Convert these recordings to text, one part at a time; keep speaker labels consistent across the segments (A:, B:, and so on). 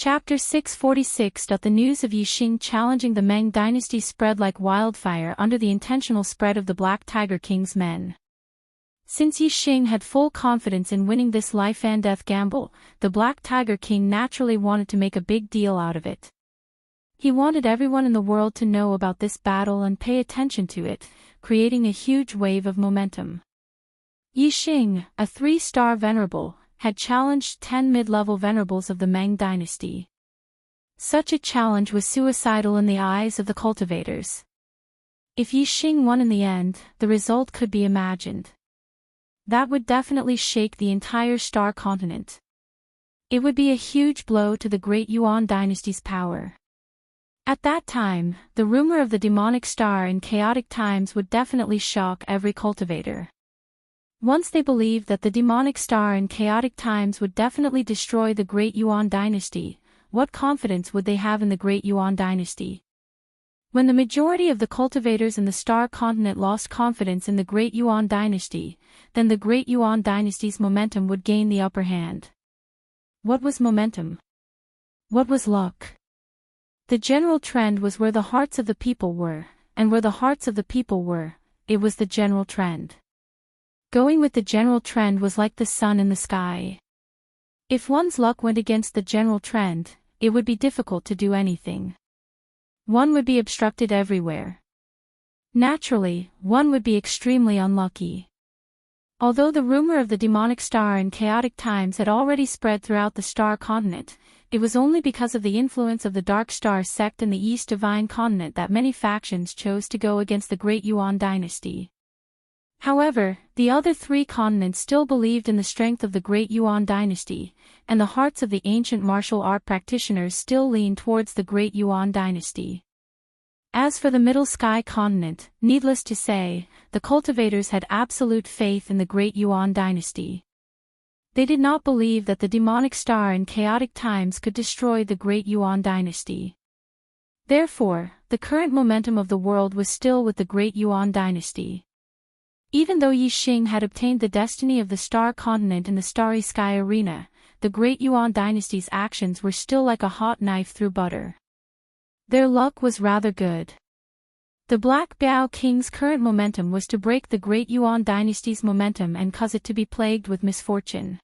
A: Chapter 646. The news of Yixing challenging the Meng dynasty spread like wildfire under the intentional spread of the Black Tiger King's men. Since Yixing had full confidence in winning this life-and-death gamble, the Black Tiger King naturally wanted to make a big deal out of it. He wanted everyone in the world to know about this battle and pay attention to it, creating a huge wave of momentum. Yixing, a 3-star venerable, had challenged 10 mid-level venerables of the Meng dynasty. Such a challenge was suicidal in the eyes of the cultivators. If Yixing won in the end, the result could be imagined. That would definitely shake the entire star continent. It would be a huge blow to the Great Yuan dynasty's power. At that time, the rumor of the demonic star in chaotic times would definitely shock every cultivator. Once they believed that the demonic star in chaotic times would definitely destroy the Great Yuan dynasty, what confidence would they have in the Great Yuan dynasty? When the majority of the cultivators in the star continent lost confidence in the Great Yuan dynasty, then the Great Yuan dynasty's momentum would gain the upper hand. What was momentum? What was luck? The general trend was where the hearts of the people were, and where the hearts of the people were, it was the general trend. Going with the general trend was like the sun in the sky. If one's luck went against the general trend, it would be difficult to do anything. One would be obstructed everywhere. Naturally, one would be extremely unlucky. Although the rumor of the demonic star in chaotic times had already spread throughout the star continent, it was only because of the influence of the Dark Star sect in the East Divine continent that many factions chose to go against the Great Yuan dynasty. However, the other 3 continents still believed in the strength of the Great Yuan dynasty, and the hearts of the ancient martial art practitioners still leaned towards the Great Yuan dynasty. As for the Middle Sky continent, needless to say, the cultivators had absolute faith in the Great Yuan dynasty. They did not believe that the demonic star in chaotic times could destroy the Great Yuan dynasty. Therefore, the current momentum of the world was still with the Great Yuan dynasty. Even though Yixing had obtained the destiny of the star continent in the Starry Sky arena, the Great Yuan dynasty's actions were still like a hot knife through butter. Their luck was rather good. The Black Biao King's current momentum was to break the Great Yuan dynasty's momentum and cause it to be plagued with misfortune.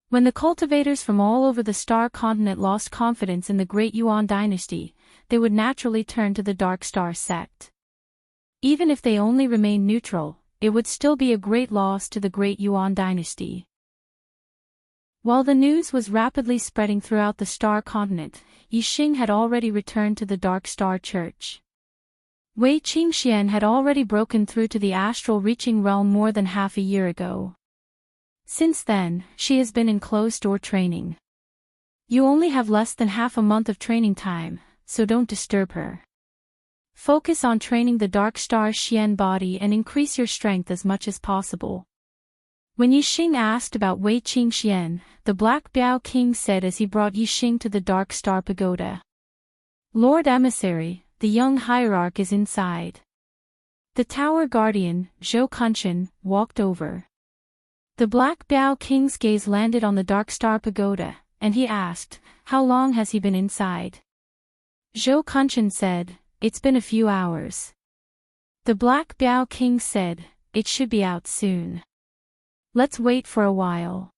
A: When the cultivators from all over the star continent lost confidence in the Great Yuan dynasty, they would naturally turn to the Dark Star sect. Even if they only remained neutral, it would still be a great loss to the Great Yuan dynasty. While the news was rapidly spreading throughout the star continent, Yixing had already returned to the Dark Star Church. Wei Qingxian had already broken through to the astral reaching realm more than half a year ago. Since then, she has been in closed-door training. You only have less than half a month of training time, so don't disturb her. Focus on training the Dark Star Xian body and increase your strength as much as possible. When Yixing asked about Wei Qingxian, the Black Biao King said as he brought Yixing to the Dark Star Pagoda. Lord Emissary, the young hierarch is inside. The Tower Guardian, Zhou Kunshan, walked over. The Black Biao King's gaze landed on the Dark Star Pagoda, and he asked, "How long has he been inside?" Zhou Kunshan said, "It's been a few hours." The Black Biao King said, "It should be out soon. Let's wait for a while."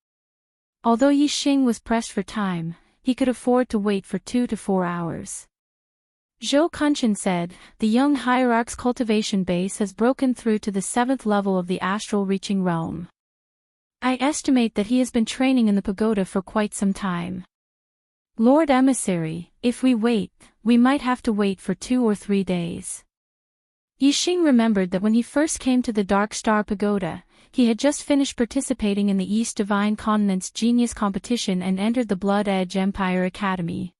A: Although Yixing was pressed for time, he could afford to wait for 2 to 4 hours. Zhou Kunshan said, "The young hierarch's cultivation base has broken through to the 7th level of the astral reaching realm. I estimate that he has been training in the pagoda for quite some time. Lord Emissary, if we wait, we might have to wait for 2 or 3 days." Yixing remembered that when he first came to the Dark Star Pagoda, he had just finished participating in the East Divine Continent's Genius Competition and entered the Blood Edge Empire Academy.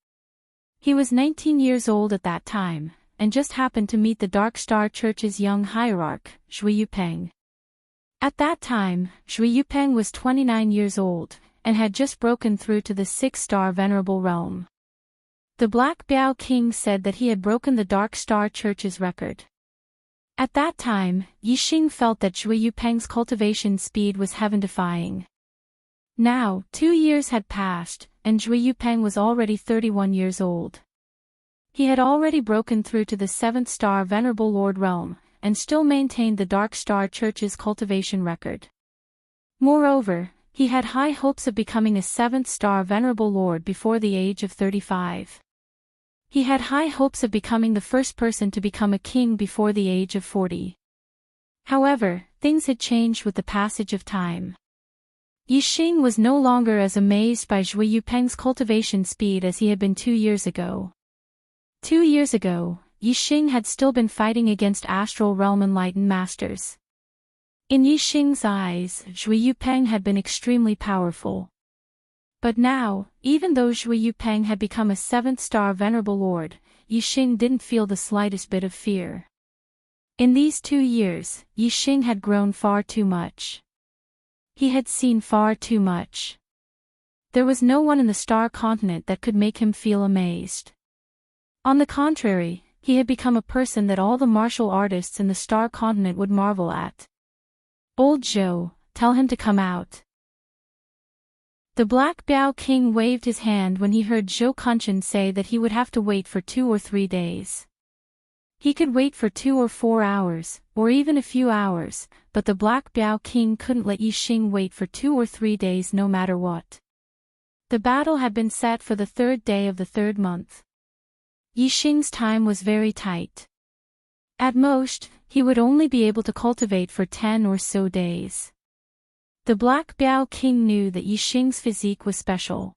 A: He was 19 years old at that time, and just happened to meet the Dark Star Church's young hierarch, Zhui Yupeng. At that time, Zhui Yupeng was 29 years old, and had just broken through to the 6-star Venerable realm. The Black Biao King said that he had broken the Dark Star Church's record. At that time, Yixing felt that Zhui Yupeng's cultivation speed was heaven-defying. Now, 2 years had passed, and Zhui Yupeng was already 31 years old. He had already broken through to the 7th star Venerable Lord realm, and still maintained the Dark Star Church's cultivation record. Moreover, he had high hopes of becoming a 7th star Venerable Lord before the age of 35. He had high hopes of becoming the first person to become a king before the age of 40. However, things had changed with the passage of time. Yixing was no longer as amazed by Zhui Yupeng's cultivation speed as he had been 2 years ago. 2 years ago, Yixing had still been fighting against Astral Realm Enlightened Masters. In Yixing's eyes, Zhui Yupeng had been extremely powerful. But now, even though Zhui Yupeng had become a 7th star Venerable Lord, Yixing didn't feel the slightest bit of fear. In these 2 years, Yixing had grown far too much. He had seen far too much. There was no one in the star continent that could make him feel amazed. On the contrary, he had become a person that all the martial artists in the star continent would marvel at. Old Zhou, tell him to come out. The Black Biao King waved his hand when he heard Zhou Kunshan say that he would have to wait for 2 or 3 days. He could wait for 2 or 4 hours, or even a few hours, but the Black Biao King couldn't let Yixing wait for 2 or 3 days no matter what. The battle had been set for the 3rd day of the 3rd month. Yixing's time was very tight. At most, he would only be able to cultivate for 10 or so days. The Black Biao King knew that Yixing's physique was special.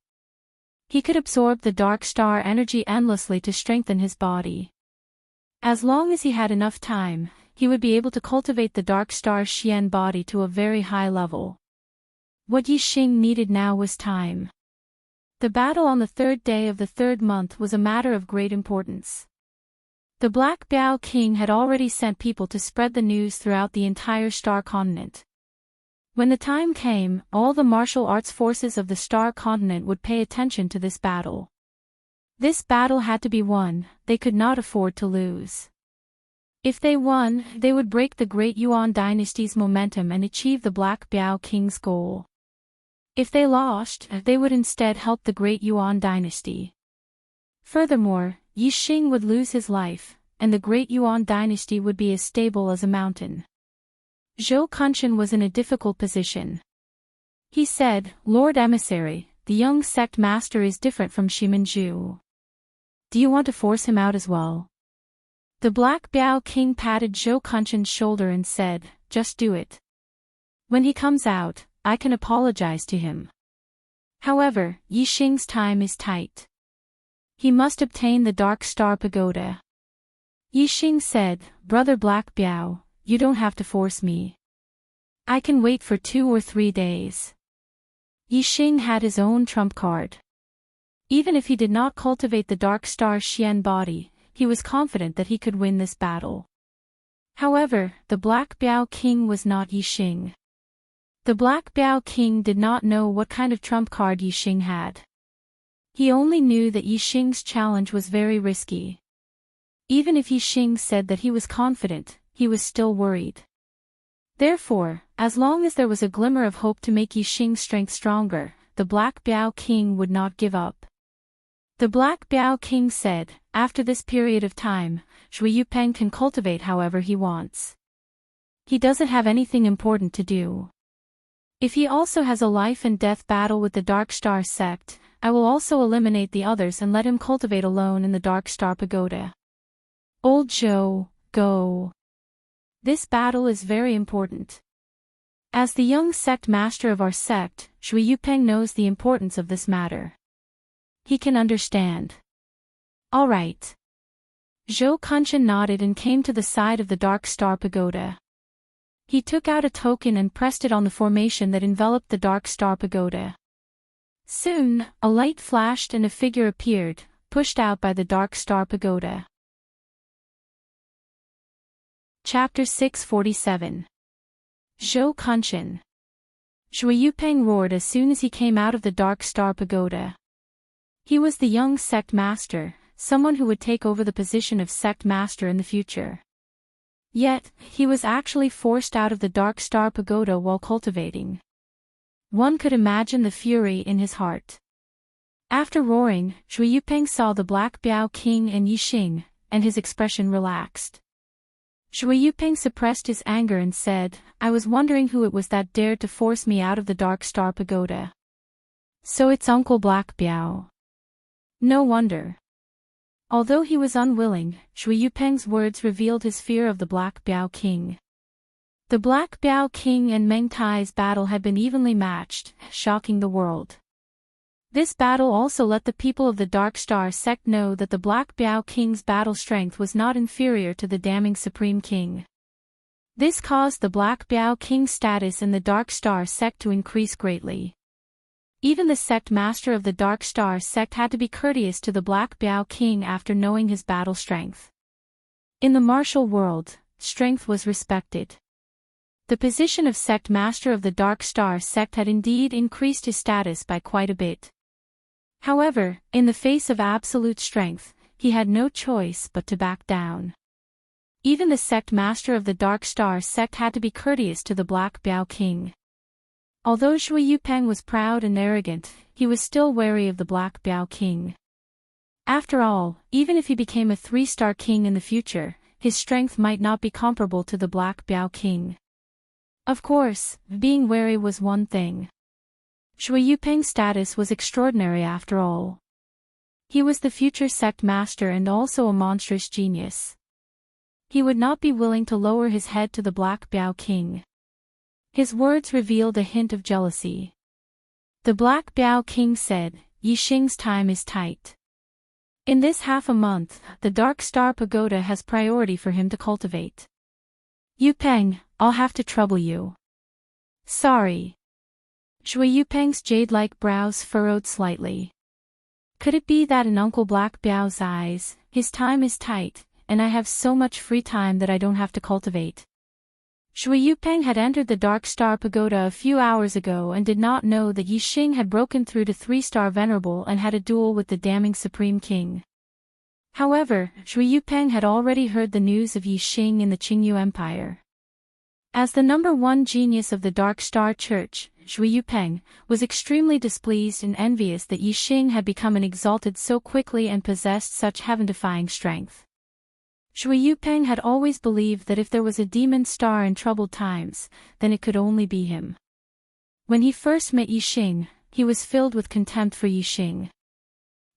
A: He could absorb the dark star energy endlessly to strengthen his body. As long as he had enough time, he would be able to cultivate the dark star Xian body to a very high level. What Yixing needed now was time. The battle on the 3rd day of the 3rd month was a matter of great importance. The Black Biao King had already sent people to spread the news throughout the entire star continent. When the time came, all the martial arts forces of the star continent would pay attention to this battle. This battle had to be won, they could not afford to lose. If they won, they would break the Great Yuan dynasty's momentum and achieve the Black Biao King's goal. If they lost, they would instead help the Great Yuan dynasty. Furthermore, Yixing would lose his life, and the Great Yuan dynasty would be as stable as a mountain. Zhou Kunshan was in a difficult position. He said, "Lord Emissary, the young sect master is different from Shimanju. Do you want to force him out as well?" The Black Biao King patted Zhou Kunshan's shoulder and said, "Just do it. When he comes out, I can apologize to him. However, Yixing's time is tight. He must obtain the Dark Star Pagoda." Yixing said, "Brother Black Biao, you don't have to force me. I can wait for 2 or 3 days." Yixing had his own trump card. Even if he did not cultivate the Dark Star Xian body, he was confident that he could win this battle. However, the Black Biao King was not Yixing. The Black Biao King did not know what kind of trump card Yixing had. He only knew that Yixing's challenge was very risky. Even if Yixing said that he was confident, he was still worried. Therefore, as long as there was a glimmer of hope to make Yixing's strength stronger, the Black Biao King would not give up. The Black Biao King said, "After this period of time, Zhui Yupeng can cultivate however he wants. He doesn't have anything important to do. If he also has a life and death battle with the Dark Star sect, I will also eliminate the others and let him cultivate alone in the Dark Star Pagoda. Old Zhou, go. This battle is very important. As the young sect master of our sect, Zhui Yupeng knows the importance of this matter. He can understand." "All right." Zhou Kunshan nodded and came to the side of the Dark Star Pagoda. He took out a token and pressed it on the formation that enveloped the Dark Star Pagoda. Soon, a light flashed and a figure appeared, pushed out by the Dark Star Pagoda. Chapter 647. Zhou Kunshan. Zhui Yupeng roared as soon as he came out of the Dark Star Pagoda. He was the young sect master, someone who would take over the position of sect master in the future. Yet, he was actually forced out of the Dark Star Pagoda while cultivating. One could imagine the fury in his heart. After roaring, Shui Yupeng saw the Black Biao King and Yixing, and his expression relaxed. Shui Yupeng suppressed his anger and said, "I was wondering who it was that dared to force me out of the Dark Star Pagoda. So it's Uncle Black Biao. No wonder." Although he was unwilling, Shui Yupeng's words revealed his fear of the Black Biao King. The Black Biao King and Meng Tai's battle had been evenly matched, shocking the world. This battle also let the people of the Dark Star sect know that the Black Biao King's battle strength was not inferior to the damning Supreme King. This caused the Black Biao King's status in the Dark Star sect to increase greatly. Even the sect master of the Dark Star sect had to be courteous to the Black Biao King after knowing his battle strength. In the martial world, strength was respected. The position of sect master of the Dark Star sect had indeed increased his status by quite a bit. However, in the face of absolute strength, he had no choice but to back down. Even the sect master of the Dark Star sect had to be courteous to the Black Biao King. Although Shui Yupeng was proud and arrogant, he was still wary of the Black Biao King. After all, even if he became a 3-star king in the future, his strength might not be comparable to the Black Biao King. Of course, being wary was one thing. Shui Yupeng's status was extraordinary after all. He was the future sect master and also a monstrous genius. He would not be willing to lower his head to the Black Biao King. His words revealed a hint of jealousy. The Black Biao King said, "Yixing's time is tight. In this half a month, the Dark Star Pagoda has priority for him to cultivate. Yupeng, I'll have to trouble you." "Sorry." Shui Yupeng's jade-like brows furrowed slightly. Could it be that in Uncle Black Biao's eyes, his time is tight, and I have so much free time that I don't have to cultivate? Shui Yupeng had entered the Dark Star Pagoda a few hours ago and did not know that Yixing had broken through to 3-star Venerable and had a duel with the damning Supreme King. However, Shui Yupeng had already heard the news of Yixing in the Qingyu Empire. As the #1 genius of the Dark Star Church, Shui Yupeng was extremely displeased and envious that Yixing had become an exalted so quickly and possessed such heaven-defying strength. Shui Yupeng had always believed that if there was a demon star in troubled times, then it could only be him. When he first met Yixing, he was filled with contempt for Yixing.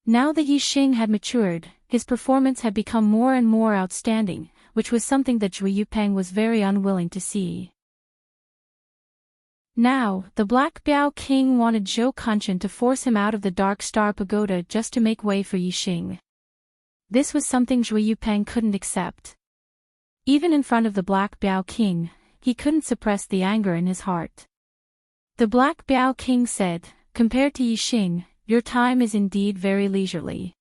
A: Now that Yixing had matured, his performance had become more and more outstanding, which was something that Shui Yupeng was very unwilling to see. Now, the Black Biao King wanted Zhou Kunshan to force him out of the Dark Star Pagoda just to make way for Yixing. This was something Shui Yupeng couldn't accept. Even in front of the Black Biao King, he couldn't suppress the anger in his heart. The Black Biao King said, "Compared to Yixing, your time is indeed very leisurely.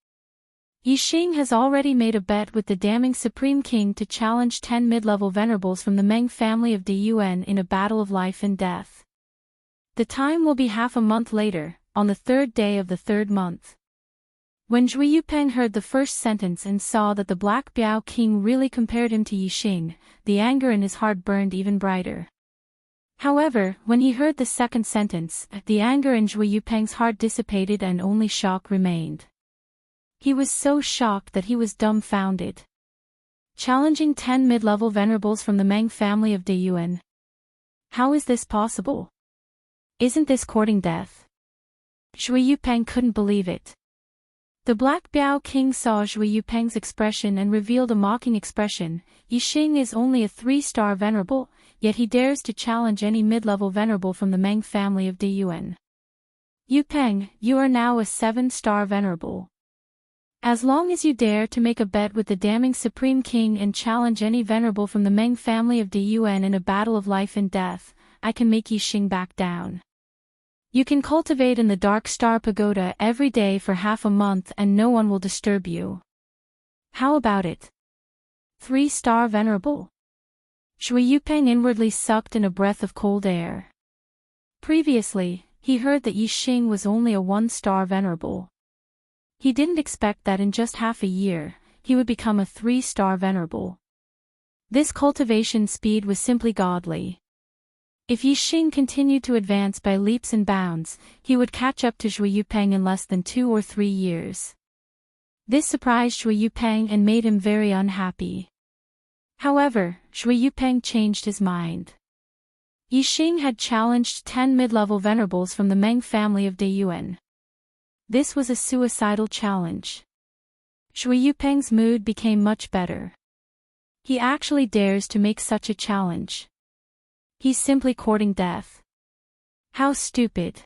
A: Yixing has already made a bet with the damning Supreme King to challenge 10 mid-level venerables from the Meng family of Diyuan in a battle of life and death. The time will be half a month later, on the 3rd day of the 3rd month." When Shui Yupeng heard the first sentence and saw that the Black Biao King really compared him to Yixing, the anger in his heart burned even brighter. However, when he heard the second sentence, the anger in Shui Yupeng's heart dissipated and only shock remained. He was so shocked that he was dumbfounded. Challenging 10 mid-level venerables from the Meng family of Diyuan. How is this possible? Isn't this courting death? Shui Yupeng couldn't believe it. The Black Biao King saw Shui Yupeng's expression and revealed a mocking expression. Yixing is only a 3-star venerable, yet he dares to challenge any mid-level venerable from the Meng family of Diyuan. Yupeng, you are now a 7-star venerable. As long as you dare to make a bet with the damning Supreme King and challenge any venerable from the Meng family of Diyuan in a battle of life and death, I can make Yixing back down. You can cultivate in the Dark Star Pagoda every day for half a month and no one will disturb you. How about it? 3-star venerable? Shui Yupeng inwardly sucked in a breath of cold air. Previously, he heard that Yixing was only a 1-star venerable. He didn't expect that in just half a year, he would become a 3-star venerable. This cultivation speed was simply godly. If Yixing continued to advance by leaps and bounds, he would catch up to Zhui Yupeng in less than 2 or 3 years. This surprised Zhui Yupeng and made him very unhappy. However, Zhui Yupeng changed his mind. Yixing had challenged 10 mid-level venerables from the Meng family of Deyuan. This was a suicidal challenge. Zhui Yupeng's mood became much better. He actually dares to make such a challenge. He's simply courting death. How stupid.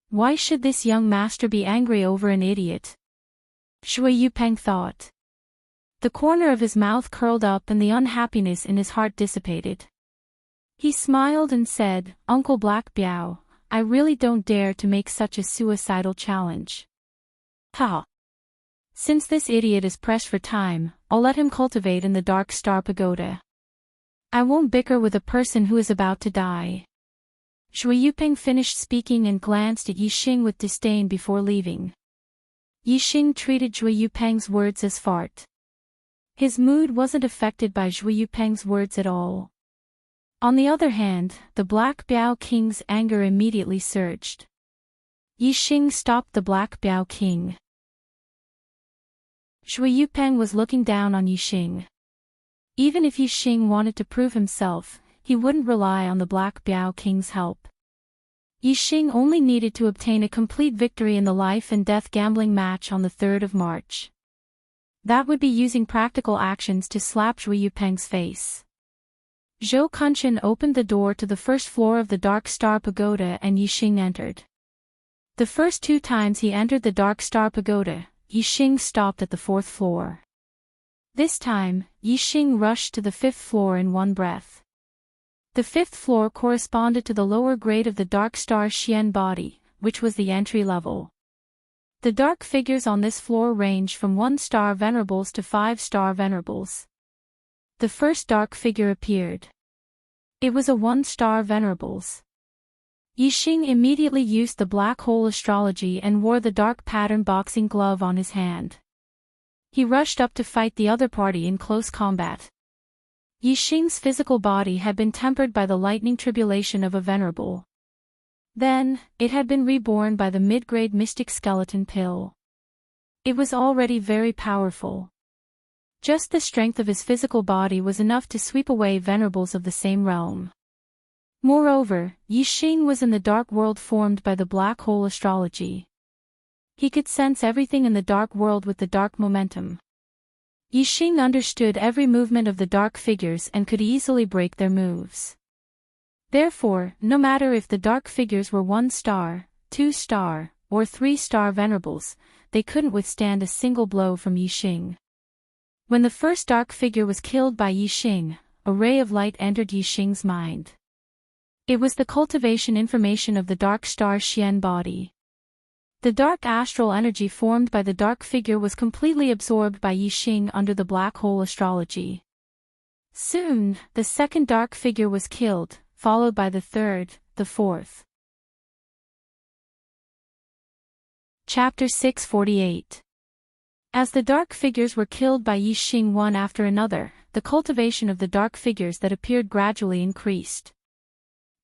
A: Why should this young master be angry over an idiot? Zhui Yupeng thought. The corner of his mouth curled up and the unhappiness in his heart dissipated. He smiled and said, "Uncle Black Biao, I really don't dare to make such a suicidal challenge. Ha! Since this idiot is pressed for time, I'll let him cultivate in the Dark Star Pagoda. I won't bicker with a person who is about to die." Zhui Yupeng finished speaking and glanced at Yixing with disdain before leaving. Yixing treated Zhui Yupeng's words as fart. His mood wasn't affected by Zhui Yupeng's words at all. On the other hand, the Black Biao King's anger immediately surged. Yixing stopped the Black Biao King. Zhui Yupeng was looking down on Yixing. Even if Yixing wanted to prove himself, he wouldn't rely on the Black Biao King's help. Yixing only needed to obtain a complete victory in the life and death gambling match on the 3rd of March. That would be using practical actions to slap Zhui Yupeng's face. Zhou Kunshan opened the door to the first floor of the Dark Star Pagoda and Yixing entered. The first 2 times he entered the Dark Star Pagoda, Yixing stopped at the 4th floor. This time, Yixing rushed to the 5th floor in one breath. The 5th floor corresponded to the lower grade of the Dark Star Xian body, which was the entry level. The dark figures on this floor ranged from 1-star venerables to 5-star venerables. The first dark figure appeared. It was a 1-star venerables. Yixing immediately used the black hole astrology and wore the dark pattern boxing glove on his hand. He rushed up to fight the other party in close combat. Yixing's physical body had been tempered by the lightning tribulation of a venerable. Then, it had been reborn by the mid-grade mystic skeleton pill. It was already very powerful. Just the strength of his physical body was enough to sweep away venerables of the same realm. Moreover, Yixing was in the dark world formed by the black hole astrology. He could sense everything in the dark world with the dark momentum. Yixing understood every movement of the dark figures and could easily break their moves. Therefore, no matter if the dark figures were 1-star, 2-star, or 3-star venerables, they couldn't withstand a single blow from Yixing. When the first dark figure was killed by Yixing, a ray of light entered Yixing's mind. It was the cultivation information of the Dark Star Xian body. The dark astral energy formed by the dark figure was completely absorbed by Yixing under the black hole astrology. Soon, the second dark figure was killed, followed by the third, the fourth. Chapter 648. As the dark figures were killed by Yixing one after another, the cultivation of the dark figures that appeared gradually increased.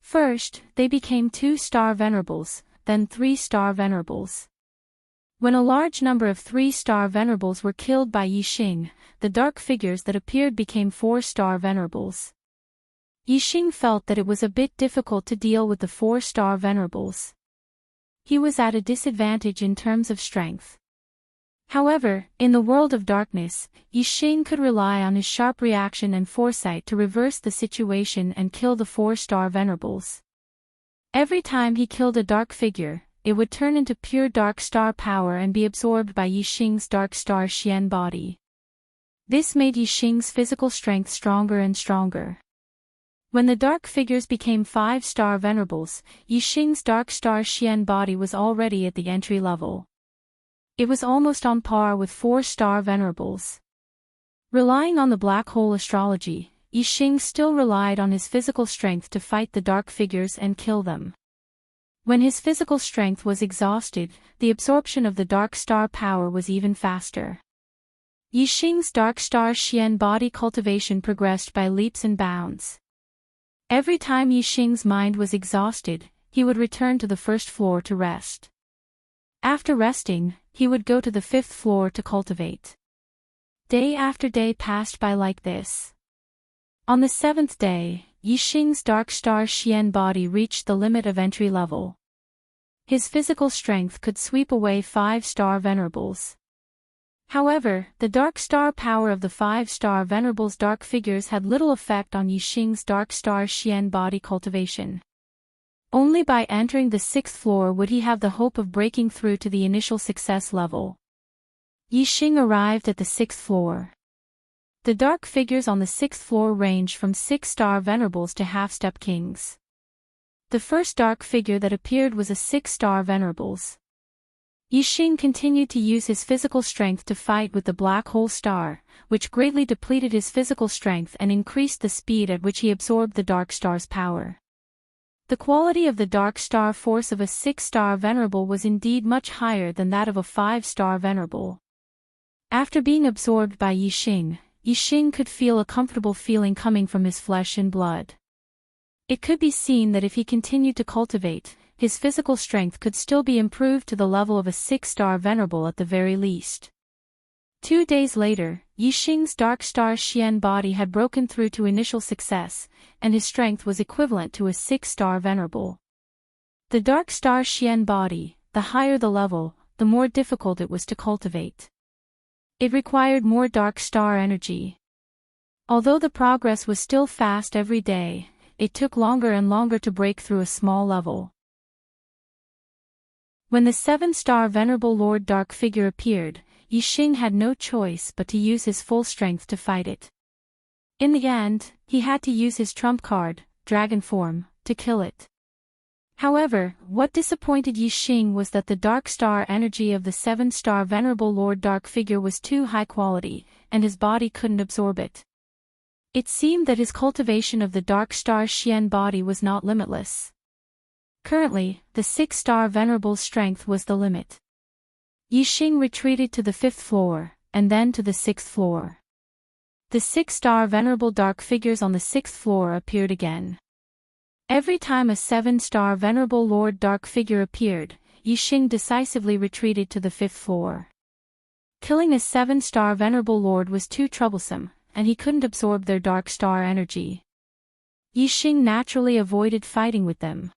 A: First, they became 2-star venerables, then 3-star venerables. When a large number of 3-star venerables were killed by Yixing, the dark figures that appeared became 4-star venerables. Yixing felt that it was a bit difficult to deal with the 4-star venerables. He was at a disadvantage in terms of strength. However, in the world of darkness, Yixing could rely on his sharp reaction and foresight to reverse the situation and kill the 4-star venerables. Every time he killed a dark figure, it would turn into pure dark star power and be absorbed by Yixing's dark star Xian body. This made Yixing's physical strength stronger and stronger. When the dark figures became 5-star venerables, Yixing's dark star Xian body was already at the entry level. It was almost on par with 4-star venerables. Relying on the black hole astrology, Yixing still relied on his physical strength to fight the dark figures and kill them. When his physical strength was exhausted, the absorption of the dark star power was even faster. Yixing's dark star Xian body cultivation progressed by leaps and bounds. Every time Yixing's mind was exhausted, he would return to the first floor to rest. After resting, he would go to the fifth floor to cultivate. Day after day passed by like this. On the seventh day, Yixing's dark star Xian body reached the limit of entry level. His physical strength could sweep away 5-star venerables. However, the dark star power of the 5-star venerables' dark figures had little effect on Yixing's dark star Xian body cultivation. Only by entering the sixth floor would he have the hope of breaking through to the initial success level. Yixing arrived at the sixth floor. The dark figures on the sixth floor ranged from 6-star venerables to half-step kings. The first dark figure that appeared was a 6-star venerables. Yixing continued to use his physical strength to fight with the black hole star, which greatly depleted his physical strength and increased the speed at which he absorbed the dark star's power. The quality of the dark star force of a 6-star venerable was indeed much higher than that of a 5-star venerable. After being absorbed by Yixing, Yixing could feel a comfortable feeling coming from his flesh and blood. It could be seen that if he continued to cultivate, his physical strength could still be improved to the level of a 6-star venerable at the very least. 2 days later, Yixing's dark star Xian body had broken through to initial success, and his strength was equivalent to a 6-star venerable. The dark star Xian body, the higher the level, the more difficult it was to cultivate. It required more dark star energy. Although the progress was still fast every day, it took longer and longer to break through a small level. When the 7-star Venerable Lord Dark figure appeared, Yixing had no choice but to use his full strength to fight it. In the end, he had to use his trump card, Dragon Form, to kill it. However, what disappointed Yixing was that the dark star energy of the 7-star Venerable Lord Dark figure was too high quality, and his body couldn't absorb it. It seemed that his cultivation of the dark star Xian body was not limitless. Currently, the 6-star Venerable's strength was the limit. Yixing retreated to the 5th floor, and then to the 6th floor. The 6-star Venerable Dark figures on the 6th floor appeared again. Every time a 7-star Venerable Lord Dark figure appeared, Yixing decisively retreated to the 5th floor. Killing a 7-star Venerable Lord was too troublesome, and he couldn't absorb their dark star energy. Yixing naturally avoided fighting with them.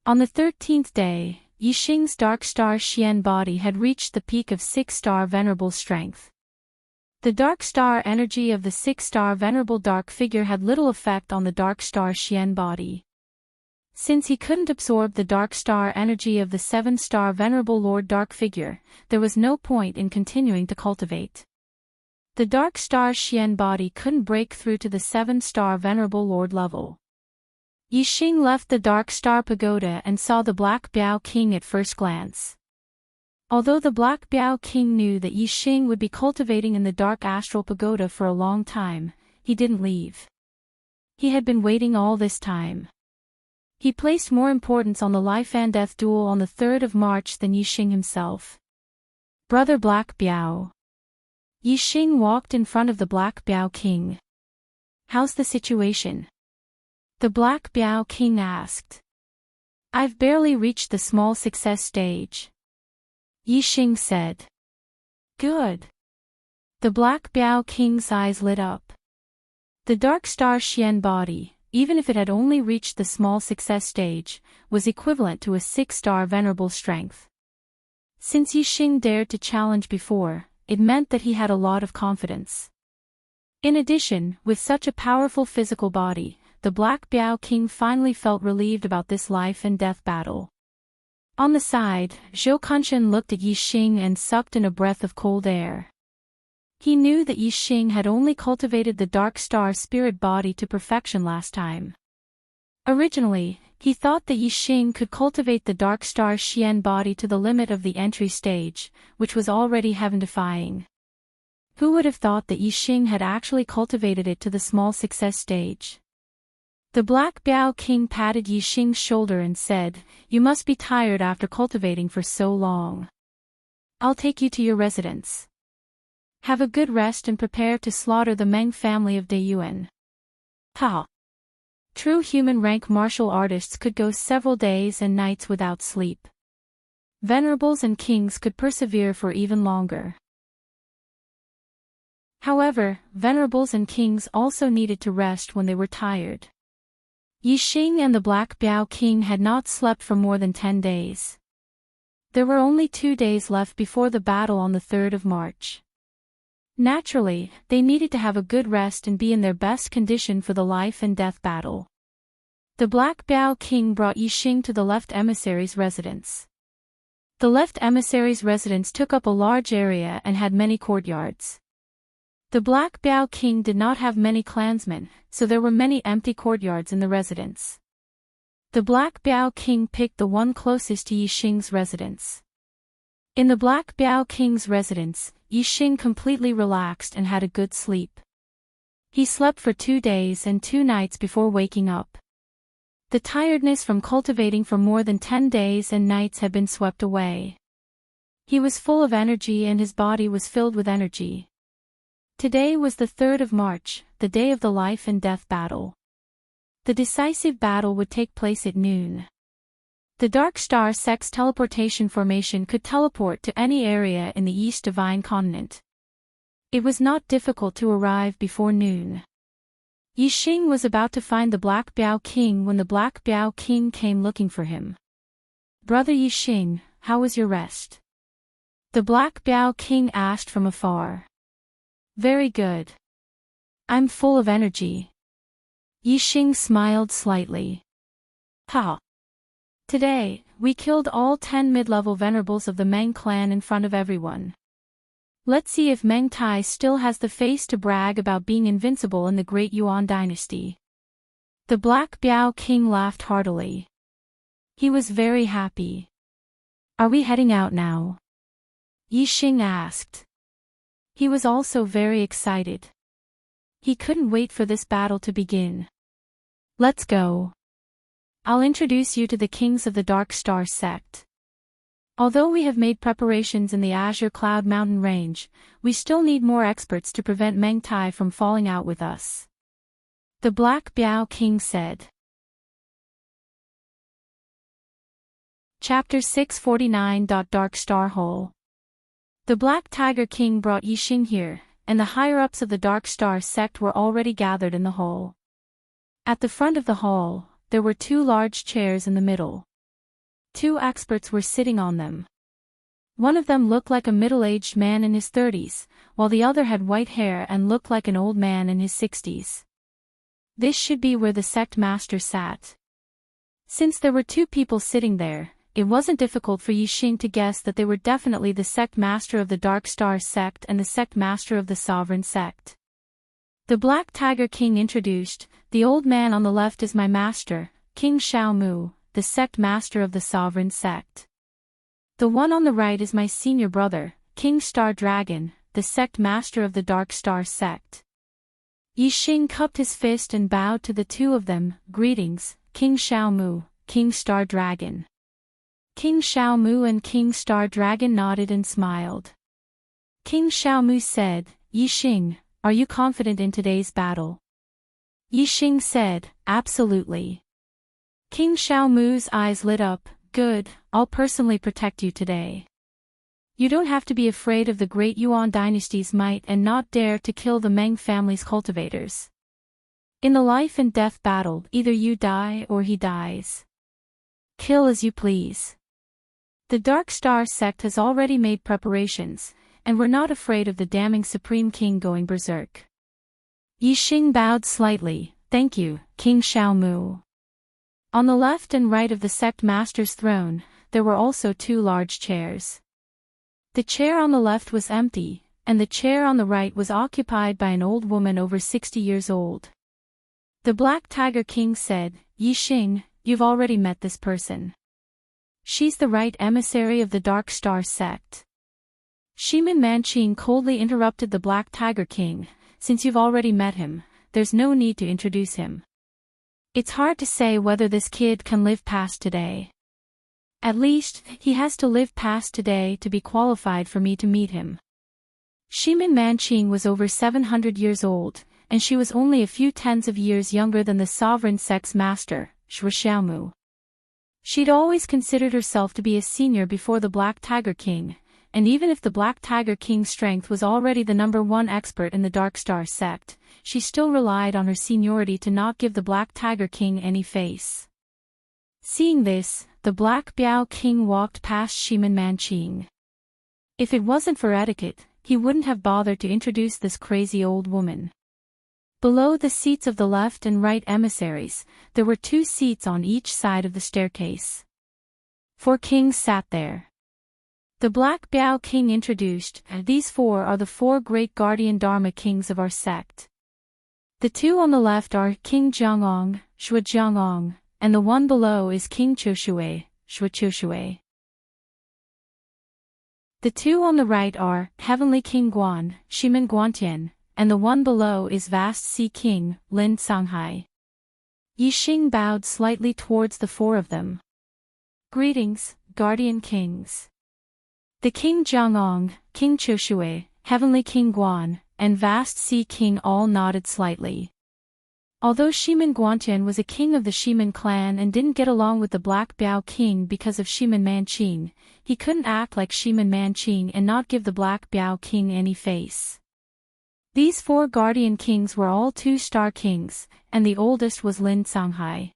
A: On the 13th day, Yixing's dark star Xian body had reached the peak of 6-star Venerable strength. The dark star energy of the 6-star Venerable Dark figure had little effect on the dark star Xian body. Since he couldn't absorb the dark star energy of the 7-star Venerable Lord Dark figure, there was no point in continuing to cultivate. The dark star Xian body couldn't break through to the 7-star Venerable Lord level. Yixing left the Dark Star Pagoda and saw the Black Biao King at first glance. Although the Black Biao King knew that Yixing would be cultivating in the Dark Astral Pagoda for a long time, he didn't leave. He had been waiting all this time. He placed more importance on the life and death duel on the 3rd of March than Yixing himself. Brother Black Biao. Yixing walked in front of the Black Biao King. How's the situation? The Black Biao King asked. I've barely reached the small success stage. Yixing said. Good. The Black Biao King's eyes lit up. The dark star Xian body, even if it had only reached the small success stage, was equivalent to a 6-star venerable strength. Since Yixing dared to challenge before, it meant that he had a lot of confidence. In addition, with such a powerful physical body, the Black Biao King finally felt relieved about this life and death battle. On the side, Zhou Kunshan looked at Yixing and sucked in a breath of cold air. He knew that Yixing had only cultivated the Dark Star spirit body to perfection last time. Originally, he thought that Yixing could cultivate the Dark Star Xian body to the limit of the entry stage, which was already heaven-defying. Who would have thought that Yixing had actually cultivated it to the small success stage? The Black Biao King patted Yixing's shoulder and said, You must be tired after cultivating for so long. I'll take you to your residence. Have a good rest and prepare to slaughter the Meng family of Deyuan. Ha! True human rank martial artists could go several days and nights without sleep. Venerables and kings could persevere for even longer. However, venerables and kings also needed to rest when they were tired. Yixing and the Black Biao King had not slept for more than 10 days. There were only 2 days left before the battle on the 3rd of March. Naturally, they needed to have a good rest and be in their best condition for the life and death battle. The Black Biao King brought Yixing to the left emissary's residence. The left emissary's residence took up a large area and had many courtyards. The Black Biao King did not have many clansmen, so there were many empty courtyards in the residence. The Black Biao King picked the one closest to Yixing's residence. In the Black Biao King's residence, Yixing completely relaxed and had a good sleep. He slept for 2 days and 2 nights before waking up. The tiredness from cultivating for more than 10 days and nights had been swept away. He was full of energy and his body was filled with energy. Today was the 3rd of March, the day of the life and death battle. The decisive battle would take place at noon. The Dark Star Sect's teleportation formation could teleport to any area in the East Divine Continent. It was not difficult to arrive before noon. Yixing was about to find the Black Biao King when the Black Biao King came looking for him. "Brother Yixing, how was your rest?" The Black Biao King asked from afar. "Very good. I'm full of energy." Yixing smiled slightly. "Ha! Today, we killed all 10 mid-level venerables of the Meng clan in front of everyone. Let's see if Meng Tai still has the face to brag about being invincible in the Great Yuan dynasty." The Black Biao King laughed heartily. He was very happy. "Are we heading out now?" Yixing asked. He was also very excited. He couldn't wait for this battle to begin. "Let's go. I'll introduce you to the kings of the Dark Star Sect. Although we have made preparations in the Azure Cloud Mountain Range, we still need more experts to prevent Meng Tai from falling out with us," the Black Biao King said. Chapter 649. Dark Star Hole. The Black Tiger King brought Yixing here, and the higher-ups of the Dark Star Sect were already gathered in the hall. At the front of the hall, there were 2 large chairs in the middle. 2 experts were sitting on them. One of them looked like a middle-aged man in his 30s, while the other had white hair and looked like an old man in his 60s. This should be where the sect master sat. Since there were 2 people sitting there, it wasn't difficult for Yixing to guess that they were definitely the sect master of the Dark Star Sect and the sect master of the Sovereign Sect. The Black Tiger King introduced, "The old man on the left is my master, King Xiaomu, the sect master of the Sovereign Sect. The one on the right is my senior brother, King Star Dragon, the sect master of the Dark Star Sect." Yixing cupped his fist and bowed to the 2 of them. "Greetings, King Xiaomu, King Star Dragon." King Xiaomu and King Star Dragon nodded and smiled. King Xiaomu said, "Yixing, are you confident in today's battle?" Yixing said, "Absolutely." King Xiaomu's eyes lit up. "Good, I'll personally protect you today. You don't have to be afraid of the Great Yuan dynasty's might and not dare to kill the Meng family's cultivators. In the life and death battle, either you die or he dies. Kill as you please. The Dark Star Sect has already made preparations, and we're not afraid of the damning Supreme King going berserk." Yixing bowed slightly. "Thank you, King Xiaomu." On the left and right of the sect master's throne, there were also 2 large chairs. The chair on the left was empty, and the chair on the right was occupied by an old woman over 60 years old. The Black Tiger King said, "Yixing, you've already met this person. She's the right emissary of the Dark Star Sect." Shimin Manqing coldly interrupted the Black Tiger King, "Since you've already met him, there's no need to introduce him. It's hard to say whether this kid can live past today. At least, he has to live past today to be qualified for me to meet him." Shimin Manqing was over 700 years old, and she was only a few tens of years younger than the sovereign sect's master, Shui Xiaomu. She'd always considered herself to be a senior before the Black Tiger King, and even if the Black Tiger King's strength was already the #1 expert in the Dark Star sect, she still relied on her seniority to not give the Black Tiger King any face. Seeing this, the Black Biao King walked past Shiman Manqing. If it wasn't for etiquette, he wouldn't have bothered to introduce this crazy old woman. Below the seats of the left and right emissaries, there were 2 seats on each side of the staircase. 4 kings sat there. The Black Biao King introduced, "These 4 are the 4 great guardian Dharma kings of our sect. The 2 on the left are King Jiangong, Shui Jiangong, and the one below is King Qiushui, Shui Qiushui. The 2 on the right are Heavenly King Guan, Shiman Guantian, and the one below is Vast Sea King, Lin Songhai." Yi Xing bowed slightly towards the 4 of them. "Greetings, guardian kings." The King Jiangong, King Qiushui, Heavenly King Guan, and Vast Sea King all nodded slightly. Although Shiman Guantian was a king of the Shiman clan and didn't get along with the Black Biao King because of Shiman Manqing, he couldn't act like Shiman Manqing and not give the Black Biao King any face. These 4 guardian kings were all 2-star kings, and the oldest was Lin Songhai.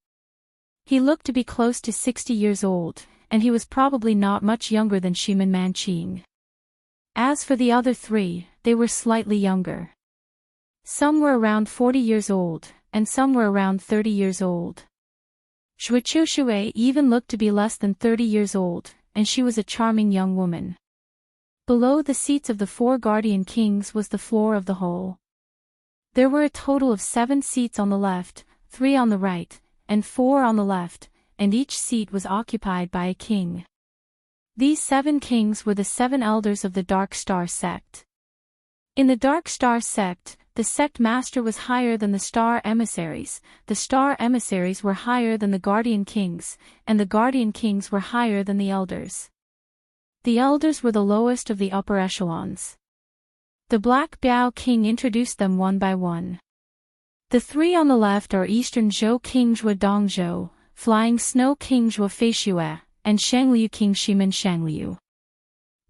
A: He looked to be close to 60 years old, and he was probably not much younger than Shiman Manqing. As for the other 3, they were slightly younger. Some were around 40 years old, and some were around 30 years old. Shui Qiushui even looked to be less than 30 years old, and she was a charming young woman. Below the seats of the 4 guardian kings was the floor of the hall. There were a total of 7 seats on the left, 3 on the right, and 4 on the left, and each seat was occupied by a king. These 7 kings were the 7 elders of the Dark Star sect. In the Dark Star sect, the sect master was higher than the star emissaries, the star emissaries were higher than the guardian kings, and the guardian kings were higher than the elders. The elders were the lowest of the upper echelons. The Black Biao King introduced them one by one. The 3 on the left are Eastern Zhou King Zhou Dongzhou, Flying Snow King Zhou Feishue, and Shangliu King Shiman Shangliu.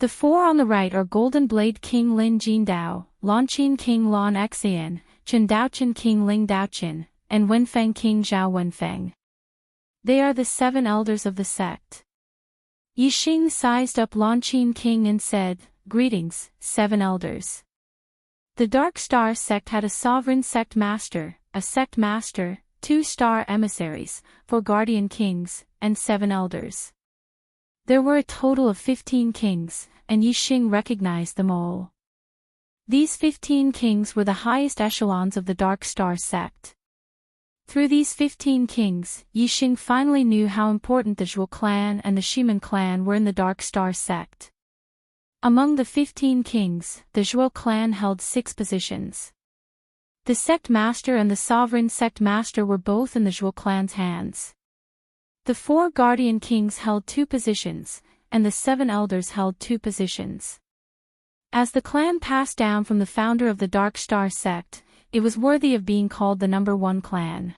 A: The 4 on the right are Golden Blade King Lin Jindao, Lanqin King Lan Xian, Chen Daochen King Ling Daochen, and Wenfeng King Zhao Wenfeng. They are the 7 elders of the sect. Yi Xing sized up Lanqin King and said, "Greetings, 7 elders." The Dark Star sect had a sovereign sect master, a sect master, 2-star emissaries, 4 guardian kings, and 7 elders. There were a total of 15 kings, and Yi Xing recognized them all. These 15 kings were the highest echelons of the Dark Star sect. Through these 15 kings, Yi Xing finally knew how important the Zhuo clan and the Shiman clan were in the Dark Star sect. Among the 15 kings, the Zhuo clan held 6 positions. The sect master and the sovereign sect master were both in the Zhuo clan's hands. The 4 guardian kings held 2 positions, and the 7 elders held 2 positions. As the clan passed down from the founder of the Dark Star sect, it was worthy of being called the #1 clan.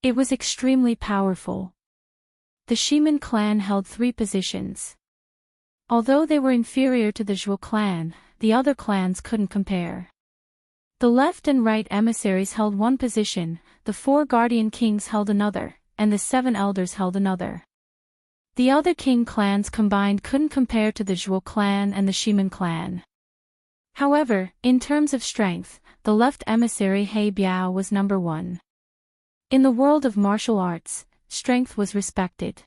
A: It was extremely powerful. The Shiman clan held 3 positions. Although they were inferior to the Zhuo clan, the other clans couldn't compare. The left and right emissaries held 1 position, the 4 guardian kings held another, and the 7 elders held another. The other king clans combined couldn't compare to the Zhuo clan and the Shiman clan. However, in terms of strength, the left emissary He Biao was #1. In the world of martial arts, strength was respected.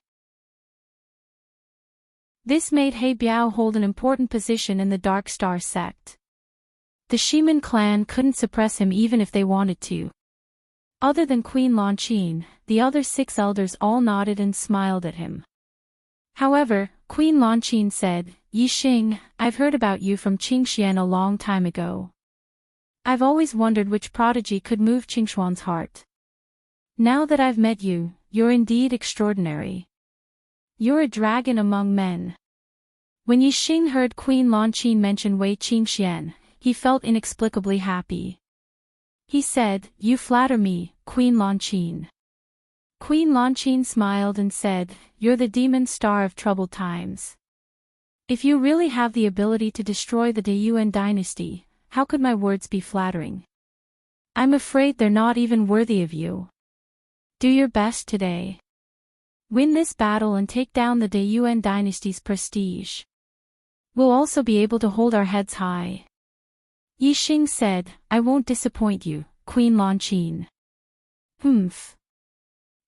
A: This made He Biao hold an important position in the Dark Star sect. The Shiman clan couldn't suppress him even if they wanted to. Other than Queen Lanqin, the other 6 elders all nodded and smiled at him. However, Queen Lanqin said, "Yi Xing, I've heard about you from Qingxian a long time ago. I've always wondered which prodigy could move Qingshuan's heart. Now that I've met you, you're indeed extraordinary. You're a dragon among men." When Yi Xing heard Queen Lanqin mention Wei Qingxian, he felt inexplicably happy. He said, "You flatter me, Queen Longines." Queen Longines smiled and said, "You're the demon star of troubled times. If you really have the ability to destroy the Yuan dynasty, how could my words be flattering? I'm afraid they're not even worthy of you. Do your best today. Win this battle and take down the Yuan dynasty's prestige. We'll also be able to hold our heads high." Yixing said, "I won't disappoint you, Queen Longines." "Humph.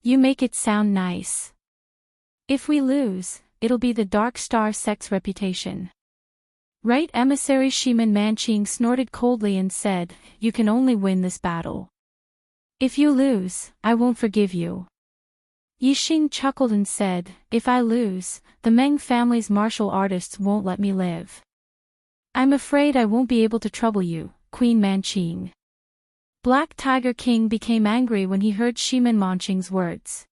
A: You make it sound nice. If we lose, it'll be the Dark Star sect's reputation." Right emissary Shiman Manqing snorted coldly and said, "You can only win this battle. If you lose, I won't forgive you." Yixing chuckled and said, "If I lose, the Meng family's martial artists won't let me live. I'm afraid I won't be able to trouble you, Queen Manqing." Black Tiger King became angry when he heard Shiman Manqing's words.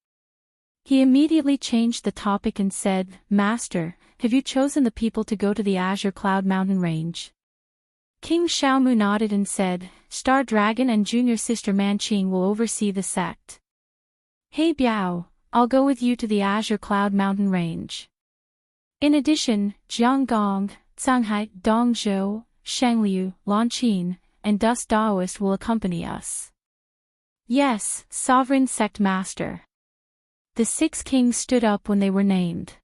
A: He immediately changed the topic and said, "Master, have you chosen the people to go to the Azure Cloud Mountain Range?" King Xiaomu nodded and said, "Star Dragon and junior sister Manqing will oversee the sect." "Hey Biao, I'll go with you to the Azure Cloud Mountain Range. In addition, Jianggong, Canghai, Dongzhou, Shangliu, Longqin, and Dust Daoist will accompany us." "Yes, Sovereign Sect Master." The 6 kings stood up when they were named.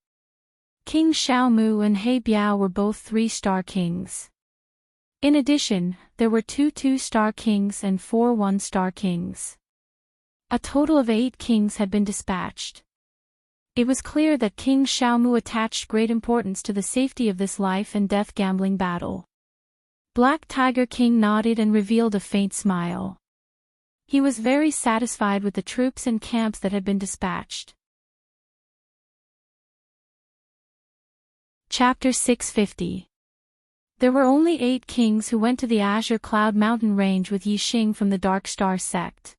A: King Xiaomu and He Biao were both 3-star kings. In addition, there were 2 2-star kings and 4 1-star kings. A total of 8 kings had been dispatched. It was clear that King Xiaomu attached great importance to the safety of this life and death gambling battle. Black Tiger King nodded and revealed a faint smile. He was very satisfied with the troops and camps that had been dispatched. Chapter 650. There were only 8 kings who went to the Azure Cloud Mountain Range with Yixing from the Dark Star sect.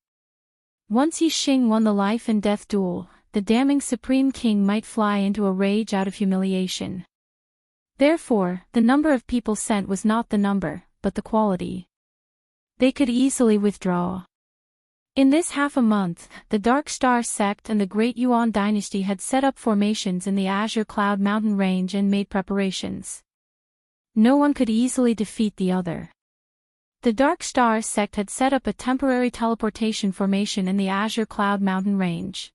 A: Once Yixing won the life and death duel, the damning Supreme King might fly into a rage out of humiliation. Therefore, the number of people sent was not the number, but the quality. They could easily withdraw. In this half a month, the Dark Star sect and the Great Yuan dynasty had set up formations in the Azure Cloud Mountain Range and made preparations. No one could easily defeat the other. The Dark Star sect had set up a temporary teleportation formation in the Azure Cloud Mountain Range.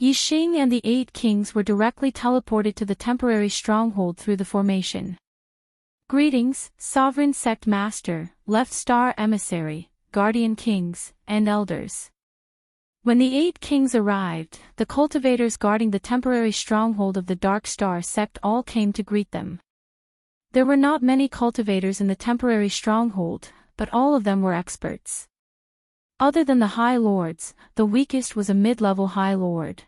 A: Yixing and the 8 kings were directly teleported to the temporary stronghold through the formation. "Greetings, Sovereign Sect Master, Left Star Emissary, Guardian Kings, and Elders." When the 8 kings arrived, the cultivators guarding the temporary stronghold of the Dark Star sect all came to greet them. There were not many cultivators in the temporary stronghold, but all of them were experts. Other than the High Lords, the weakest was a mid-level High Lord.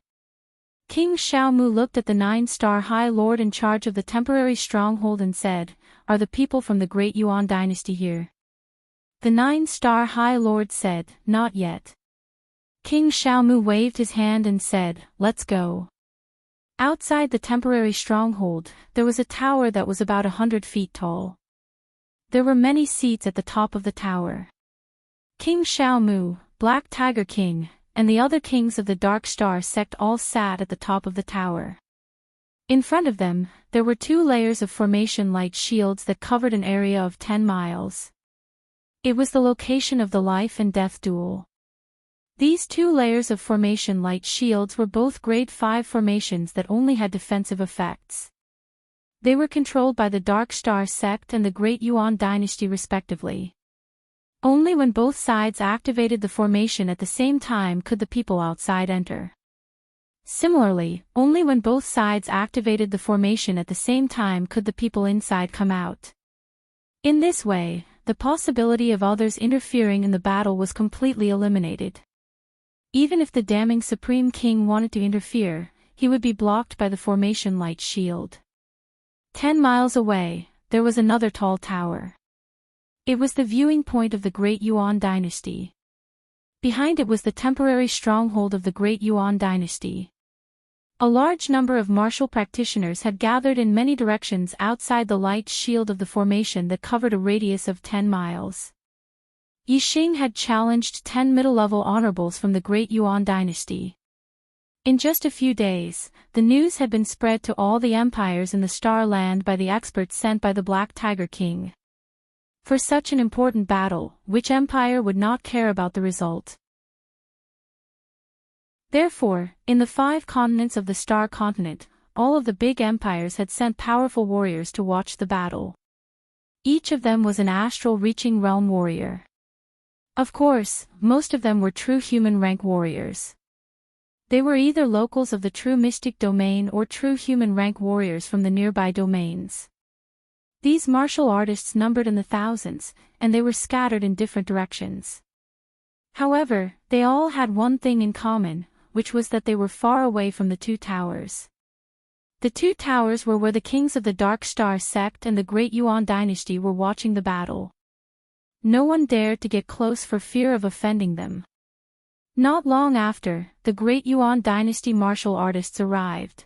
A: King Xiaomu looked at the 9-star High Lord in charge of the temporary stronghold and said, "Are the people from the Great Yuan dynasty here?" The 9-star High Lord said, "Not yet." King Xiaomu waved his hand and said, "Let's go." Outside the temporary stronghold, there was a tower that was about 100 feet tall. There were many seats at the top of the tower. King Xiaomu, Black Tiger King, and the other kings of the Dark Star sect all sat at the top of the tower. In front of them, there were 2 layers of formation light shields that covered an area of 10 miles. It was the location of the life and death duel. These 2 layers of formation light shields were both grade 5 formations that only had defensive effects. They were controlled by the Dark Star sect and the Great Yuan dynasty respectively. Only when both sides activated the formation at the same time could the people outside enter. Similarly, only when both sides activated the formation at the same time could the people inside come out. In this way, the possibility of others interfering in the battle was completely eliminated. Even if the damning Supreme King wanted to interfere, he would be blocked by the formation light shield. 10 miles away, there was another tall tower. It was the viewing point of the Great Yuan dynasty. Behind it was the temporary stronghold of the Great Yuan dynasty. A large number of martial practitioners had gathered in many directions outside the light shield of the formation that covered a radius of 10 miles. Yi Xing had challenged 10 middle-level honorables from the Great Yuan dynasty. In just a few days, the news had been spread to all the empires in the Star Land by the experts sent by the Black Tiger King. For such an important battle, which empire would not care about the result? Therefore, in the 5 continents of the Star Continent, all of the big empires had sent powerful warriors to watch the battle. Each of them was an astral-reaching realm warrior. Of course, most of them were true human rank warriors. They were either locals of the true mystic domain or true human rank warriors from the nearby domains. These martial artists numbered in the thousands, and they were scattered in different directions. However, they all had one thing in common, which was that they were far away from the 2 towers. The 2 towers were where the kings of the Dark Star sect and the Great Yuan dynasty were watching the battle. No one dared to get close for fear of offending them. Not long after, the Great Yuan dynasty martial artists arrived.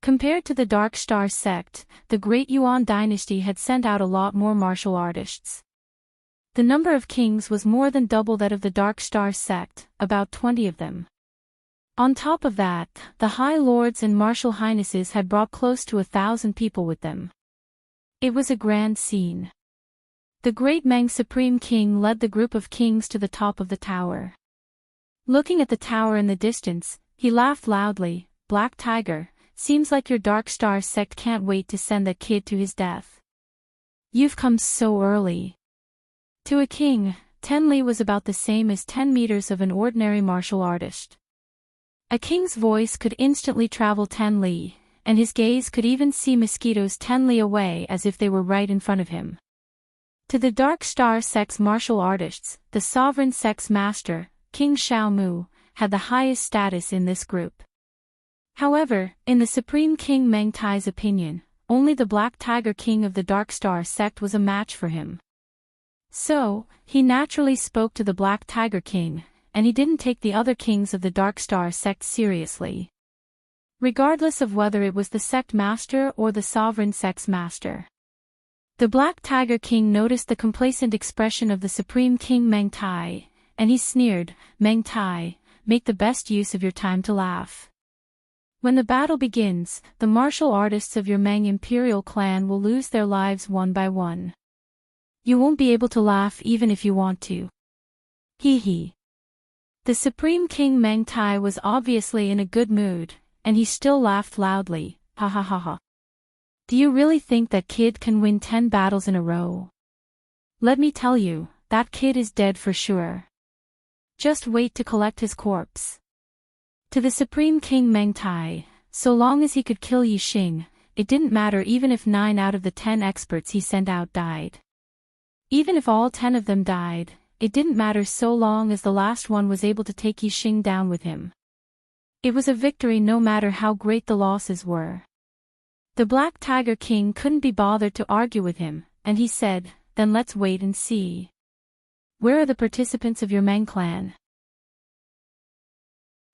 A: Compared to the Dark Star sect, the Great Yuan dynasty had sent out a lot more martial artists. The number of kings was more than double that of the Dark Star sect, about 20 of them. On top of that, the High Lords and Martial Highnesses had brought close to 1,000 people with them. It was a grand scene. The great Meng Supreme King led the group of kings to the top of the tower. Looking at the tower in the distance, he laughed loudly. "Black Tiger, seems like your Dark Star sect can't wait to send that kid to his death. You've come so early." To a king, 10 li was about the same as 10 meters of an ordinary martial artist. A king's voice could instantly travel 10 li, and his gaze could even see mosquitoes 10 li away as if they were right in front of him. To the Dark Star sect's martial artists, the sovereign sect's master, King Xiaomu, had the highest status in this group. However, in the Supreme King Meng Tai's opinion, only the Black Tiger King of the Dark Star sect was a match for him. So, he naturally spoke to the Black Tiger King, and he didn't take the other kings of the Dark Star sect seriously. Regardless of whether it was the sect master or the sovereign sect's master. The Black Tiger King noticed the complacent expression of the Supreme King Meng Tai, and he sneered, "Meng Tai, make the best use of your time to laugh. When the battle begins, the martial artists of your Meng Imperial clan will lose their lives one by one. You won't be able to laugh even if you want to. Hee hee." The Supreme King Meng Tai was obviously in a good mood, and he still laughed loudly, "Ha ha ha ha. Do you really think that kid can win 10 battles in a row? Let me tell you, that kid is dead for sure. Just wait to collect his corpse." To the Supreme King Meng Tai, so long as he could kill Yi Xing, it didn't matter even if 9 out of the 10 experts he sent out died. Even if all 10 of them died, it didn't matter so long as the last one was able to take Yi Xing down with him. It was a victory no matter how great the losses were. The Black Tiger King couldn't be bothered to argue with him, and he said, "Then let's wait and see. Where are the participants of your Meng clan?"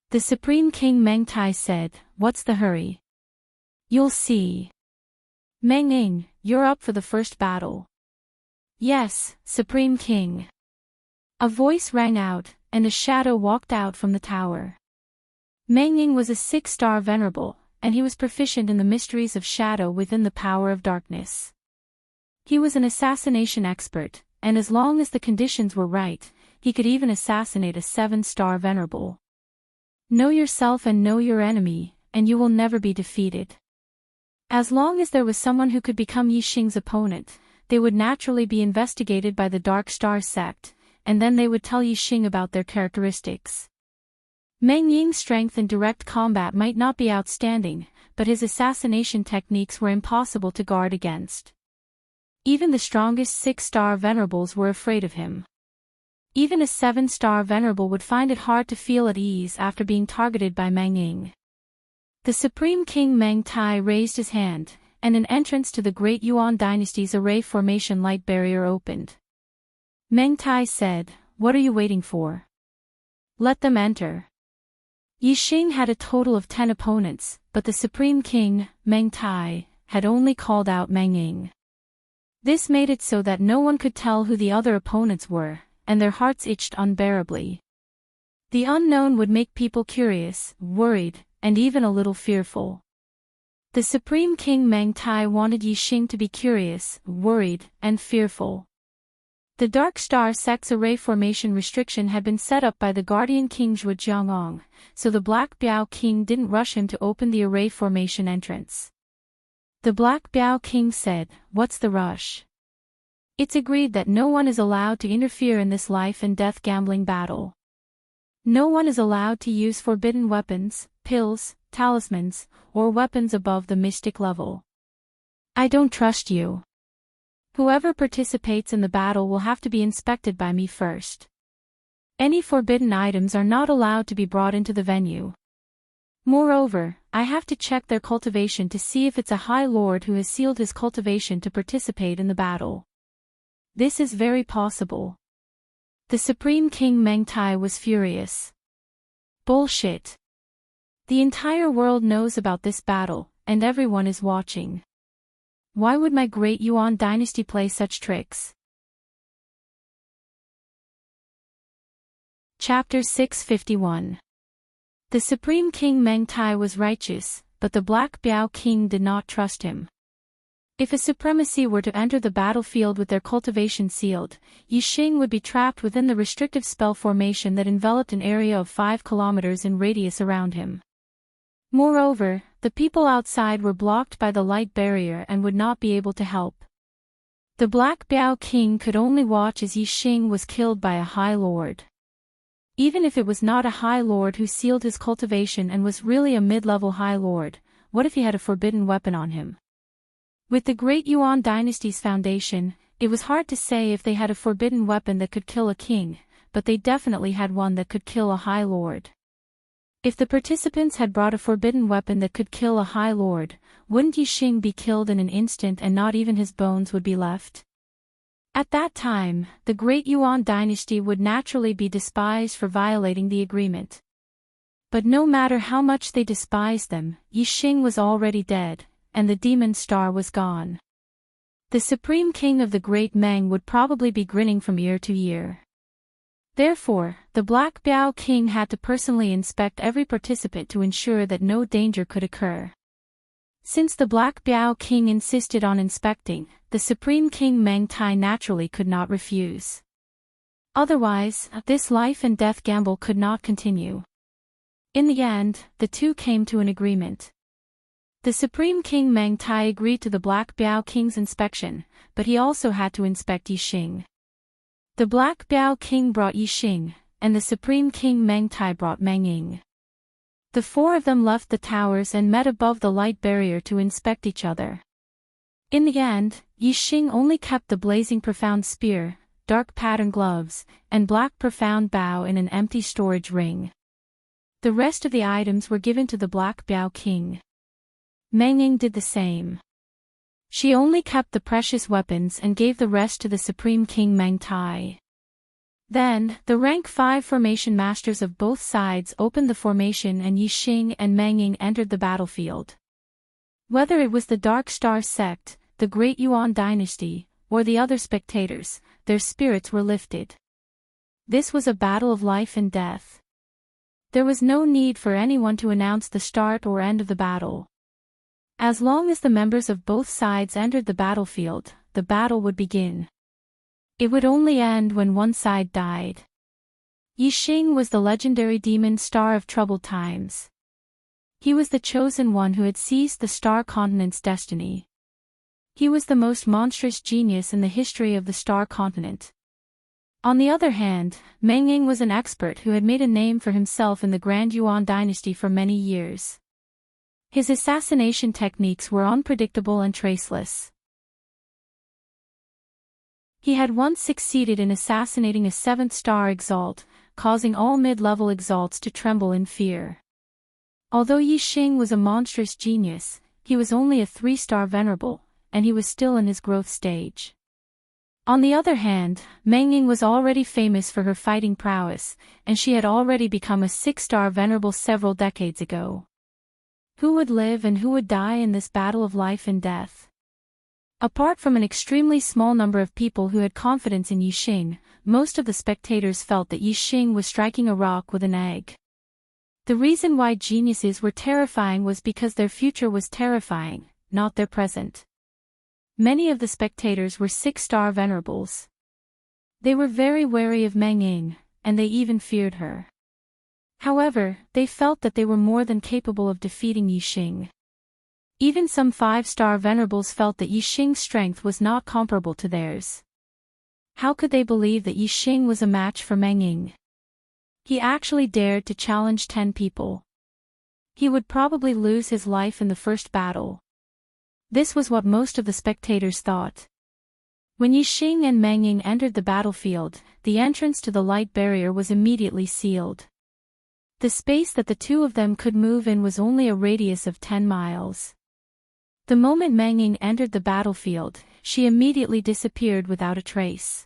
A: The Supreme King Meng Tai said, "What's the hurry? You'll see. Meng Ying, you're up for the first battle." "Yes, Supreme King." A voice rang out, and a shadow walked out from the tower. Meng Ying was a 6-star venerable, and he was proficient in the mysteries of shadow within the power of darkness. He was an assassination expert, and as long as the conditions were right, he could even assassinate a 7-star venerable. Know yourself and know your enemy, and you will never be defeated. As long as there was someone who could become Yi Xing's opponent, they would naturally be investigated by the Dark Star sect, and then they would tell Yi Xing about their characteristics. Meng Ying's strength in direct combat might not be outstanding, but his assassination techniques were impossible to guard against. Even the strongest 6-star venerables were afraid of him. Even a 7-star venerable would find it hard to feel at ease after being targeted by Meng Ying. The Supreme King Meng Tai raised his hand, and an entrance to the Great Yuan dynasty's array formation light barrier opened. Meng Tai said, "What are you waiting for? Let them enter." Yi Xing had a total of 10 opponents, but the Supreme King, Meng Tai, had only called out Meng Ying. This made it so that no one could tell who the other opponents were, and their hearts itched unbearably. The unknown would make people curious, worried, and even a little fearful. The Supreme King Meng Tai wanted Yixing to be curious, worried, and fearful. The Dark Star Sect's array formation restriction had been set up by the Guardian King Zhuo Jiangong, so the Black Biao King didn't rush him to open the array formation entrance. The Black Biao King said, "What's the rush? It's agreed that no one is allowed to interfere in this life and death gambling battle. No one is allowed to use forbidden weapons, pills, talismans, or weapons above the mystic level. I don't trust you. Whoever participates in the battle will have to be inspected by me first. Any forbidden items are not allowed to be brought into the venue. Moreover, I have to check their cultivation to see if it's a High Lord who has sealed his cultivation to participate in the battle. This is very possible." The Supreme King Meng Tai was furious. Bullshit. The entire world knows about this battle, and everyone is watching. Why would my great Yuan dynasty play such tricks? Chapter 651. The Supreme King Meng Tai was righteous, but the Black Biao King did not trust him. If a supremacy were to enter the battlefield with their cultivation sealed, Yixing would be trapped within the restrictive spell formation that enveloped an area of 5 kilometers in radius around him. Moreover, the people outside were blocked by the light barrier and would not be able to help. The Black Biao King could only watch as Yixing was killed by a High Lord. Even if it was not a High Lord who sealed his cultivation and was really a mid-level High Lord, what if he had a forbidden weapon on him? With the Great Yuan dynasty's foundation, it was hard to say if they had a forbidden weapon that could kill a king, but they definitely had one that could kill a High Lord. If the participants had brought a forbidden weapon that could kill a High Lord, wouldn't Yixing be killed in an instant and not even his bones would be left? At that time, the Great Yuan dynasty would naturally be despised for violating the agreement. But no matter how much they despised them, Yixing was already dead, and the demon star was gone. The Supreme King of the Great Meng would probably be grinning from ear to ear. Therefore, the Black Biao King had to personally inspect every participant to ensure that no danger could occur. Since the Black Biao King insisted on inspecting, the Supreme King Meng Tai naturally could not refuse. Otherwise, this life and death gamble could not continue. In the end, the two came to an agreement. The Supreme King Meng Tai agreed to the Black Biao King's inspection, but he also had to inspect Yixing. The Black Biao King brought Yixing, and the Supreme King Meng Tai brought Meng Ying. The four of them left the towers and met above the light barrier to inspect each other. In the end, Yixing only kept the blazing profound spear, dark pattern gloves, and black profound bow in an empty storage ring. The rest of the items were given to the Black Biao King. Meng Ying did the same. She only kept the precious weapons and gave the rest to the Supreme King Meng Tai. Then, the rank 5 formation masters of both sides opened the formation and Yixing and Meng Ying entered the battlefield. Whether it was the Dark Star Sect, the Great Yuan dynasty, or the other spectators, their spirits were lifted. This was a battle of life and death. There was no need for anyone to announce the start or end of the battle. As long as the members of both sides entered the battlefield, the battle would begin. It would only end when one side died. Yixing was the legendary demon star of troubled times. He was the chosen one who had seized the star continent's destiny. He was the most monstrous genius in the history of the star continent. On the other hand, Meng Ying was an expert who had made a name for himself in the Grand Yuan dynasty for many years. His assassination techniques were unpredictable and traceless. He had once succeeded in assassinating a 7th star exalt, causing all mid-level exalts to tremble in fear. Although Yixing was a monstrous genius, he was only a 3-star venerable, and he was still in his growth stage. On the other hand, Meng Ying was already famous for her fighting prowess, and she had already become a 6-star venerable several decades ago. Who would live and who would die in this battle of life and death? Apart from an extremely small number of people who had confidence in Yixing, most of the spectators felt that Yixing was striking a rock with an egg. The reason why geniuses were terrifying was because their future was terrifying, not their present. Many of the spectators were 6-star venerables. They were very wary of Meng Ying, and they even feared her. However, they felt that they were more than capable of defeating Yixing. Even some 5-star venerables felt that Yixing's strength was not comparable to theirs. How could they believe that Yixing was a match for Meng Ying? He actually dared to challenge 10 people. He would probably lose his life in the first battle. This was what most of the spectators thought. When Yixing and Meng Ying entered the battlefield, the entrance to the light barrier was immediately sealed. The space that the two of them could move in was only a radius of 10 miles. The moment Meng Ying entered the battlefield, she immediately disappeared without a trace.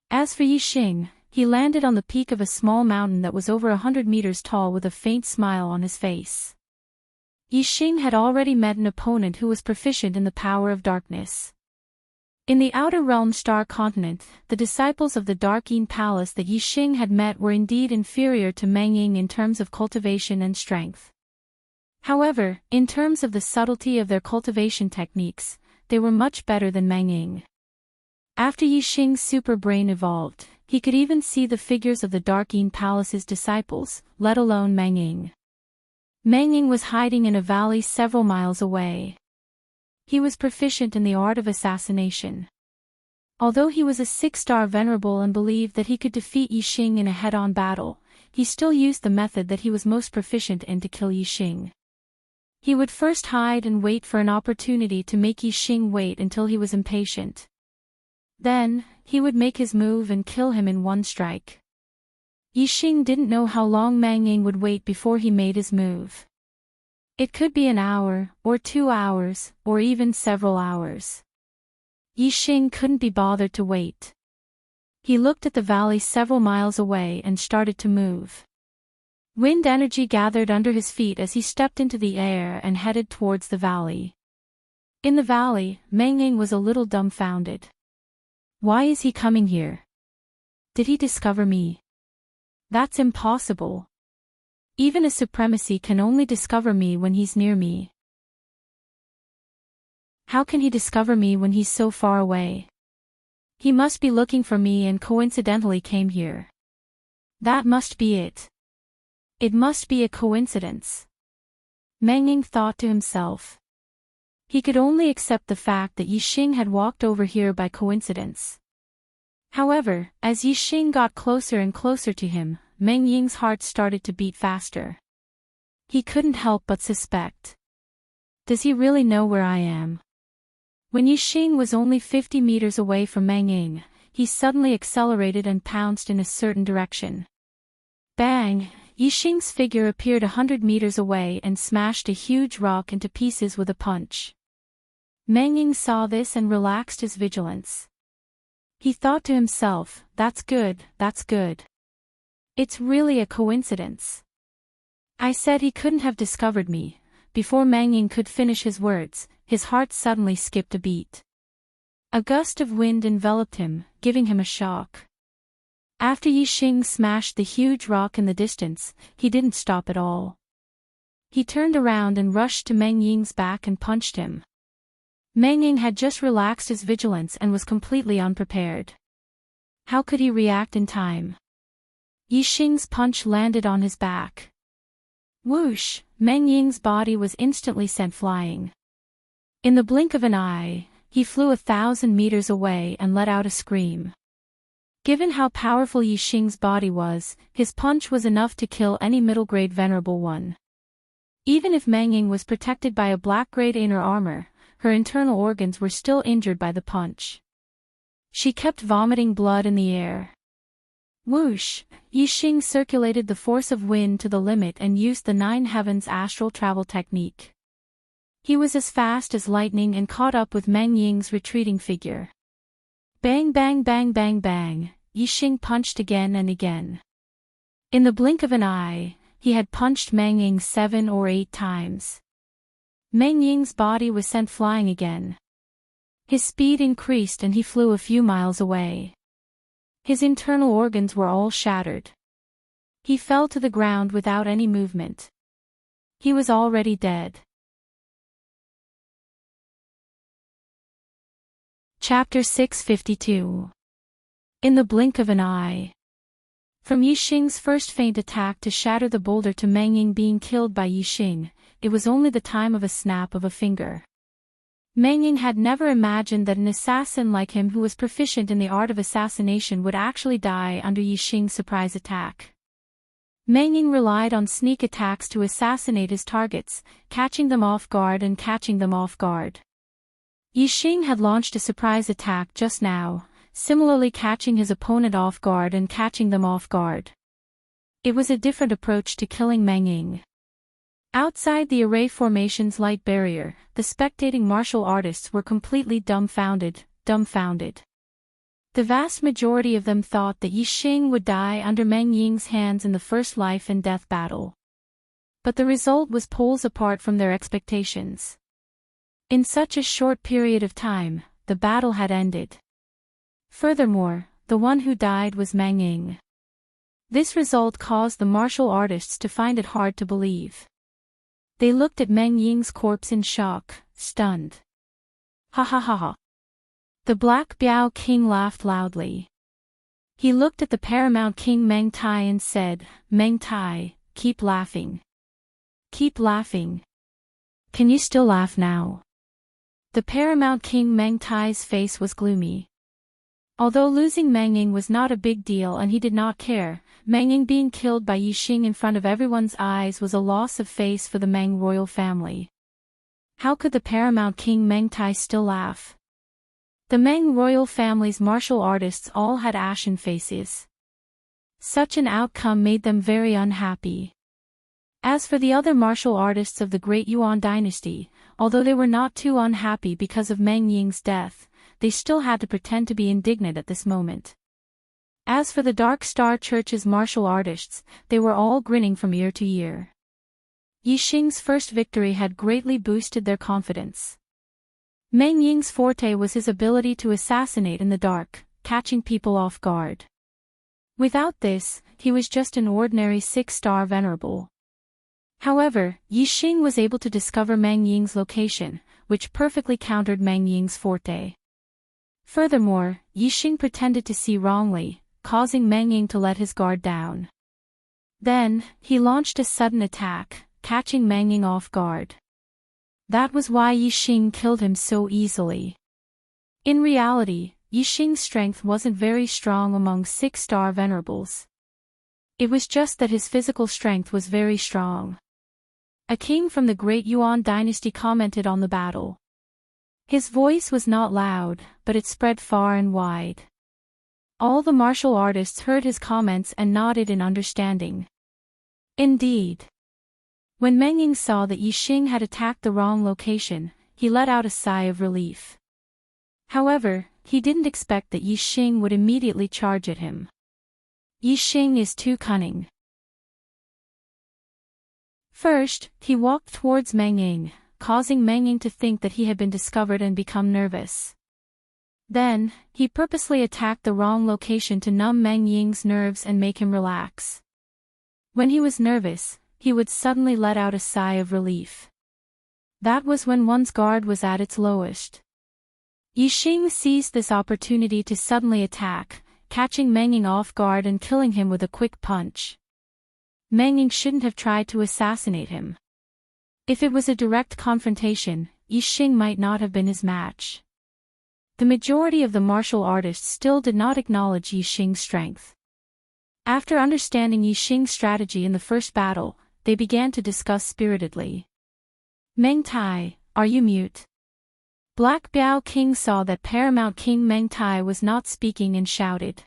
A: As for Yixing, he landed on the peak of a small mountain that was over 100 meters tall with a faint smile on his face. Yixing had already met an opponent who was proficient in the power of darkness. In the Outer Realm Star Continent, the disciples of the Dark Yin Palace that Yixing had met were indeed inferior to Meng Ying in terms of cultivation and strength. However, in terms of the subtlety of their cultivation techniques, they were much better than Meng Ying. After Yixing's super brain evolved, he could even see the figures of the Dark Yin Palace's disciples, let alone Meng Ying. Meng Ying was hiding in a valley several miles away. He was proficient in the art of assassination. Although he was a 6-star venerable and believed that he could defeat Yixing in a head-on battle, he still used the method that he was most proficient in to kill Yixing. He would first hide and wait for an opportunity to make Yixing wait until he was impatient. Then, he would make his move and kill him in one strike. Yixing didn't know how long Meng Ying would wait before he made his move. It could be an hour, or 2 hours, or even several hours. Yixing couldn't be bothered to wait. He looked at the valley several miles away and started to move. Wind energy gathered under his feet as he stepped into the air and headed towards the valley. In the valley, Meng Ying was a little dumbfounded. Why is he coming here? Did he discover me? That's impossible. Even a supremacy can only discover me when he's near me. How can he discover me when he's so far away? He must be looking for me and coincidentally came here. That must be it. It must be a coincidence. Meng Ying thought to himself. He could only accept the fact that Yixing had walked over here by coincidence. However, as Yixing got closer and closer to him, Meng Ying's heart started to beat faster. He couldn't help but suspect. Does he really know where I am? When Yixing was only 50 meters away from Meng Ying, he suddenly accelerated and pounced in a certain direction. Bang! Yixing's figure appeared 100 meters away and smashed a huge rock into pieces with a punch. Meng Ying saw this and relaxed his vigilance. He thought to himself, that's good, that's good. It's really a coincidence. I said he couldn't have discovered me. Before Meng Ying could finish his words, his heart suddenly skipped a beat. A gust of wind enveloped him, giving him a shock. After Yixing smashed the huge rock in the distance, he didn't stop at all. He turned around and rushed to Meng Ying's back and punched him. Meng Ying had just relaxed his vigilance and was completely unprepared. How could he react in time? Yixing's punch landed on his back. Whoosh! Meng Ying's body was instantly sent flying. In the blink of an eye, he flew 1,000 meters away and let out a scream. Given how powerful Yixing's body was, his punch was enough to kill any middle-grade venerable one. Even if Meng Ying was protected by a black-grade inner armor, her internal organs were still injured by the punch. She kept vomiting blood in the air. Whoosh! Yixing circulated the force of wind to the limit and used the 9 heavens astral travel technique. He was as fast as lightning and caught up with Meng Ying's retreating figure. Bang bang bang bang bang, Yixing punched again and again. In the blink of an eye, he had punched Meng Ying 7 or 8 times. Meng Ying's body was sent flying again. His speed increased and he flew a few miles away. His internal organs were all shattered. He fell to the ground without any movement. He was already dead. Chapter 652. In the blink of an eye. From Yixing's first faint attack to shatter the boulder to Meng Ying being killed by Yixing, it was only the time of a snap of a finger. Meng Ying had never imagined that an assassin like him who was proficient in the art of assassination would actually die under Yixing's surprise attack. Meng Ying relied on sneak attacks to assassinate his targets, catching them off guard and catching them off guard. Yixing had launched a surprise attack just now, similarly catching his opponent off guard and catching them off guard. It was a different approach to killing Meng Ying. Outside the array formation's light barrier, the spectating martial artists were completely dumbfounded. The vast majority of them thought that Yixing would die under Meng Ying's hands in the first life and death battle. But the result was poles apart from their expectations. In such a short period of time, the battle had ended. Furthermore, the one who died was Meng Ying. This result caused the martial artists to find it hard to believe. They looked at Meng Ying's corpse in shock, stunned. Ha ha ha ha. The Black Biao King laughed loudly. He looked at the Paramount King Meng Tai and said, "Meng Tai, keep laughing. Keep laughing. Can you still laugh now?" The Paramount King Meng Tai's face was gloomy. Although losing Meng Ying was not a big deal and he did not care, Meng Ying being killed by Yixing in front of everyone's eyes was a loss of face for the Meng royal family. How could the Paramount King Meng Tai still laugh? The Meng royal family's martial artists all had ashen faces. Such an outcome made them very unhappy. As for the other martial artists of the Great Yuan dynasty, although they were not too unhappy because of Meng Ying's death, they still had to pretend to be indignant at this moment. As for the Dark Star Church's martial artists, they were all grinning from ear to ear. Yixing's first victory had greatly boosted their confidence. Meng Ying's forte was his ability to assassinate in the dark, catching people off guard. Without this, he was just an ordinary 6-star venerable. However, Yixing was able to discover Meng Ying's location, which perfectly countered Meng Ying's forte. Furthermore, Yixing pretended to see wrongly, causing Meng Ying to let his guard down. Then, he launched a sudden attack, catching Meng Ying off guard. That was why Yixing killed him so easily. In reality, Yixing's strength wasn't very strong among 6-star venerables. It was just that his physical strength was very strong. A king from the Great Yuan dynasty commented on the battle. His voice was not loud, but it spread far and wide. All the martial artists heard his comments and nodded in understanding. Indeed. When Meng Ying saw that Yixing had attacked the wrong location, he let out a sigh of relief. However, he didn't expect that Yixing would immediately charge at him. Yixing is too cunning. First, he walked towards Meng Ying, causing Meng Ying to think that he had been discovered and become nervous. Then, he purposely attacked the wrong location to numb Meng Ying's nerves and make him relax. When he was nervous, he would suddenly let out a sigh of relief. That was when one's guard was at its lowest. Yixing seized this opportunity to suddenly attack, catching Meng Ying off guard and killing him with a quick punch. Meng Ying shouldn't have tried to assassinate him. If it was a direct confrontation, Yixing might not have been his match. The majority of the martial artists still did not acknowledge Yixing's strength. After understanding Yixing's strategy in the first battle, they began to discuss spiritedly. "Meng Tai, are you mute?" Black Biao King saw that Paramount King Meng Tai was not speaking and shouted.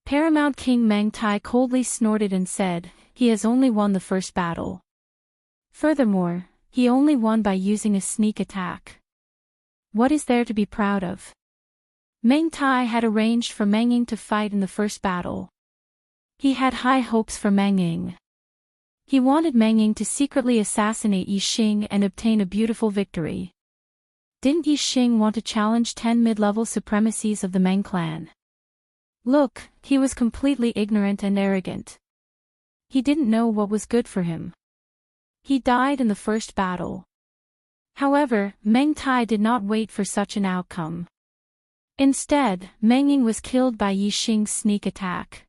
A: Paramount King Meng Tai coldly snorted and said, "He has only won the first battle. Furthermore, he only won by using a sneak attack. What is there to be proud of?" Meng Tai had arranged for Meng Ying to fight in the first battle. He had high hopes for Meng Ying. He wanted Meng Ying to secretly assassinate Yixing and obtain a beautiful victory. Didn't Yi Xing want to challenge 10 mid-level supremacies of the Meng clan? Look, he was completely ignorant and arrogant. He didn't know what was good for him. He died in the first battle. However, Meng Tai did not wait for such an outcome. Instead, Meng Ying was killed by Yi Xing's sneak attack.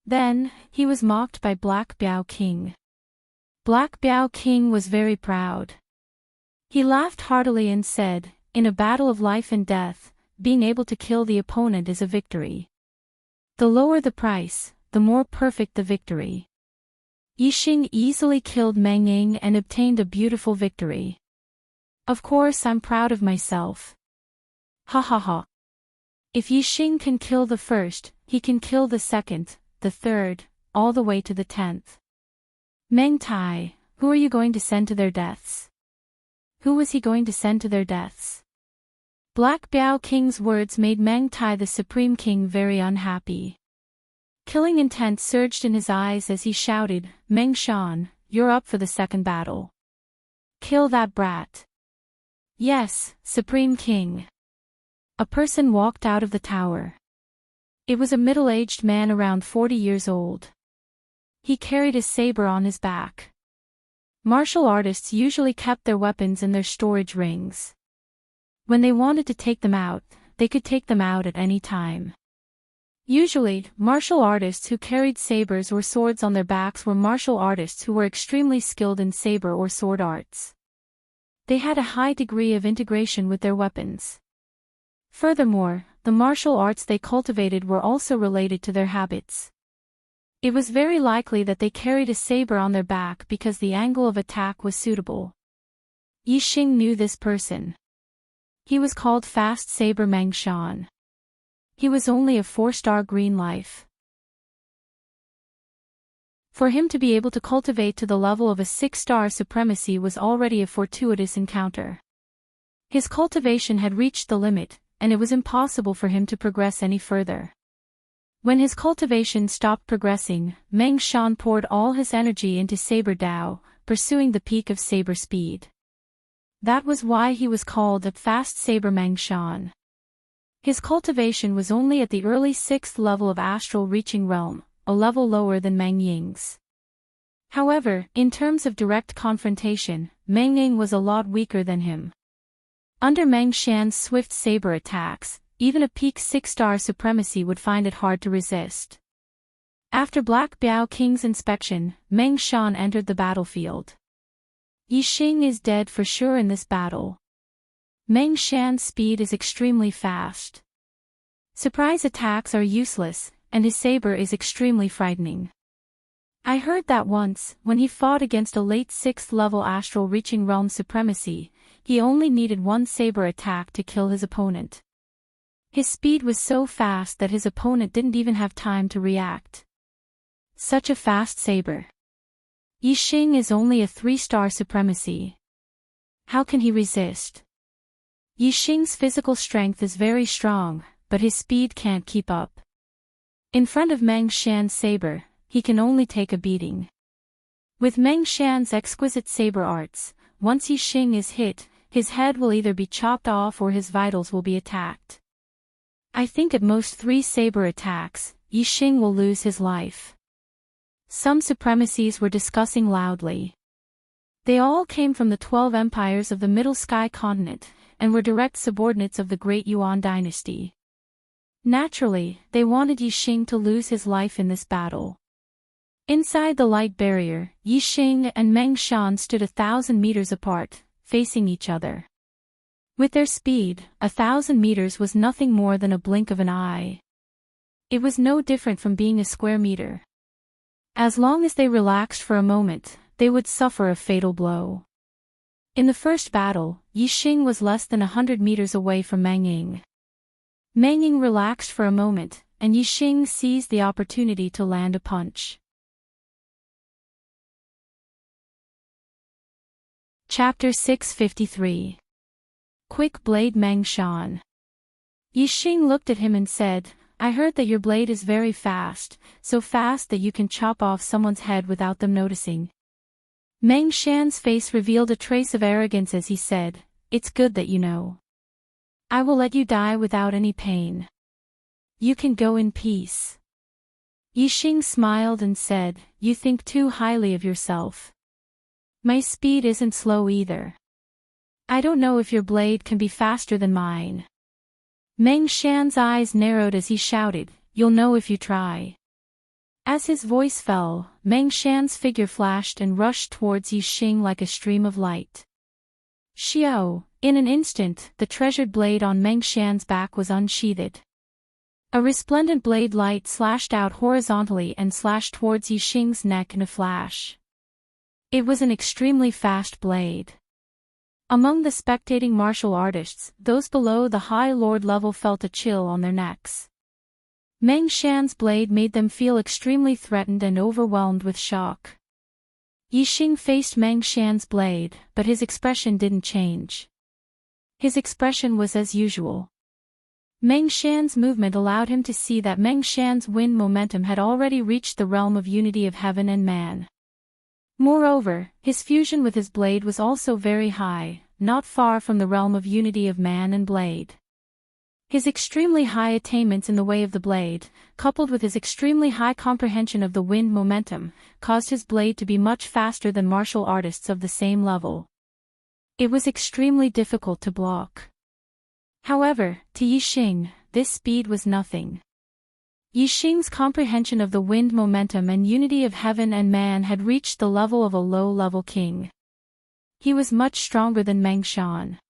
A: Then, he was mocked by Black Biao King. Black Biao King was very proud. He laughed heartily and said, "In a battle of life and death, being able to kill the opponent is a victory. The lower the price, the more perfect the victory." Yi Xing easily killed Meng Ying and obtained a beautiful victory. Of course I'm proud of myself. Ha ha ha. If Yi Xing can kill the first, he can kill the second, the third, all the way to the 10th. Meng Tai, who are you going to send to their deaths? Who was he going to send to their deaths? Black Biao King's words made Meng Tai the Supreme King very unhappy. Killing intent surged in his eyes as he shouted, "Meng Shan, you're up for the second battle. Kill that brat." "Yes, Supreme King." A person walked out of the tower. It was a middle-aged man around 40 years old. He carried a saber on his back. Martial artists usually kept their weapons in their storage rings. When they wanted to take them out, they could take them out at any time. Usually, martial artists who carried sabers or swords on their backs were martial artists who were extremely skilled in saber or sword arts. They had a high degree of integration with their weapons. Furthermore, the martial arts they cultivated were also related to their habits. It was very likely that they carried a saber on their back because the angle of attack was suitable. Yi Xing knew this person. He was called Fast Saber Meng Shan. He was only a 4-star green life. For him to be able to cultivate to the level of a 6-star supremacy was already a fortuitous encounter. His cultivation had reached the limit, and it was impossible for him to progress any further. When his cultivation stopped progressing, Meng Shan poured all his energy into Saber Dao, pursuing the peak of saber speed. That was why he was called the Fast Saber Meng Shan. His cultivation was only at the early 6th level of astral reaching realm, a level lower than Meng Ying's. However, in terms of direct confrontation, Meng Ying was a lot weaker than him. Under Meng Shan's swift saber attacks, even a peak 6-star supremacy would find it hard to resist. After Black Biao King's inspection, Meng Shan entered the battlefield. Yi Xing is dead for sure in this battle. Meng Shan's speed is extremely fast. Surprise attacks are useless, and his saber is extremely frightening. I heard that once, when he fought against a late 6th level astral reaching realm supremacy, he only needed one saber attack to kill his opponent. His speed was so fast that his opponent didn't even have time to react. Such a fast saber. Yi Xing is only a 3-star supremacy. How can he resist? Yi Xing's physical strength is very strong, but his speed can't keep up. In front of Meng Shan's saber, he can only take a beating. With Meng Shan's exquisite saber arts, once Yi Xing is hit, his head will either be chopped off or his vitals will be attacked. I think at most 3 saber attacks, Yi Xing will lose his life. Some supremacies were discussing loudly. They all came from the 12 empires of the Middle Sky continent, and were direct subordinates of the Great Yuan dynasty. Naturally, they wanted Yi Xing to lose his life in this battle. Inside the light barrier, Yi Xing and Meng Shan stood 1,000 meters apart, facing each other. With their speed, 1,000 meters was nothing more than a blink of an eye. It was no different from being a square meter. As long as they relaxed for a moment, they would suffer a fatal blow. In the first battle, Yi Xing was less than 100 meters away from Meng Ying. Meng Ying relaxed for a moment, and Yi Xing seized the opportunity to land a punch. Chapter 653. Quick Blade Meng Shan. Yi Xing looked at him and said, I heard that your blade is very fast, so fast that you can chop off someone's head without them noticing. Meng Shan's face revealed a trace of arrogance as he said, it's good that you know. I will let you die without any pain. You can go in peace. Yixing smiled and said, you think too highly of yourself. My speed isn't slow either. I don't know if your blade can be faster than mine. Meng Shan's eyes narrowed as he shouted, you'll know if you try. As his voice fell, Meng Shan's figure flashed and rushed towards Yixing like a stream of light. Xiao, in an instant, the treasured blade on Meng Shan's back was unsheathed. A resplendent blade light slashed out horizontally and slashed towards Yixing's neck in a flash. It was an extremely fast blade. Among the spectating martial artists, those below the High Lord level felt a chill on their necks. Meng Shan's blade made them feel extremely threatened and overwhelmed with shock. Yixing faced Meng Shan's blade, but his expression didn't change. His expression was as usual. Meng Shan's movement allowed him to see that Meng Shan's wind momentum had already reached the realm of unity of heaven and man. Moreover, his fusion with his blade was also very high, not far from the realm of unity of man and blade. His extremely high attainments in the way of the blade, coupled with his extremely high comprehension of the wind momentum, caused his blade to be much faster than martial artists of the same level. It was extremely difficult to block. However, to Yixing, this speed was nothing. Yixing's comprehension of the wind momentum and unity of heaven and man had reached the level of a low-level king. He was much stronger than Meng Shan.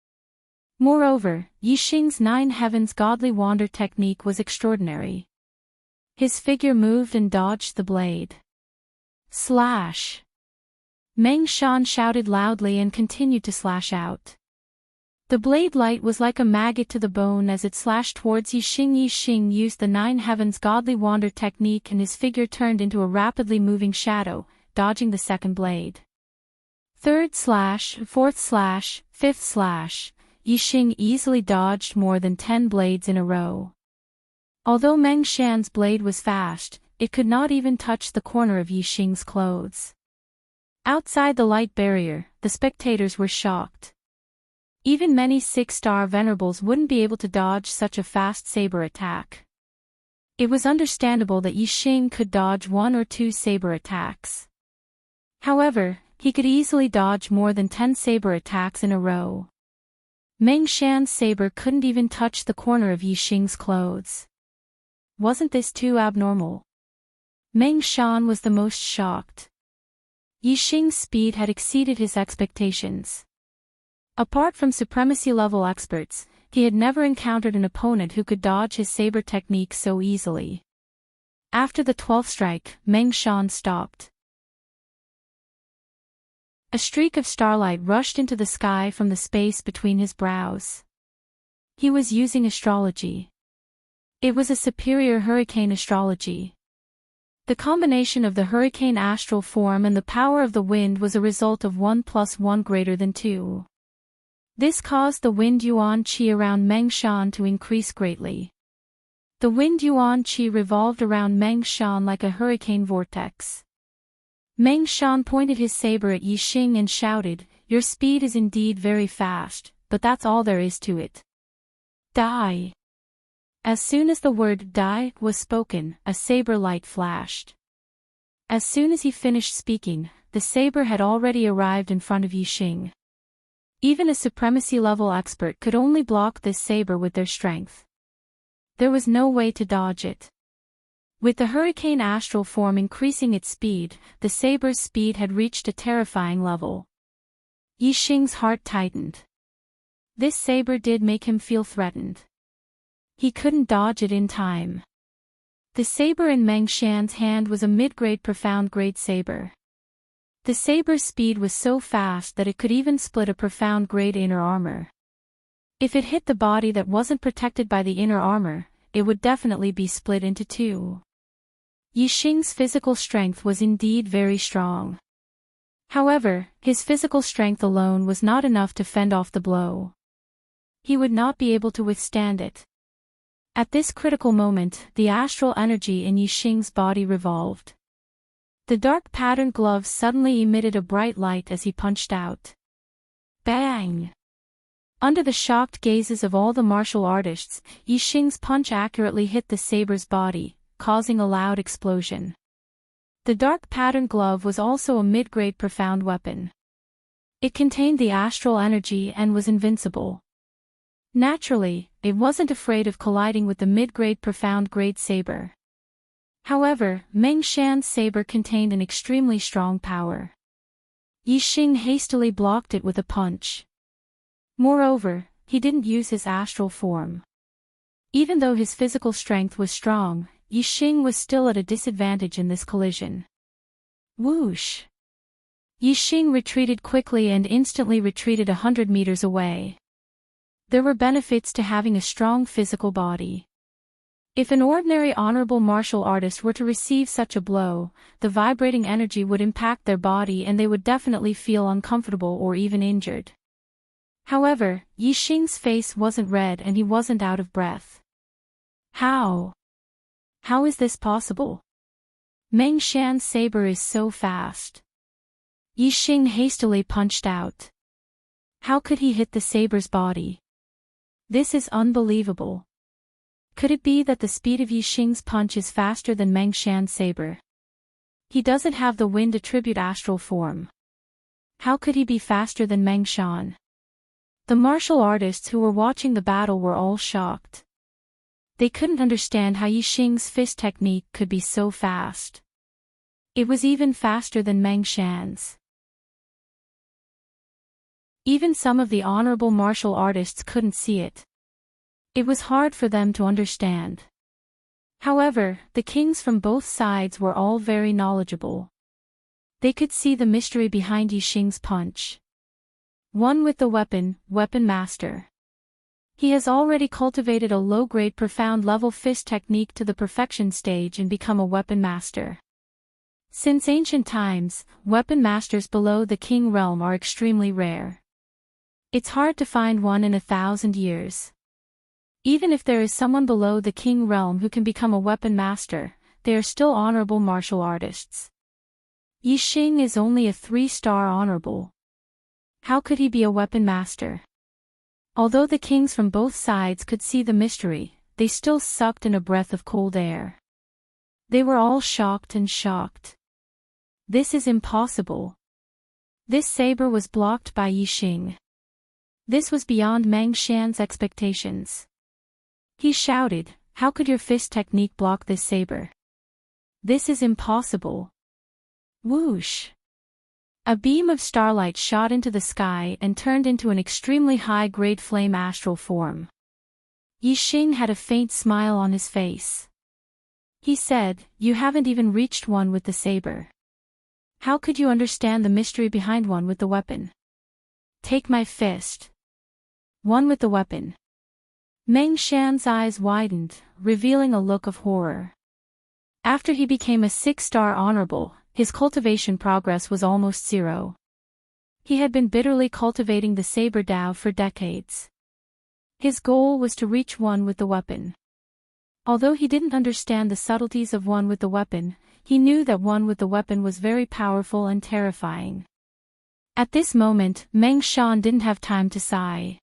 A: Moreover, Yixing's Nine Heavens godly wander technique was extraordinary. His figure moved and dodged the blade. Slash! Meng Shan shouted loudly and continued to slash out. The blade light was like a maggot to the bone as it slashed towards Yixing. Yixing used the Nine Heavens godly wander technique and his figure turned into a rapidly moving shadow, dodging the second blade. Third slash, fourth slash, fifth slash, Yixing easily dodged more than 10 blades in a row. Although Meng Shan's blade was fast, it could not even touch the corner of Yixing's clothes. Outside the light barrier, the spectators were shocked. Even many 6-star venerables wouldn't be able to dodge such a fast saber attack. It was understandable that Yixing could dodge 1 or 2 saber attacks. However, he could easily dodge more than 10 saber attacks in a row. Meng Shan's saber couldn't even touch the corner of Yixing's clothes. Wasn't this too abnormal? Meng Shan was the most shocked. Yixing's speed had exceeded his expectations. Apart from supremacy-level experts, he had never encountered an opponent who could dodge his saber technique so easily. After the 12th strike, Meng Shan stopped. A streak of starlight rushed into the sky from the space between his brows. He was using astrology. It was a superior hurricane astrology. The combination of the hurricane astral form and the power of the wind was a result of 1 + 1 greater than 2. This caused the wind yuan qi around Meng Shan to increase greatly. The wind yuan qi revolved around Meng Shan like a hurricane vortex. Meng Shan pointed his saber at Yixing and shouted, "Your speed is indeed very fast, but that's all there is to it. Die!" As soon as the word "die" was spoken, a saber light flashed. As soon as he finished speaking, the saber had already arrived in front of Yixing. Even a supremacy-level expert could only block this saber with their strength. There was no way to dodge it. With the hurricane astral form increasing its speed, the saber's speed had reached a terrifying level. Yixing's heart tightened. This saber did make him feel threatened. He couldn't dodge it in time. The saber in Meng Shan's hand was a mid-grade profound-grade saber. The saber's speed was so fast that it could even split a profound-grade inner armor. If it hit the body that wasn't protected by the inner armor, it would definitely be split into 2. Yixing's physical strength was indeed very strong. However, his physical strength alone was not enough to fend off the blow. He would not be able to withstand it. At this critical moment, the astral energy in Yixing's body revolved. The dark patterned gloves suddenly emitted a bright light as he punched out. Bang! Under the shocked gazes of all the martial artists, Yi Xing's punch accurately hit the saber's body, causing a loud explosion. The dark patterned glove was also a mid-grade profound weapon. It contained the astral energy and was invincible. Naturally, it wasn't afraid of colliding with the mid-grade profound grade saber. However, Meng Shan's saber contained an extremely strong power. Yi Xing hastily blocked it with a punch. Moreover, he didn't use his astral form. Even though his physical strength was strong, Yi Xing was still at a disadvantage in this collision. Whoosh! Yi Xing retreated quickly and instantly retreated 100 meters away. There were benefits to having a strong physical body. If an ordinary honorable martial artist were to receive such a blow, the vibrating energy would impact their body and they would definitely feel uncomfortable or even injured. However, Yi Xing's face wasn't red and he wasn't out of breath. How? How is this possible? Meng Shan's saber is so fast. Yi Xing hastily punched out. How could he hit the saber's body? This is unbelievable. Could it be that the speed of Yi Xing's punch is faster than Meng Shan's saber? He doesn't have the wind attribute astral form. How could he be faster than Meng Shan? The martial artists who were watching the battle were all shocked. They couldn't understand how Yi Xing's fist technique could be so fast. It was even faster than Meng Shan's. Even some of the honorable martial artists couldn't see it. It was hard for them to understand. However, the kings from both sides were all very knowledgeable. They could see the mystery behind Yi Xing's punch. One with the weapon, Weapon Master. He has already cultivated a low-grade profound level fist technique to the perfection stage and become a Weapon Master. Since ancient times, Weapon Masters below the King realm are extremely rare. It's hard to find one in 1,000 years. Even if there is someone below the King realm who can become a Weapon Master, they are still honorable martial artists. Yi Xing is only a 3-star honorable. How could he be a Weapon Master? Although the kings from both sides could see the mystery, they still sucked in a breath of cold air. They were all shocked and shocked. This is impossible. This saber was blocked by Yi Xing. This was beyond Meng Shan's expectations. He shouted, "How could your fist technique block this saber? This is impossible." Whoosh! A beam of starlight shot into the sky and turned into an extremely high-grade flame astral form. Yi Xing had a faint smile on his face. He said, "You haven't even reached one with the saber. How could you understand the mystery behind one with the weapon? Take my fist." One with the weapon. Meng Shan's eyes widened, revealing a look of horror. After he became a 6-star honorable, his cultivation progress was almost 0. He had been bitterly cultivating the saber Dao for decades. His goal was to reach one with the weapon. Although he didn't understand the subtleties of one with the weapon, he knew that one with the weapon was very powerful and terrifying. At this moment, Meng Shan didn't have time to sigh.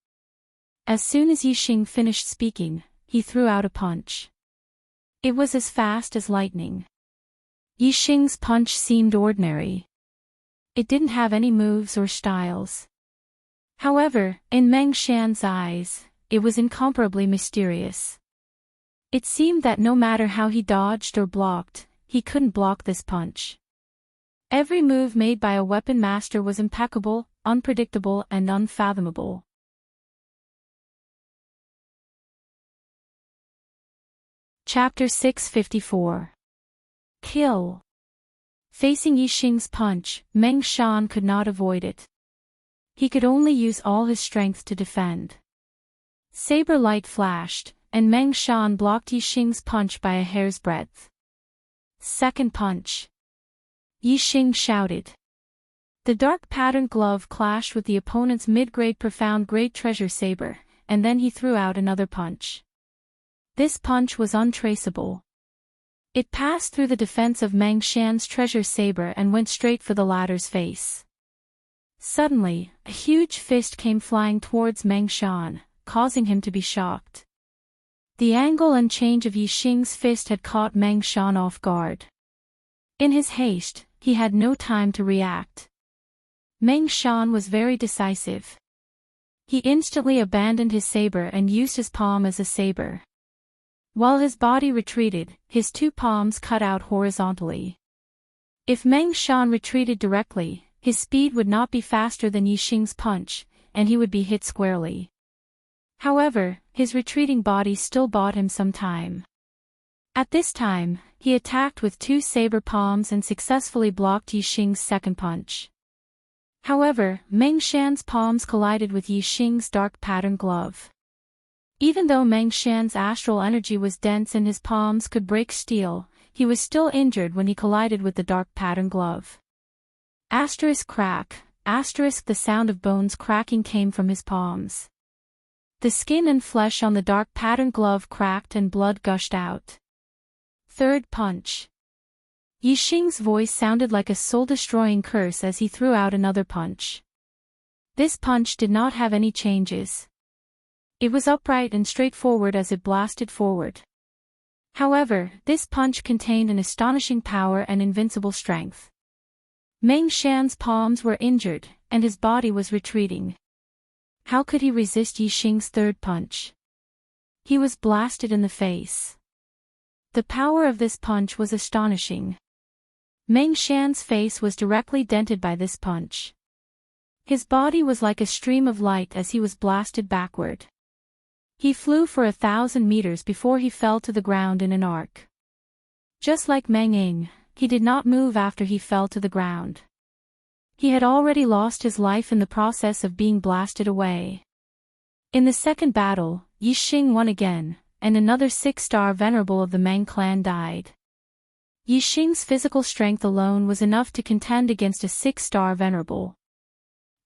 A: As soon as Yi Xing finished speaking, he threw out a punch. It was as fast as lightning. Yi Xing's punch seemed ordinary. It didn't have any moves or styles. However, in Meng Shan's eyes, it was incomparably mysterious. It seemed that no matter how he dodged or blocked, he couldn't block this punch. Every move made by a Weapon Master was impeccable, unpredictable and unfathomable. Chapter 654. Kill. Facing Yi Xing's punch, Meng Shan could not avoid it. He could only use all his strength to defend. Saber light flashed, and Meng Shan blocked Yi Xing's punch by a hair's breadth. Second punch. Yi Xing shouted. The dark patterned glove clashed with the opponent's mid-grade profound grade treasure saber, and then he threw out another punch. This punch was untraceable. It passed through the defense of Meng Shan's treasure saber and went straight for the latter's face. Suddenly, a huge fist came flying towards Meng Shan, causing him to be shocked. The angle and change of Yi Xing's fist had caught Meng Shan off guard. In his haste, he had no time to react. Meng Shan was very decisive. He instantly abandoned his saber and used his palm as a saber. While his body retreated, his two palms cut out horizontally. If Meng Shan retreated directly, his speed would not be faster than Yi Xing's punch, and he would be hit squarely. However, his retreating body still bought him some time. At this time, he attacked with two saber palms and successfully blocked Yi Xing's second punch. However, Meng Shan's palms collided with Yi Xing's dark pattern glove. Even though Meng Shan's astral energy was dense and his palms could break steel, he was still injured when he collided with the dark pattern glove. Asterisk crack, asterisk the sound of bones cracking came from his palms. The skin and flesh on the dark pattern glove cracked and blood gushed out. Third punch. Yi Xing's voice sounded like a soul-destroying curse as he threw out another punch. This punch did not have any changes. It was upright and straightforward as it blasted forward. However, this punch contained an astonishing power and invincible strength. Meng Shan's palms were injured, and his body was retreating. How could he resist Yi Xing's third punch? He was blasted in the face. The power of this punch was astonishing. Meng Shan's face was directly dented by this punch. His body was like a stream of light as he was blasted backward. He flew for 1,000 meters before he fell to the ground in an arc. Just like Meng Ying, he did not move after he fell to the ground. He had already lost his life in the process of being blasted away. In the second battle, Yi Xing won again, and another 6-star venerable of the Meng clan died. Yi Xing's physical strength alone was enough to contend against a 6-star venerable.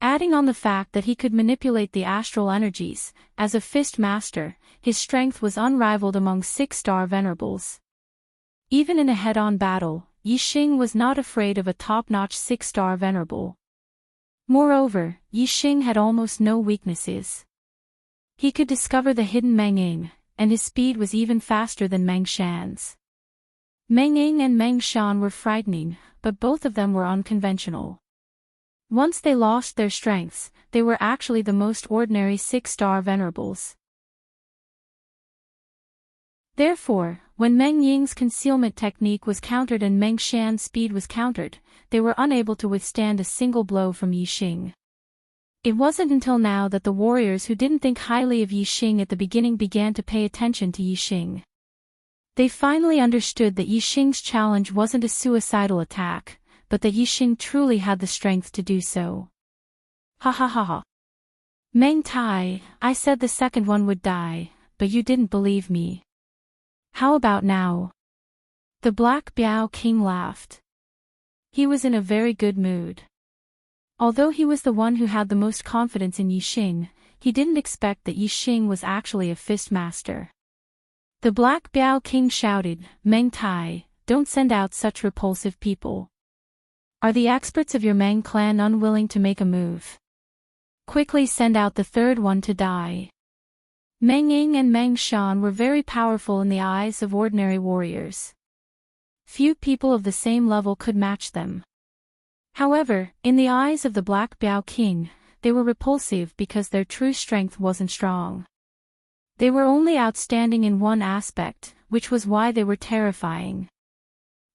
A: Adding on the fact that he could manipulate the astral energies, as a fist master, his strength was unrivaled among 6-star venerables. Even in a head-on battle, Yi Xing was not afraid of a top-notch 6-star venerable. Moreover, Yi Xing had almost no weaknesses. He could discover the hidden Meng Ying, and his speed was even faster than Meng Shan's. Meng Ying and Meng Shan were frightening, but both of them were unconventional. Once they lost their strengths, they were actually the most ordinary 6-star venerables. Therefore, when Meng Ying's concealment technique was countered and Meng Shan's speed was countered, they were unable to withstand a single blow from Yi Xing. It wasn't until now that the warriors who didn't think highly of Yi Xing at the beginning began to pay attention to Yi Xing. They finally understood that Yi Xing's challenge wasn't a suicidal attack, but that Yi Xing truly had the strength to do so. Ha ha ha ha. Meng Tai, I said the second one would die, but you didn't believe me. How about now? The Black Biao King laughed. He was in a very good mood. Although he was the one who had the most confidence in Yi Xing, he didn't expect that Yi Xing was actually a fist master. The Black Biao King shouted, Meng Tai, don't send out such repulsive people. Are the experts of your Meng clan unwilling to make a move? Quickly send out the third one to die. Meng Ying and Meng Shan were very powerful in the eyes of ordinary warriors. Few people of the same level could match them. However, in the eyes of the Black Biao King, they were repulsive because their true strength wasn't strong. They were only outstanding in one aspect, which was why they were terrifying.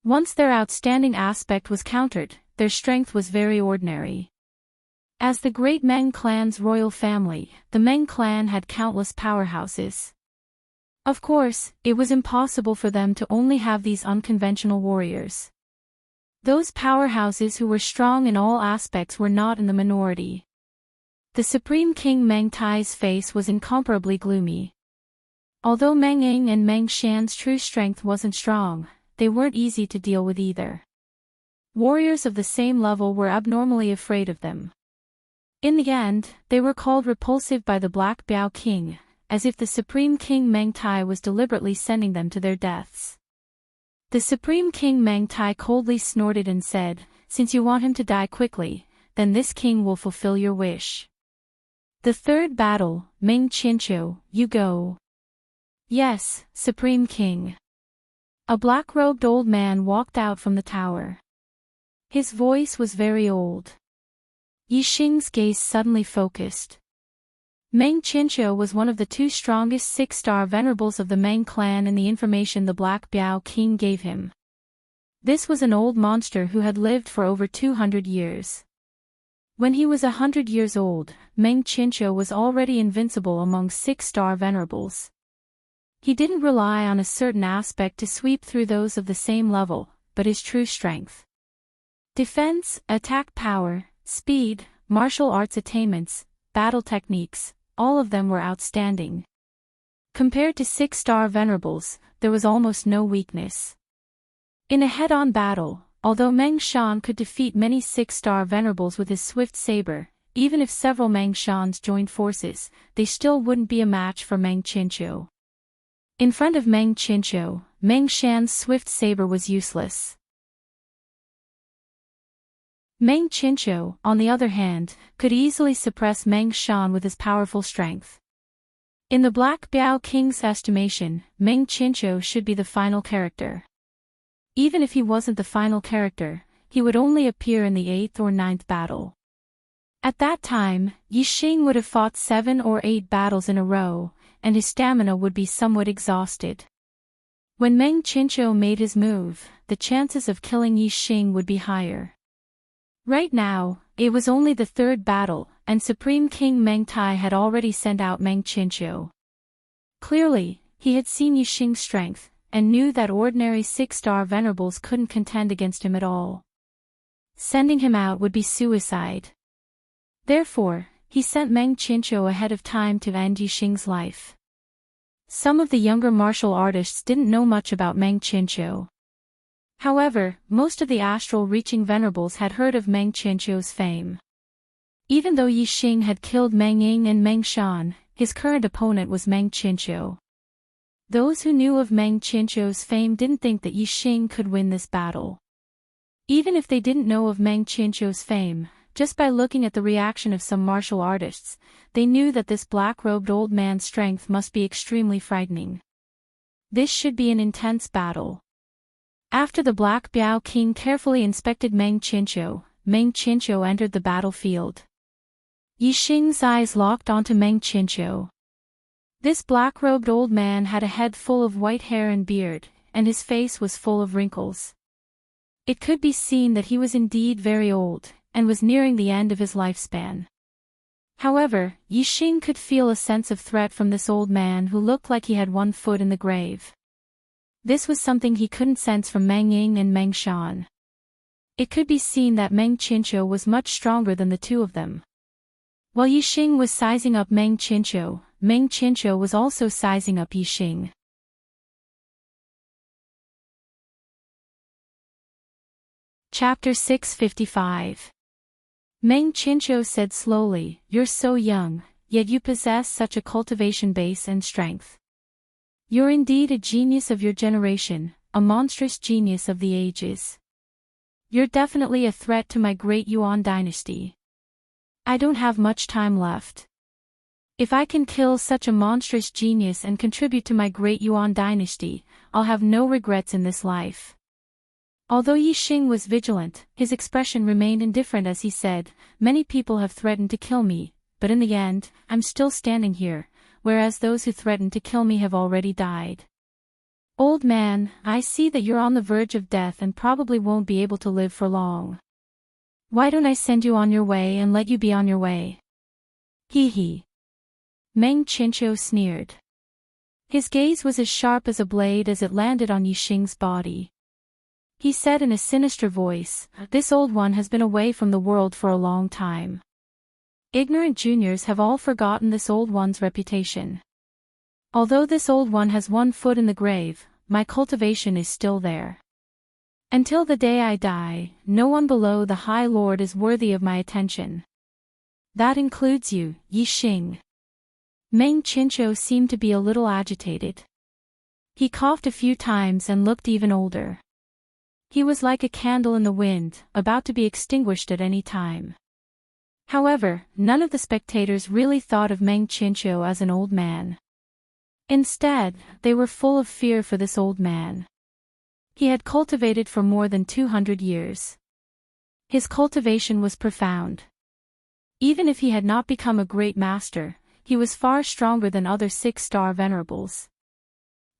A: Once their outstanding aspect was countered, their strength was very ordinary. As the great Meng clan's royal family, the Meng clan had countless powerhouses. Of course, it was impossible for them to only have these unconventional warriors. Those powerhouses who were strong in all aspects were not in the minority. The Supreme King Meng Tai's face was incomparably gloomy. Although Meng Ying and Meng Shan's true strength wasn't strong, they weren't easy to deal with either. Warriors of the same level were abnormally afraid of them. In the end, they were called repulsive by the Black Biao King, as if the Supreme King Meng Tai was deliberately sending them to their deaths. The Supreme King Meng Tai coldly snorted and said, since you want him to die quickly, then this king will fulfill your wish. The third battle, Meng Chincho, you go. Yes, Supreme King. A black-robed old man walked out from the tower. His voice was very old. Yixing's gaze suddenly focused. Meng Chincho was one of the two strongest six-star venerables of the Meng clan in the information the Black Biao King gave him. This was an old monster who had lived for over 200 years. When he was 100 years old, Meng Chincho was already invincible among six-star venerables. He didn't rely on a certain aspect to sweep through those of the same level, but his true strength. Defense, attack power, speed, martial arts attainments, battle techniques, all of them were outstanding. Compared to six-star venerables, there was almost no weakness. In a head-on battle, although Meng Shan could defeat many six-star venerables with his swift saber, even if several Meng Shans joined forces, they still wouldn't be a match for Meng Chincho. In front of Meng Chincho, Meng Shan's swift saber was useless. Meng Chincho, on the other hand, could easily suppress Meng Shan with his powerful strength. In the Black Biao King's estimation, Meng Chincho should be the final character. Even if he wasn't the final character, he would only appear in the 8th or 9th battle. At that time, Yixing would have fought 7 or 8 battles in a row, and his stamina would be somewhat exhausted. When Meng Chincho made his move, the chances of killing Yixing would be higher. Right now, it was only the 3rd battle, and Supreme King Meng Tai had already sent out Meng Chincho. Clearly, he had seen Yixing's strength, and knew that ordinary 6-star venerables couldn't contend against him at all. Sending him out would be suicide. Therefore, he sent Meng Chincho ahead of time to end Yixing's life. Some of the younger martial artists didn't know much about Meng Chincho. However, most of the astral-reaching venerables had heard of Meng Chincho's fame. Even though Yixing had killed Meng Ying and Meng Shan, his current opponent was Meng Chincho. Those who knew of Meng Chincho's fame didn't think that Yixing could win this battle. Even if they didn't know of Meng Chincho's fame, just by looking at the reaction of some martial artists, they knew that this black-robed old man's strength must be extremely frightening. This should be an intense battle. After the Black Biao King carefully inspected Meng Chincho entered the battlefield. Yixing's eyes locked onto Meng Chincho. This black-robed old man had a head full of white hair and beard, and his face was full of wrinkles. It could be seen that he was indeed very old, and was nearing the end of his lifespan. However, Yixing could feel a sense of threat from this old man who looked like he had one foot in the grave. This was something he couldn't sense from Meng Ying and Meng Shan. It could be seen that Meng Chincho was much stronger than the two of them. While Yixing was sizing up Meng Chincho was also sizing up Yixing. Chapter 655. Meng Chincho said slowly, "You're so young, yet you possess such a cultivation base and strength. You're indeed a genius of your generation, a monstrous genius of the ages. You're definitely a threat to my great Yuan dynasty. I don't have much time left. If I can kill such a monstrous genius and contribute to my great Yuan dynasty, I'll have no regrets in this life." Although Yixing was vigilant, his expression remained indifferent as he said, "Many people have threatened to kill me, but in the end, I'm still standing here, whereas those who threatened to kill me have already died. Old man, I see that you're on the verge of death and probably won't be able to live for long. Why don't I send you on your way and let you be on your way?" "Hee hee." Meng Chincho sneered. His gaze was as sharp as a blade as it landed on Yixing's body. He said in a sinister voice, "This old one has been away from the world for a long time. Ignorant juniors have all forgotten this old one's reputation. Although this old one has one foot in the grave, my cultivation is still there. Until the day I die, no one below the High Lord is worthy of my attention. That includes you, Yixing." Meng Chincho seemed to be a little agitated. He coughed a few times and looked even older. He was like a candle in the wind, about to be extinguished at any time. However, none of the spectators really thought of Meng Qianqiu as an old man. Instead, they were full of fear for this old man. He had cultivated for more than 200 years. His cultivation was profound. Even if he had not become a great master, he was far stronger than other 6-star venerables.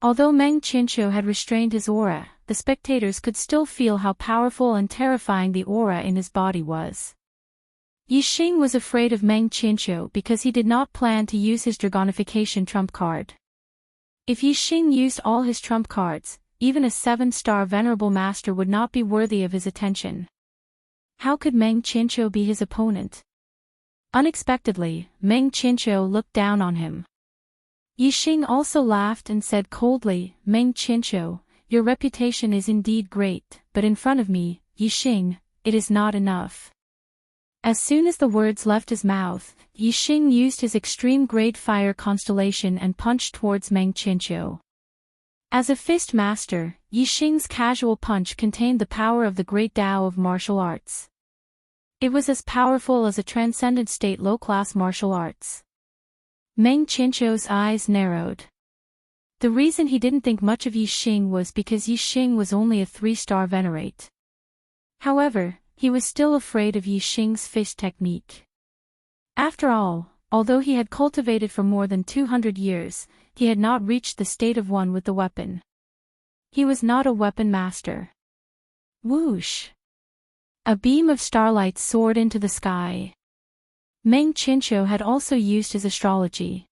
A: Although Meng Qianqiu had restrained his aura, the spectators could still feel how powerful and terrifying the aura in his body was. Yixing was afraid of Meng Qianqiu because he did not plan to use his dragonification trump card. If Yixing used all his trump cards, even a 7-star venerable master would not be worthy of his attention. How could Meng Qianqiu be his opponent? Unexpectedly, Meng Qianqiu looked down on him. Yixing also laughed and said coldly, "Meng Qianqiu, your reputation is indeed great, but in front of me, Yixing, it is not enough." As soon as the words left his mouth, Yixing used his extreme grade fire constellation and punched towards Meng Qianqiu. As a fist master, Yixing's casual punch contained the power of the great Tao of martial arts. It was as powerful as a transcendent state low-class martial arts. Meng Qianqiu's eyes narrowed. The reason he didn't think much of Yixing was because Yixing was only a 3-star venerate. However, he was still afraid of Yixing's fist technique. After all, although he had cultivated for more than 200 years, he had not reached the state of one with the weapon. He was not a weapon master. Whoosh! A beam of starlight soared into the sky. Meng Qianqiu had also used his astrology.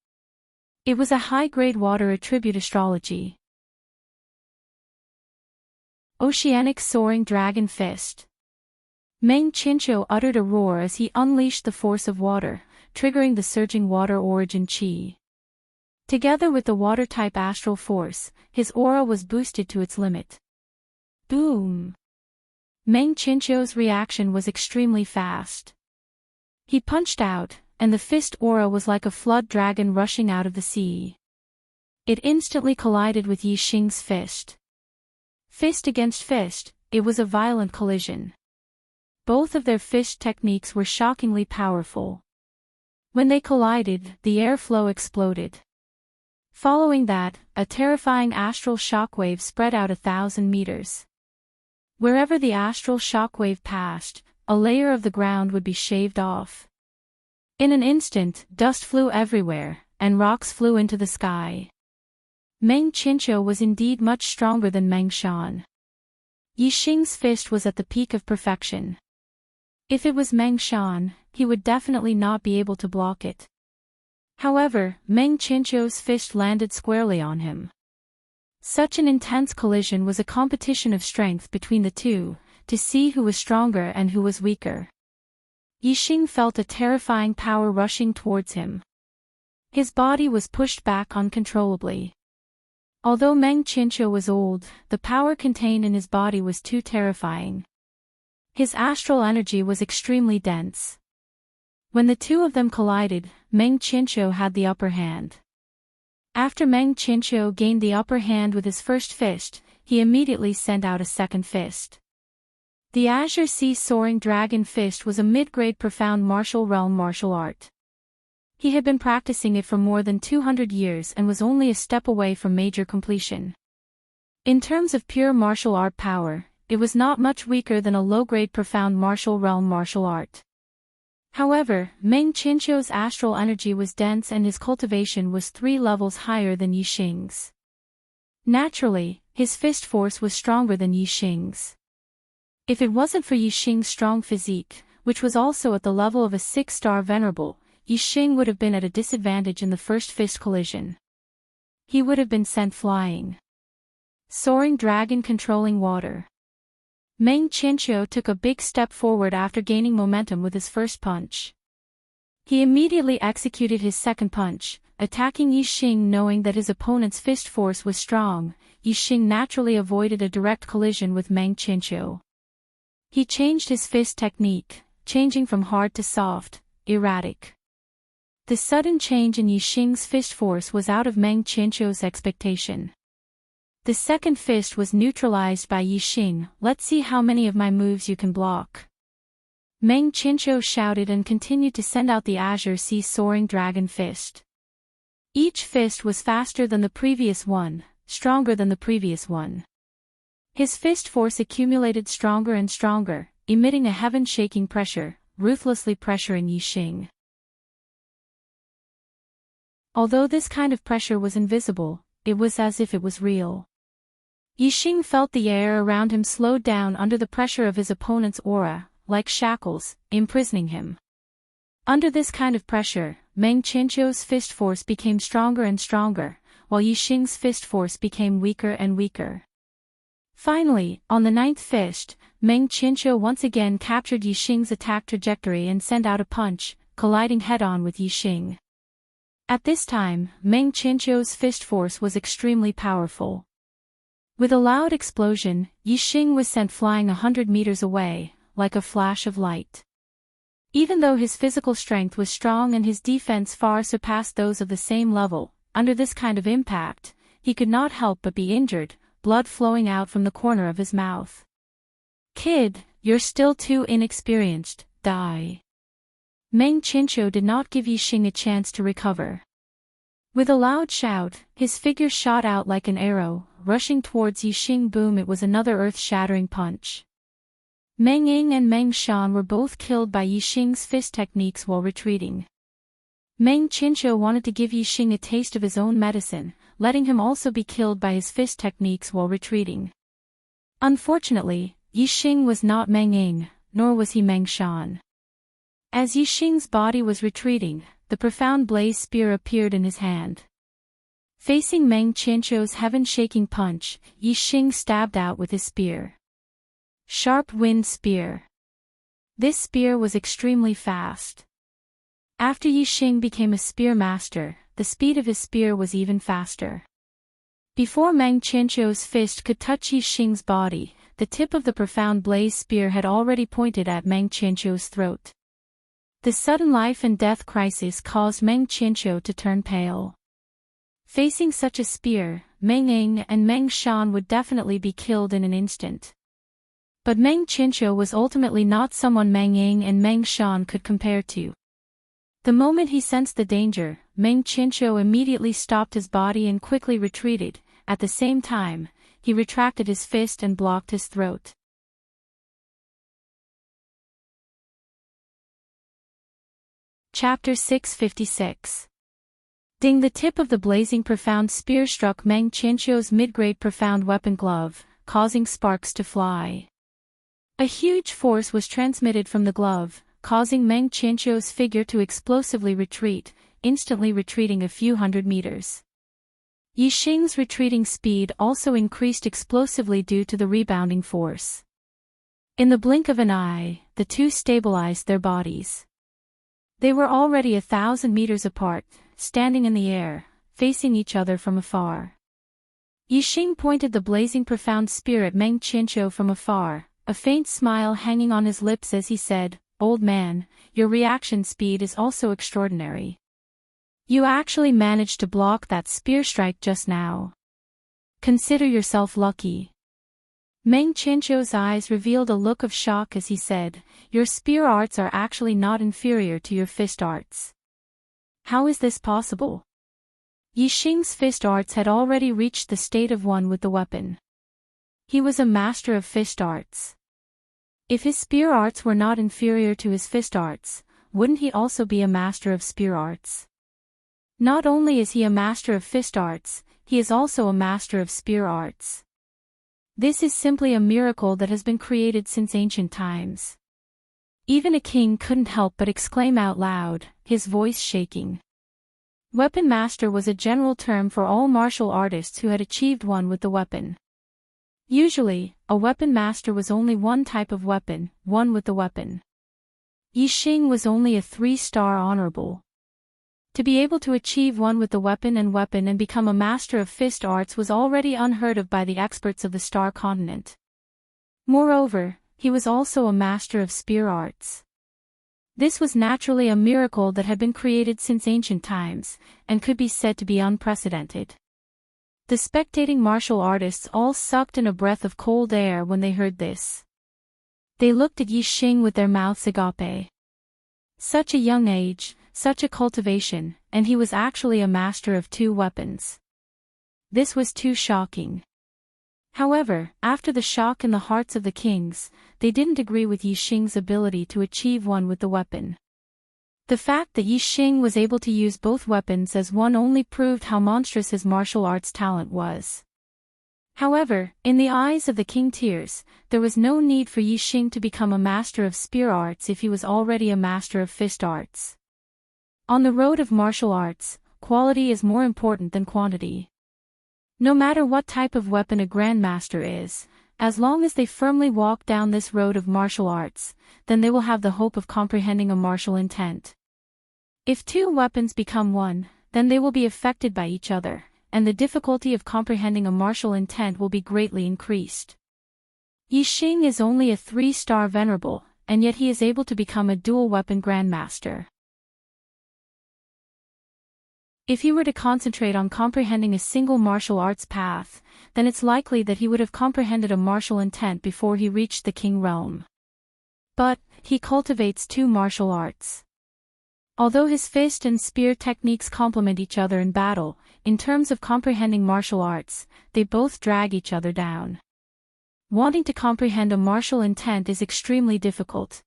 A: It was a high-grade water attribute astrology. Oceanic Soaring Dragon Fist. Meng Qianqiu uttered a roar as he unleashed the force of water, triggering the surging water origin qi. Together with the water-type astral force, his aura was boosted to its limit. Boom! Meng Qianqiu's reaction was extremely fast. He punched out, and the fist aura was like a flood dragon rushing out of the sea. It instantly collided with Yixing's fist. Fist against fist, it was a violent collision. Both of their fist techniques were shockingly powerful. When they collided, the airflow exploded. Following that, a terrifying astral shockwave spread out 1,000 meters. Wherever the astral shockwave passed, a layer of the ground would be shaved off. In an instant, dust flew everywhere, and rocks flew into the sky. Meng Qianqiu was indeed much stronger than Meng Shan. Yixing's fist was at the peak of perfection. If it was Meng Shan, he would definitely not be able to block it. However, Meng Qianqiu's fist landed squarely on him. Such an intense collision was a competition of strength between the two, to see who was stronger and who was weaker. Yixing felt a terrifying power rushing towards him. His body was pushed back uncontrollably. Although Meng Qianqiu was old, the power contained in his body was too terrifying. His astral energy was extremely dense. When the two of them collided, Meng Qianqiu had the upper hand. After Meng Qianqiu gained the upper hand with his first fist, he immediately sent out a second fist. The Azure Sea Soaring Dragon Fist was a mid-grade profound martial realm martial art. He had been practicing it for more than 200 years and was only a step away from major completion. In terms of pure martial art power, it was not much weaker than a low-grade profound martial realm martial art. However, Meng Qianqiu's astral energy was dense and his cultivation was 3 levels higher than Yixing's. Naturally, his fist force was stronger than Yixing's. If it wasn't for Yixing's strong physique, which was also at the level of a 6-star venerable, Yixing would have been at a disadvantage in the first fist collision. He would have been sent flying. Soaring Dragon Controlling Water. Meng Qianqiu took a big step forward after gaining momentum with his first punch. He immediately executed his second punch, attacking Yixing knowing that his opponent's fist force was strong. Yixing naturally avoided a direct collision with Meng Qianqiu. He changed his fist technique, changing from hard to soft, erratic. The sudden change in Yixing's fist force was out of Meng Qianqiu's expectation. The second fist was neutralized by Yixing. "Let's see how many of my moves you can block." Meng Qianqiu shouted and continued to send out the azure sea-soaring dragon fist. Each fist was faster than the previous one, stronger than the previous one. His fist force accumulated stronger and stronger, emitting a heaven-shaking pressure, ruthlessly pressuring Yixing. Although this kind of pressure was invisible, it was as if it was real. Yixing felt the air around him slowed down under the pressure of his opponent's aura, like shackles, imprisoning him. Under this kind of pressure, Meng Qianqiu's fist force became stronger and stronger, while Yixing's fist force became weaker and weaker. Finally, on the ninth fist, Meng Qianqiu once again captured Yixing's attack trajectory and sent out a punch, colliding head-on with Yixing. At this time, Meng Qianqiu's fist force was extremely powerful. With a loud explosion, Yixing was sent flying 100 meters away, like a flash of light. Even though his physical strength was strong and his defense far surpassed those of the same level, under this kind of impact, he could not help but be injured, blood flowing out from the corner of his mouth. "Kid, you're still too inexperienced, die." Meng Qianqiu did not give Yixing a chance to recover. With a loud shout, his figure shot out like an arrow, rushing towards Yixing. Boom! It was another earth-shattering punch. Meng Ying and Meng Shan were both killed by Yixing's fist techniques while retreating. Meng Qianqiu wanted to give Yixing a taste of his own medicine, letting him also be killed by his fist techniques while retreating. Unfortunately, Yixing was not Meng Ying, nor was he Meng Shan. As Yixing's body was retreating, the profound blaze spear appeared in his hand. Facing Meng Qianqiu's heaven-shaking punch, Yixing stabbed out with his spear. Sharp wind spear. This spear was extremely fast. After Yixing became a spear master, the speed of his spear was even faster. Before Meng Qianqiu's fist could touch Yixing's body, the tip of the profound blaze spear had already pointed at Meng Qianqiu's throat. The sudden life and death crisis caused Meng Qianqiu to turn pale. Facing such a spear, Meng Ying and Meng Shan would definitely be killed in an instant. But Meng Qianqiu was ultimately not someone Meng Ying and Meng Shan could compare to. The moment he sensed the danger, Meng Qianqiu immediately stopped his body and quickly retreated. At the same time, he retracted his fist and blocked his throat. Chapter 656. Ding! The tip of the blazing profound spear struck Meng Qianqiu's mid-grade profound weapon glove, causing sparks to fly. A huge force was transmitted from the glove, causing Meng Qianqiu's figure to explosively retreat, instantly retreating a few hundred meters. Yixing's retreating speed also increased explosively due to the rebounding force. In the blink of an eye, the two stabilized their bodies. They were already 1,000 meters apart, standing in the air, facing each other from afar. Yixing pointed the blazing profound spear at Meng Qianqiu from afar, a faint smile hanging on his lips as he said, "Old man, your reaction speed is also extraordinary. You actually managed to block that spear strike just now. Consider yourself lucky." Meng Qianqiu's eyes revealed a look of shock as he said, "Your spear arts are actually not inferior to your fist arts. How is this possible?" Yixing's fist arts had already reached the state of one with the weapon. He was a master of fist arts. If his spear arts were not inferior to his fist arts, wouldn't he also be a master of spear arts? Not only is he a master of fist arts, he is also a master of spear arts. This is simply a miracle that has been created since ancient times. Even a king couldn't help but exclaim out loud, his voice shaking. Weapon master was a general term for all martial artists who had achieved one with the weapon. Usually, a weapon master was only one type of weapon, one with the weapon. Yixing was only a 3-star honorable. To be able to achieve one with the weapon and become a master of fist arts was already unheard of by the experts of the Star Continent. Moreover, he was also a master of spear arts. This was naturally a miracle that had been created since ancient times, and could be said to be unprecedented. The spectating martial artists all sucked in a breath of cold air when they heard this. They looked at Yi Xing with their mouths agape. Such a young age, such a cultivation, and he was actually a master of 2 weapons. This was too shocking. However, after the shock in the hearts of the kings, they didn't agree with Yi Xing's ability to achieve one with the weapon. The fact that Yi Xing was able to use both weapons as one only proved how monstrous his martial arts talent was. However, in the eyes of the king tiers, there was no need for Yi Xing to become a master of spear arts if he was already a master of fist arts. On the road of martial arts, quality is more important than quantity. No matter what type of weapon a grandmaster is, as long as they firmly walk down this road of martial arts, then they will have the hope of comprehending a martial intent. If 2 weapons become one, then they will be affected by each other, and the difficulty of comprehending a martial intent will be greatly increased. Yi Xing is only a 3-star venerable, and yet he is able to become a dual-weapon grandmaster. If he were to concentrate on comprehending a single martial arts path, then it's likely that he would have comprehended a martial intent before he reached the king realm. But, he cultivates 2 martial arts. Although his fist and spear techniques complement each other in battle, in terms of comprehending martial arts, they both drag each other down. Wanting to comprehend a martial intent is extremely difficult.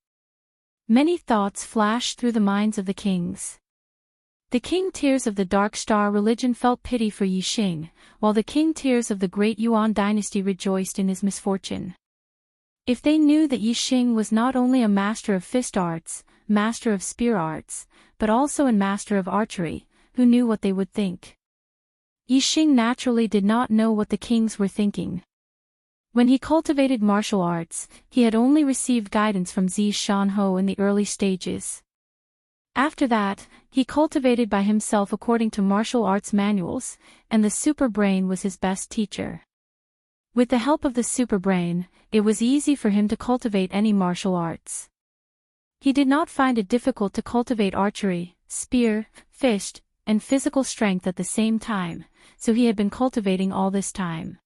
A: Many thoughts flashed through the minds of the kings. The king tiers of the Dark Star religion felt pity for Yi Xing, while the king tiers of the Great Yuan dynasty rejoiced in his misfortune. If they knew that Yi Xing was not only a master of fist arts, master of spear arts, but also a master of archery, who knew what they would think? Yi Xing naturally did not know what the kings were thinking. When he cultivated martial arts, he had only received guidance from Zi Shanho in the early stages. After that, he cultivated by himself according to martial arts manuals, and the super brain was his best teacher. With the help of the super brain, it was easy for him to cultivate any martial arts. He did not find it difficult to cultivate archery, spear, fist, and physical strength at the same time, so he had been cultivating all this time.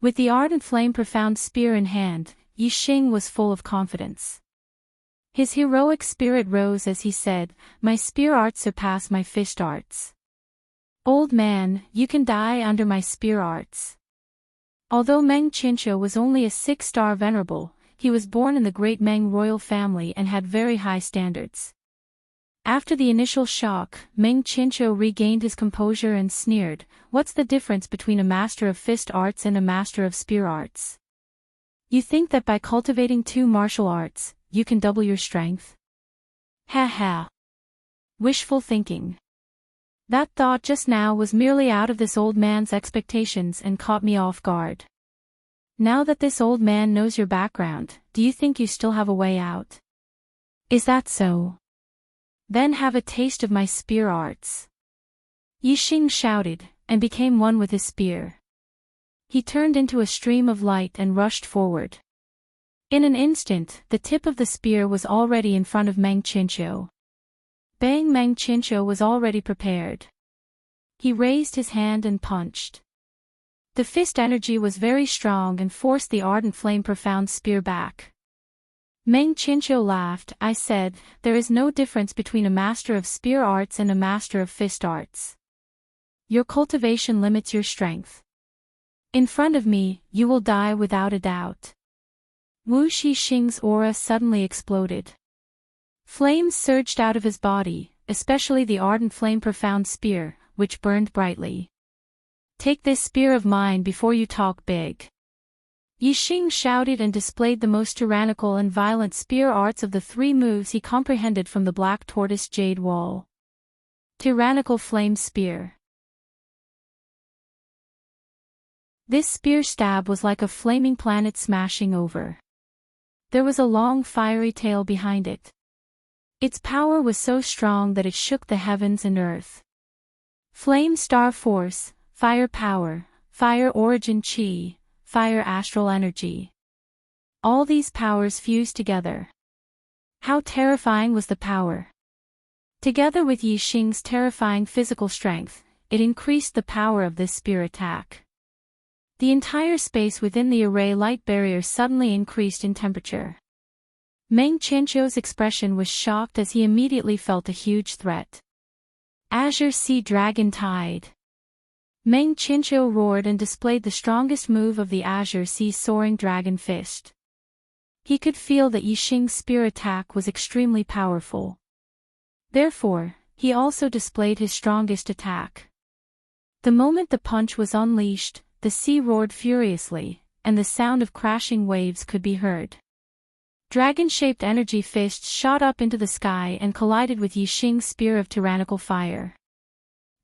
A: With the ardent flame profound spear in hand, Yi Xing was full of confidence. His heroic spirit rose as he said, "My spear arts surpass my fist arts. Old man, you can die under my spear arts." Although Meng Qinshu was only a 6-star venerable, he was born in the great Meng royal family and had very high standards. After the initial shock, Meng Qinshu regained his composure and sneered, "What's the difference between a master of fist arts and a master of spear arts? You think that by cultivating 2 martial arts, you can double your strength? Ha ha. Wishful thinking. That thought just now was merely out of this old man's expectations and caught me off guard. Now that this old man knows your background, do you think you still have a way out? Is that so? Then have a taste of my spear arts." Yi Xing shouted, and became one with his spear. He turned into a stream of light and rushed forward. In an instant, the tip of the spear was already in front of Meng Qinshu. Bang! Meng Qinshu was already prepared. He raised his hand and punched. The fist energy was very strong and forced the ardent flame profound spear back. Meng Qinshu laughed. "I said, there is no difference between a master of spear arts and a master of fist arts. Your cultivation limits your strength. In front of me, you will die without a doubt." Wu Xixing's aura suddenly exploded. Flames surged out of his body, especially the ardent flame profound spear, which burned brightly. "Take this spear of mine before you talk big." Yi Xing shouted and displayed the most tyrannical and violent spear arts of the 3 moves he comprehended from the black tortoise jade wall. Tyrannical flame spear. This spear stab was like a flaming planet smashing over. There was a long fiery tail behind it. Its power was so strong that it shook the heavens and earth. Flame star force, fire power, fire origin chi, fire astral energy. All these powers fused together. How terrifying was the power! Together with Yi Xing's terrifying physical strength, it increased the power of this spear attack. The entire space within the array light barrier suddenly increased in temperature. Meng Qianqiu's expression was shocked as he immediately felt a huge threat. Azure Sea Dragon Tide. Meng Qianqiu roared and displayed the strongest move of the Azure Sea Soaring Dragon Fist. He could feel that Yixing's spear attack was extremely powerful. Therefore, he also displayed his strongest attack. The moment the punch was unleashed, the sea roared furiously, and the sound of crashing waves could be heard. Dragon-shaped energy fists shot up into the sky and collided with Yixing's spear of tyrannical fire.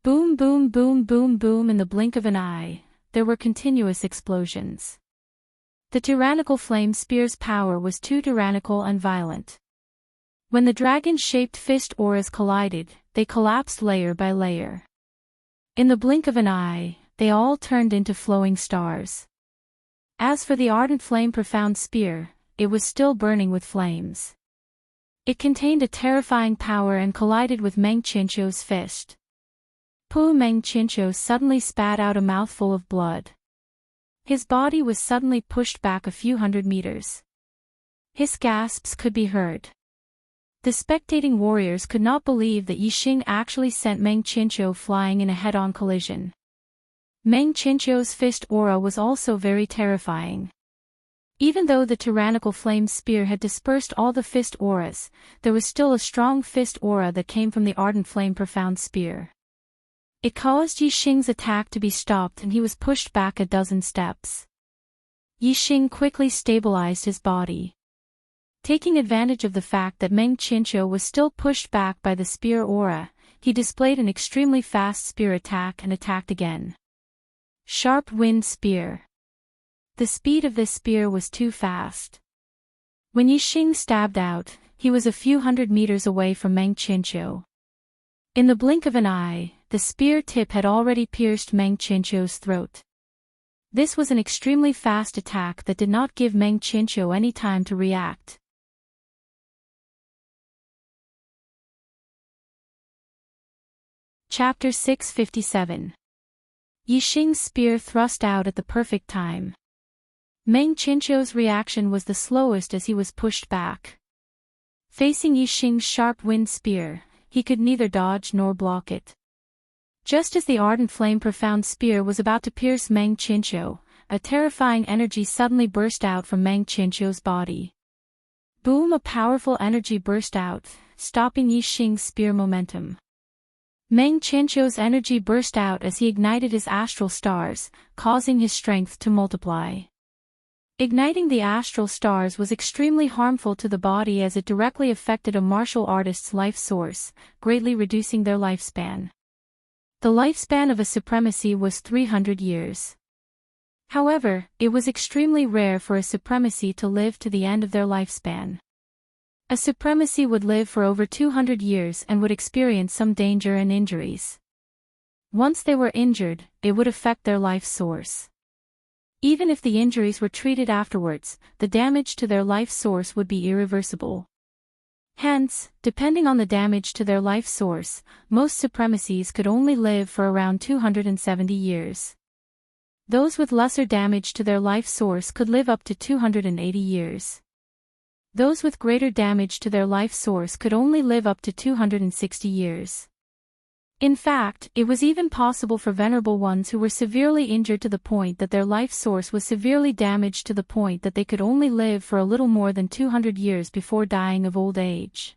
A: Boom boom boom boom boom in the blink of an eye, there were continuous explosions. The tyrannical flame spear's power was too tyrannical and violent. When the dragon-shaped fist auras collided, they collapsed layer by layer. In the blink of an eye, they all turned into flowing stars. As for the ardent flame profound spear, it was still burning with flames. It contained a terrifying power and collided with Meng Qianqiu's fist. Meng Qianqiu suddenly spat out a mouthful of blood. His body was suddenly pushed back a few hundred meters. His gasps could be heard. The spectating warriors could not believe that Yixing actually sent Meng Qianqiu flying in a head-on collision. Meng Qianqiu's fist aura was also very terrifying. Even though the tyrannical flame spear had dispersed all the fist auras, there was still a strong fist aura that came from the ardent flame profound spear. It caused Yixing's attack to be stopped and he was pushed back a dozen steps. Yixing quickly stabilized his body. Taking advantage of the fact that Meng Qianqiu was still pushed back by the spear aura, he displayed an extremely fast spear attack and attacked again. Sharp Wind Spear. The speed of this spear was too fast. When Yixing stabbed out, he was a few hundred meters away from Meng Qianqiu. In the blink of an eye, the spear tip had already pierced Meng Qianqiu's throat. This was an extremely fast attack that did not give Meng Qianqiu any time to react. Chapter 657. Yixing's spear thrust out at the perfect time. Meng Qianqiu's reaction was the slowest as he was pushed back. Facing Yixing's sharp wind spear, he could neither dodge nor block it. Just as the ardent flame profound spear was about to pierce Meng Qianqiu, a terrifying energy suddenly burst out from Meng Qianqiu's body. Boom! A powerful energy burst out, stopping Yixing's spear momentum. Meng Qianqiu's energy burst out as he ignited his astral stars, causing his strength to multiply. Igniting the astral stars was extremely harmful to the body as it directly affected a martial artist's life source, greatly reducing their lifespan. The lifespan of a supremacy was 300 years. However, it was extremely rare for a supremacy to live to the end of their lifespan. A supremacy would live for over 200 years and would experience some danger and injuries. Once they were injured, it would affect their life source. Even if the injuries were treated afterwards, the damage to their life source would be irreversible. Hence, depending on the damage to their life source, most supremacies could only live for around 270 years. Those with lesser damage to their life source could live up to 280 years. Those with greater damage to their life source could only live up to 260 years. In fact, it was even possible for venerable ones who were severely injured to the point that their life source was severely damaged to the point that they could only live for a little more than 200 years before dying of old age.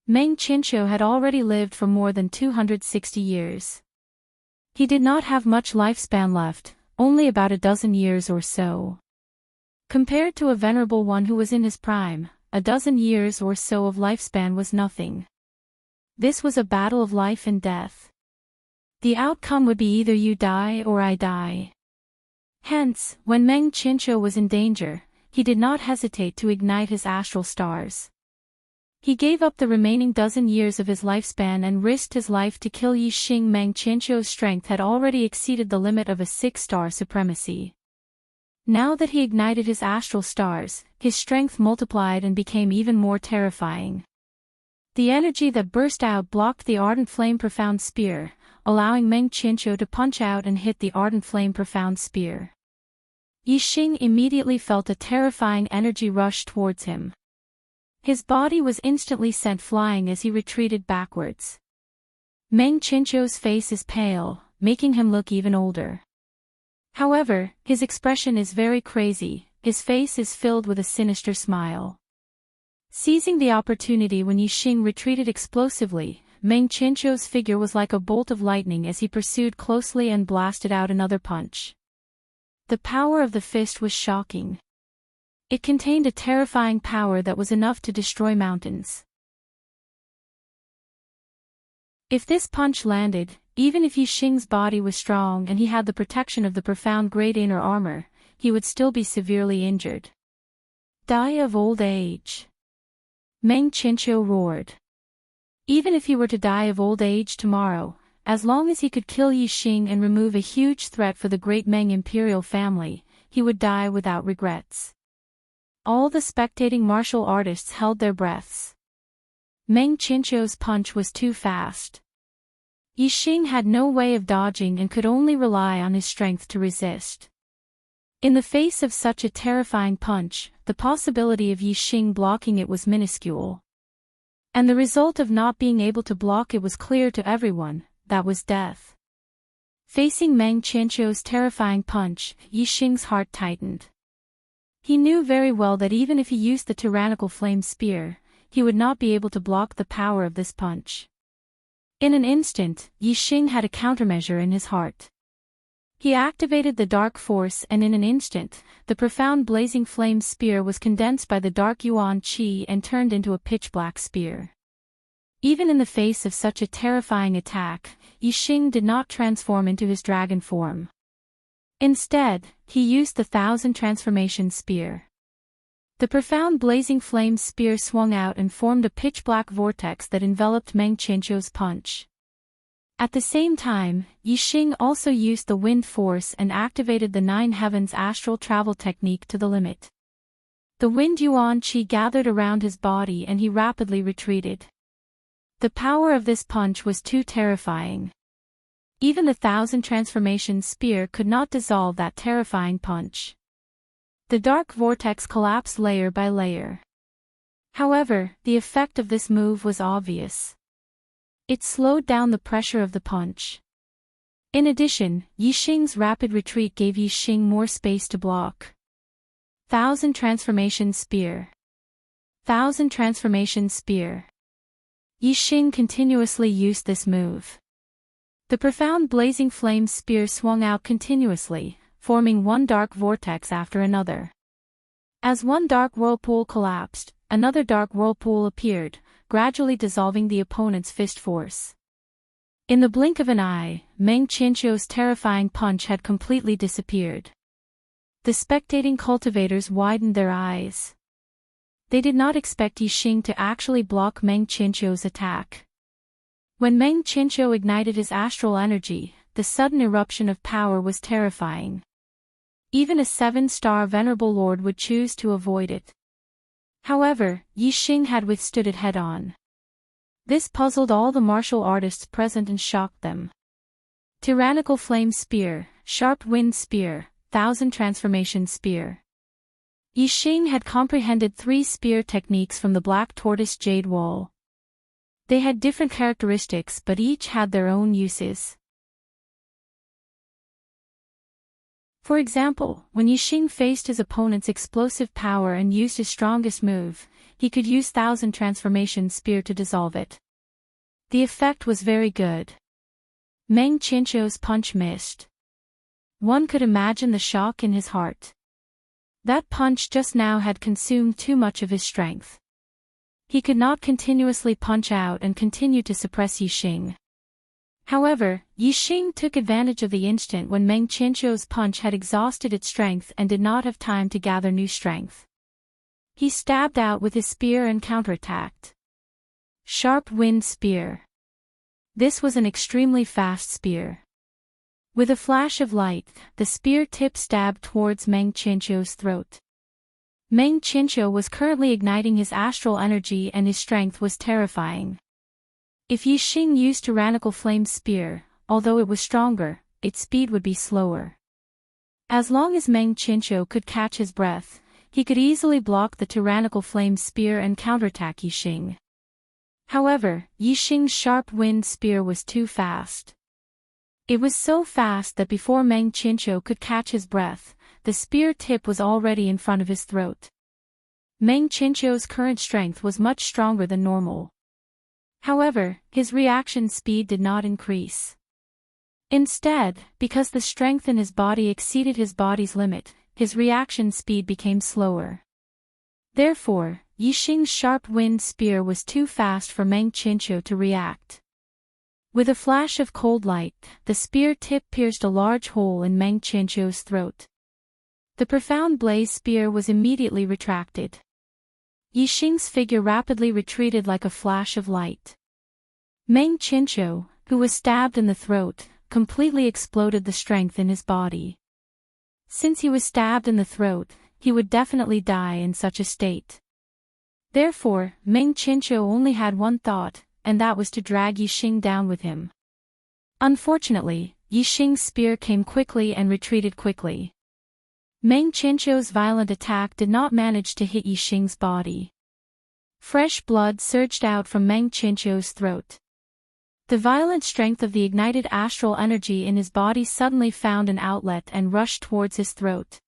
A: Meng Qianqiu had already lived for more than 260 years. He did not have much lifespan left, only about a dozen years or so. Compared to a venerable one who was in his prime, a dozen years or so of lifespan was nothing. This was a battle of life and death. The outcome would be either you die or I die. Hence, when Meng Qianqiu was in danger, he did not hesitate to ignite his astral stars. He gave up the remaining dozen years of his lifespan and risked his life to kill Yixing. Meng Qianqiu's strength had already exceeded the limit of a 6-star supremacy. Now that he ignited his astral stars, his strength multiplied and became even more terrifying. The energy that burst out blocked the ardent flame profound spear, allowing Meng Qianqiu to punch out and hit the ardent flame profound spear. Yixing immediately felt a terrifying energy rush towards him. His body was instantly sent flying as he retreated backwards. Meng Qianqiu's face is pale, making him look even older. However, his expression is very crazy, his face is filled with a sinister smile. Seizing the opportunity when Yixing retreated explosively, Meng Qianqiu's figure was like a bolt of lightning as he pursued closely and blasted out another punch. The power of the fist was shocking. It contained a terrifying power that was enough to destroy mountains. If this punch landed, even if Yixing's body was strong and he had the protection of the profound great inner armor, he would still be severely injured. Die of old age. Meng Qianqiu roared. Even if he were to die of old age tomorrow, as long as he could kill Yixing and remove a huge threat for the great Meng imperial family, he would die without regrets. All the spectating martial artists held their breaths. Meng Qianqiu's punch was too fast. Yixing had no way of dodging and could only rely on his strength to resist. In the face of such a terrifying punch, the possibility of Yixing blocking it was minuscule. And the result of not being able to block it was clear to everyone, that was death. Facing Meng Qianqiu's terrifying punch, Yixing's heart tightened. He knew very well that even if he used the tyrannical flame spear, he would not be able to block the power of this punch. In an instant, Yixing had a countermeasure in his heart. He activated the dark force and in an instant, the profound blazing flame spear was condensed by the dark yuan qi and turned into a pitch-black spear. Even in the face of such a terrifying attack, Yixing did not transform into his dragon form. Instead, he used the 1,000 transformation spear. The profound blazing flame spear swung out and formed a pitch-black vortex that enveloped Meng Qianqiu's punch. At the same time, Yixing also used the wind force and activated the 9 heavens astral travel technique to the limit. The wind yuan qi gathered around his body and he rapidly retreated. The power of this punch was too terrifying. Even the 1,000 transformation spear could not dissolve that terrifying punch. The dark vortex collapsed layer by layer. However, the effect of this move was obvious. It slowed down the pressure of the punch. In addition, Yixing's rapid retreat gave Yixing more space to block. 1,000 transformation spear. 1,000 transformation spear. Yixing continuously used this move. The profound blazing flame spear swung out continuously, forming one dark vortex after another. As one dark whirlpool collapsed, another dark whirlpool appeared, gradually dissolving the opponent's fist force. In the blink of an eye, Meng Qianqiu's terrifying punch had completely disappeared. The spectating cultivators widened their eyes. They did not expect Yixing to actually block Meng Qianqiu's attack. When Meng Qianqiu ignited his astral energy, the sudden eruption of power was terrifying. Even a 7-star venerable lord would choose to avoid it. However, Yixing had withstood it head-on. This puzzled all the martial artists present and shocked them. Tyrannical flame spear, sharp wind spear, 1,000 transformation spear. Yixing had comprehended 3 spear techniques from the black tortoise jade wall. They had different characteristics but each had their own uses. For example, when Yixing faced his opponent's explosive power and used his strongest move, he could use 1,000 transformation spear to dissolve it. The effect was very good. Meng Qianqiu's punch missed. One could imagine the shock in his heart. That punch just now had consumed too much of his strength. He could not continuously punch out and continue to suppress Yixing. However, Yixing took advantage of the instant when Meng Qianqiu's punch had exhausted its strength and did not have time to gather new strength. He stabbed out with his spear and counterattacked. Sharp wind spear. This was an extremely fast spear. With a flash of light, the spear tip stabbed towards Meng Qianqiu's throat. Meng Qianqiu was currently igniting his astral energy and his strength was terrifying. If Yixing used tyrannical flame spear, although it was stronger, its speed would be slower. As long as Meng Qianqiu could catch his breath, he could easily block the tyrannical flame spear and counterattack Yixing. However, Yixing's sharp wind spear was too fast. It was so fast that before Meng Qinshu could catch his breath, the spear tip was already in front of his throat. Meng Qinshu's current strength was much stronger than normal. However, his reaction speed did not increase. Instead, because the strength in his body exceeded his body's limit, his reaction speed became slower. Therefore, Yixing's sharp wind spear was too fast for Meng Qinshu to react. With a flash of cold light, the spear tip pierced a large hole in Meng Qinshu's throat. The profound blaze spear was immediately retracted. Yixing's figure rapidly retreated like a flash of light. Meng Qinshu, who was stabbed in the throat, completely exploded the strength in his body. Since he was stabbed in the throat, he would definitely die in such a state. Therefore, Meng Qinshu only had one thought, and that was to drag Yixing down with him. Unfortunately, Yixing's spear came quickly and retreated quickly. Meng Qinshu's violent attack did not manage to hit Yixing's body. Fresh blood surged out from Meng Qinshu's throat. The violent strength of the ignited astral energy in his body suddenly found an outlet and rushed towards his throat.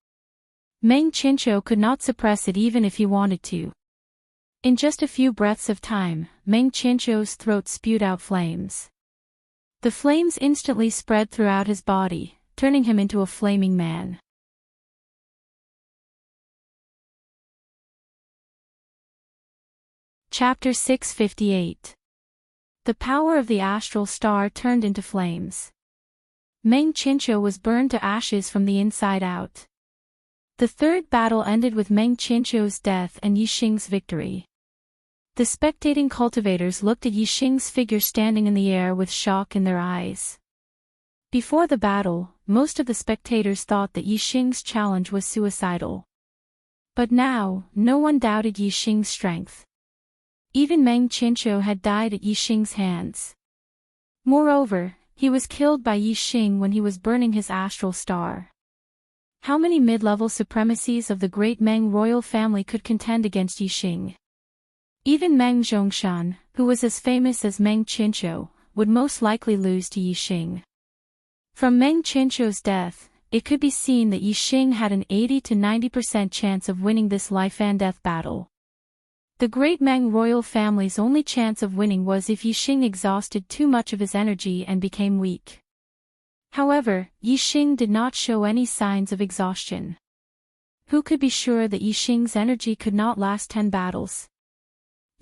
A: Meng Qinshu could not suppress it even if he wanted to. In just a few breaths of time, Meng Qinshu's throat spewed out flames. The flames instantly spread throughout his body, turning him into a flaming man. Chapter 658. The power of the astral star turned into flames. Meng Qinshu was burned to ashes from the inside out. The third battle ended with Meng Qinshu's death and Yixing's victory. The spectating cultivators looked at Yixing's figure standing in the air with shock in their eyes. Before the battle, most of the spectators thought that Yixing's challenge was suicidal. But now, no one doubted Yixing's strength. Even Meng Qinshu had died at Yixing's hands. Moreover, he was killed by Yixing when he was burning his astral star. How many mid-level supremacies of the great Meng royal family could contend against Yixing? Even Meng Zhongshan, who was as famous as Meng Qinshu, would most likely lose to Yixing. From Meng Qinshu's death, it could be seen that Yixing had an 80 to 90% chance of winning this life-and-death battle. The great Meng royal family's only chance of winning was if Yixing exhausted too much of his energy and became weak. However, Yixing did not show any signs of exhaustion. Who could be sure that Yixing's energy could not last 10 battles?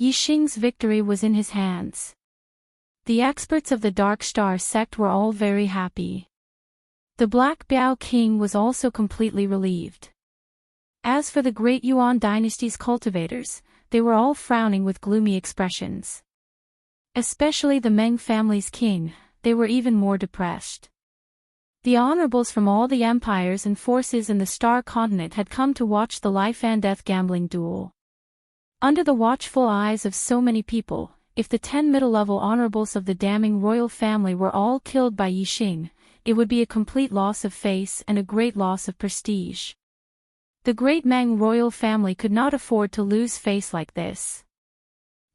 A: Yixing's victory was in his hands. The experts of the Dark Star sect were all very happy. The Black Biao King was also completely relieved. As for the great Yuan dynasty's cultivators, they were all frowning with gloomy expressions. Especially the Meng family's king, they were even more depressed. The honorables from all the empires and forces in the Star Continent had come to watch the life-and-death gambling duel. Under the watchful eyes of so many people, if the 10 middle-level honorables of the damning royal family were all killed by Yixing, it would be a complete loss of face and a great loss of prestige. The great Meng royal family could not afford to lose face like this.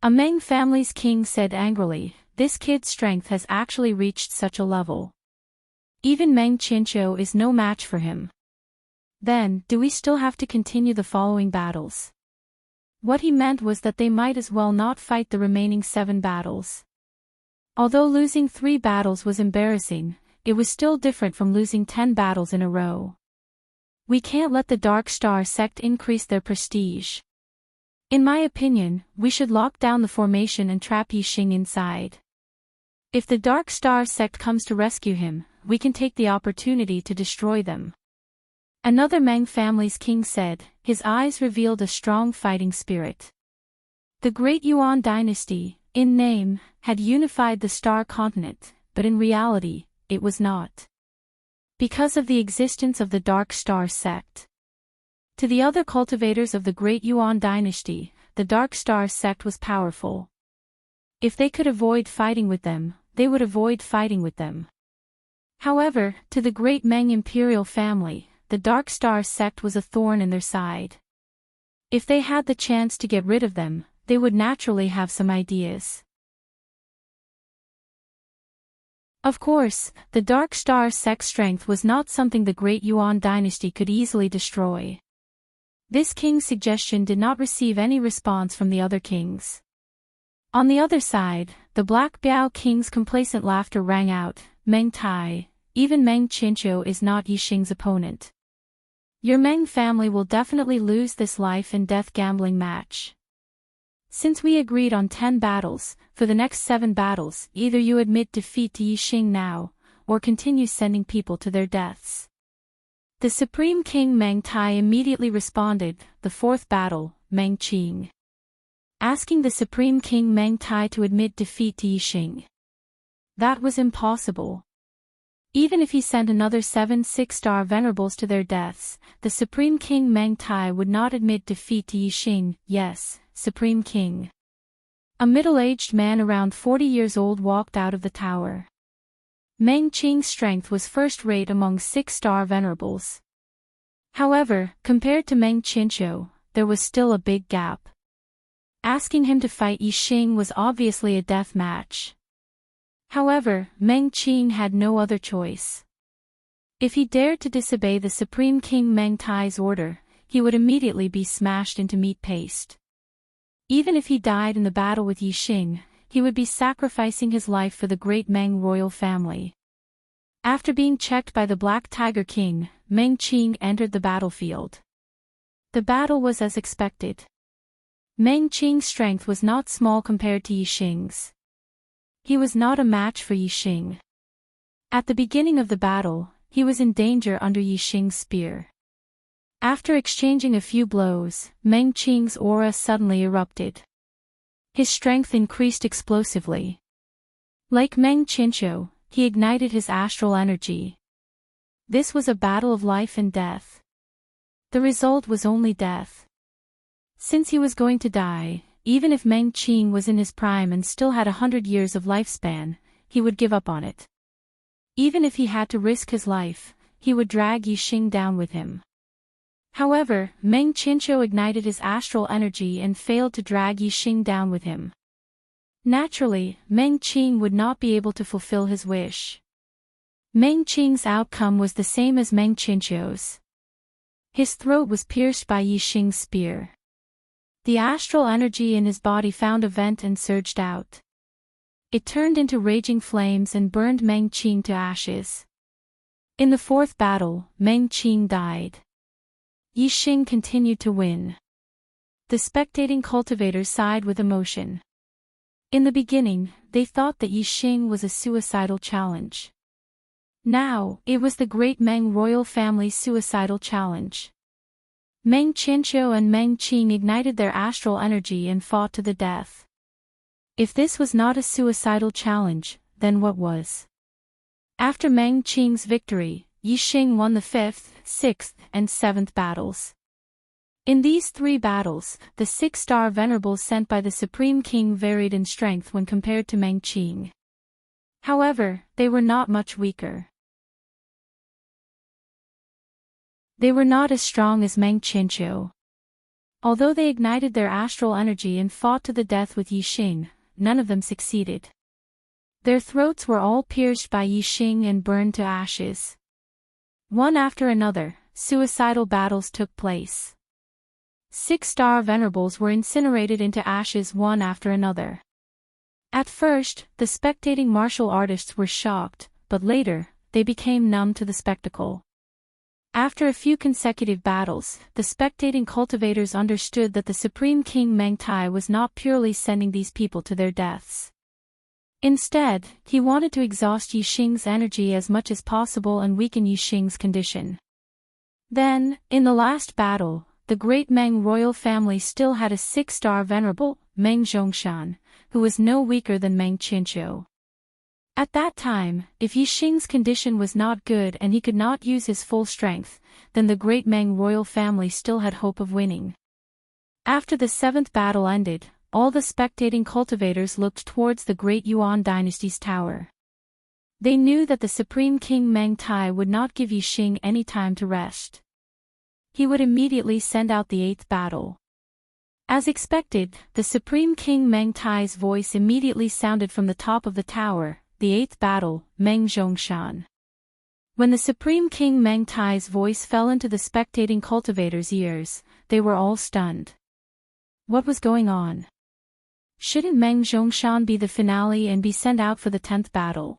A: A Meng family's king said angrily, "This kid's strength has actually reached such a level. Even Meng Qinshu is no match for him. Then, do we still have to continue the following battles?" What he meant was that they might as well not fight the remaining 7 battles. Although losing 3 battles was embarrassing, it was still different from losing 10 battles in a row. We can't let the Dark Star sect increase their prestige. In my opinion, we should lock down the formation and trap Yixing inside. If the Dark Star sect comes to rescue him, we can take the opportunity to destroy them. Another Meng family's king said, his eyes revealed a strong fighting spirit. The great Yuan dynasty, in name, had unified the Star Continent, but in reality, it was not. Because of the existence of the Dark Star sect. To the other cultivators of the great Yuan dynasty, the Dark Star sect was powerful. If they could avoid fighting with them, they would avoid fighting with them. However, to the great Meng imperial family, the Dark Star sect was a thorn in their side. If they had the chance to get rid of them, they would naturally have some ideas. Of course, the Dark Star's sex strength was not something the Great Yuan dynasty could easily destroy. This king's suggestion did not receive any response from the other kings. On the other side, the Black Biao king's complacent laughter rang out, "Meng Tai, even Meng Qinqiu is not Yixing's opponent. Your Meng family will definitely lose this life and death gambling match. Since we agreed on 10 battles, for the next 7 battles, either you admit defeat to Yixing now, or continue sending people to their deaths." The Supreme King Meng Tai immediately responded, "The 4th battle, Meng Qing." Asking the Supreme King Meng Tai to admit defeat to Yixing. That was impossible. Even if he sent another 7 6-star venerables to their deaths, the Supreme King Meng Tai would not admit defeat to Yixing. "Yes, Supreme King." A middle-aged man around 40 years old walked out of the tower. Meng Qing's strength was first-rate among 6-star venerables. However, compared to Meng Qinqiu, there was still a big gap. Asking him to fight Yixing was obviously a death match. However, Meng Qing had no other choice. If he dared to disobey the Supreme King Meng Tai's order, he would immediately be smashed into meat paste. Even if he died in the battle with Yixing, he would be sacrificing his life for the great Meng royal family. After being checked by the Black Tiger King, Meng Qing entered the battlefield. The battle was as expected. Meng Qing's strength was not small compared to Yixing's. He was not a match for Yixing. At the beginning of the battle, he was in danger under Yixing's spear. After exchanging a few blows, Meng Qing's aura suddenly erupted. His strength increased explosively. Like Meng Qinqiu, he ignited his astral energy. This was a battle of life and death. The result was only death. Since he was going to die, even if Meng Qing was in his prime and still had 100 years of lifespan, he would give up on it. Even if he had to risk his life, he would drag Yixing down with him. However, Meng Qinqiu ignited his astral energy and failed to drag Yixing down with him. Naturally, Meng Qing would not be able to fulfill his wish. Meng Qing's outcome was the same as Meng Qinqiu's. His throat was pierced by Yixing's spear. The astral energy in his body found a vent and surged out. It turned into raging flames and burned Meng Qing to ashes. In the 4th battle, Meng Qing died. Yixing continued to win. The spectating cultivators sighed with emotion. In the beginning, they thought that Yixing was a suicidal challenge. Now, it was the great Meng royal family's suicidal challenge. Meng Qinqiu and Meng Qing ignited their astral energy and fought to the death. If this was not a suicidal challenge, then what was? After Meng Qing's victory, Yixing won the 5th, 6th, and 7th battles. In these 3 battles, the 6-star venerables sent by the Supreme King varied in strength when compared to Meng Qing. However, they were not much weaker. They were not as strong as Meng Qinqiu. Although they ignited their astral energy and fought to the death with Yixing, none of them succeeded. Their throats were all pierced by Yixing and burned to ashes. One after another, suicidal battles took place. 6-star venerables were incinerated into ashes one after another. At first, the spectating martial artists were shocked, but later, they became numb to the spectacle. After a few consecutive battles, the spectating cultivators understood that the Supreme King Meng Tai was not purely sending these people to their deaths. Instead, he wanted to exhaust Yixing's energy as much as possible and weaken Yixing's condition. Then, in the last battle, the great Meng royal family still had a 6-star venerable, Meng Zhongshan, who was no weaker than Meng Qinqiu. At that time, if Yixing's condition was not good and he could not use his full strength, then the great Meng royal family still had hope of winning. After the 7th battle ended, all the spectating cultivators looked towards the great Yuan dynasty's tower. They knew that the Supreme King Meng Tai would not give Yixing any time to rest. He would immediately send out the 8th battle. As expected, the Supreme King Meng Tai's voice immediately sounded from the top of the tower, the eighth battle, Meng Zhongshan. When the Supreme King Meng Tai's voice fell into the spectating cultivators' ears, they were all stunned. What was going on? Shouldn't Meng Zhongshan be the finale and be sent out for the 10th battle?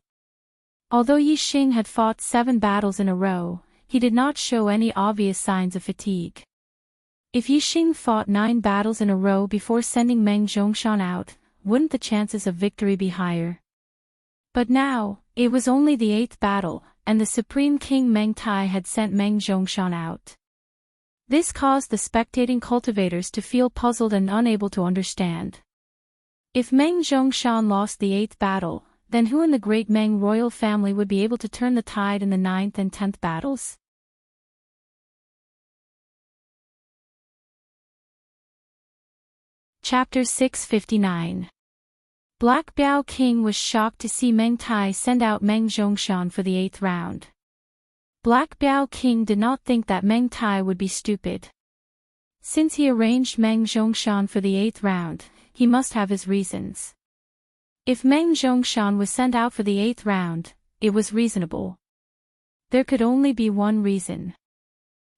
A: Although Yi Xing had fought 7 battles in a row, he did not show any obvious signs of fatigue. If Yi Xing fought 9 battles in a row before sending Meng Zhongshan out, wouldn't the chances of victory be higher? But now, it was only the 8th battle, and the Supreme King Meng Tai had sent Meng Zhongshan out. This caused the spectating cultivators to feel puzzled and unable to understand. If Meng Zhongshan lost the 8th battle, then who in the great Meng royal family would be able to turn the tide in the 9th and 10th battles? Chapter 659. Black Biao King was shocked to see Meng Tai send out Meng Zhongshan for the 8th round. Black Biao King did not think that Meng Tai would be stupid. Since he arranged Meng Zhongshan for the 8th round, he must have his reasons. If Meng Zhongshan was sent out for the 8th round, it was reasonable. There could only be one reason.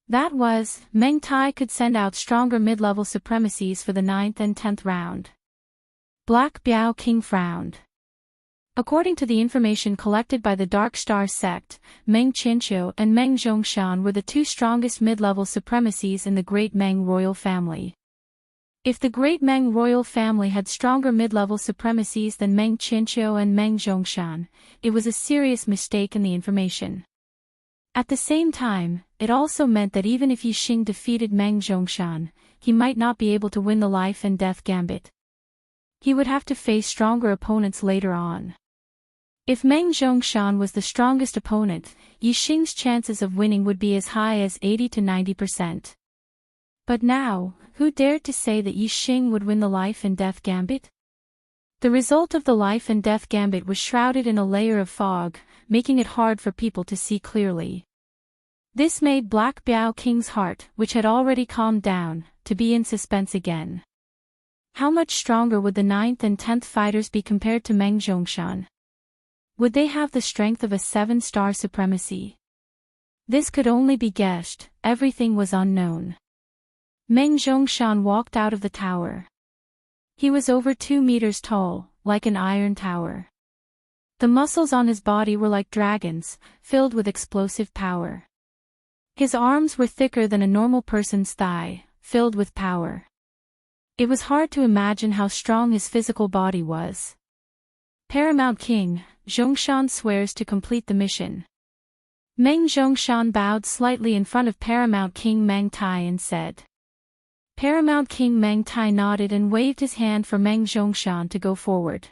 A: That was, Meng Tai could send out stronger mid-level supremacies for the 9th and 10th round. Black Biao King frowned. According to the information collected by the Dark Star sect, Meng Qianqiu and Meng Zhongshan were the 2 strongest mid-level supremacies in the Great Meng royal family. If the Great Meng royal family had stronger mid-level supremacies than Meng Qianqiu and Meng Zhongshan, it was a serious mistake in the information. At the same time, it also meant that even if Yi Xing defeated Meng Zhongshan, he might not be able to win the life and death gambit. He would have to face stronger opponents later on. If Meng Zhongshan was the strongest opponent, Yi Xing's chances of winning would be as high as 80 to 90%. But now, who dared to say that Yi Xing would win the life and death gambit? The result of the life and death gambit was shrouded in a layer of fog, making it hard for people to see clearly. This made Black Biao King's heart, which had already calmed down, to be in suspense again. How much stronger would the 9th and 10th fighters be compared to Meng Zhongshan? Would they have the strength of a 7-star supremacy? This could only be guessed, everything was unknown. Meng Zhongshan walked out of the tower. He was over 2 meters tall, like an iron tower. The muscles on his body were like dragons, filled with explosive power. His arms were thicker than a normal person's thigh, filled with power. It was hard to imagine how strong his physical body was. Paramount King, Zhongshan swears to complete the mission. Meng Zhongshan bowed slightly in front of Paramount King Meng Tai and said. Paramount King Meng Tai nodded and waved his hand for Meng Zhongshan to go forward.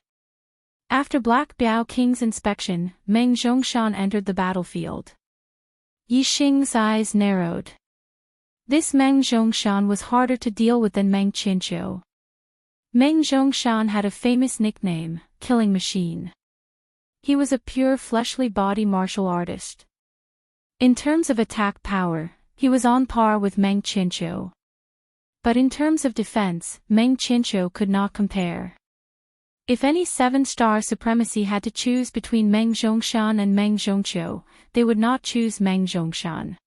A: After Black Biao King's inspection, Meng Zhongshan entered the battlefield. Yi Xing's eyes narrowed. This Meng Zhongshan was harder to deal with than Meng Qianqiu. Meng Zhongshan had a famous nickname, Killing Machine. He was a pure fleshly body martial artist. In terms of attack power, he was on par with Meng Qianqiu. But in terms of defense, Meng Qianqiu could not compare. If any 7-star supremacy had to choose between Meng Zhongshan and Meng Zhongqiu, they would not choose Meng Zhongshan.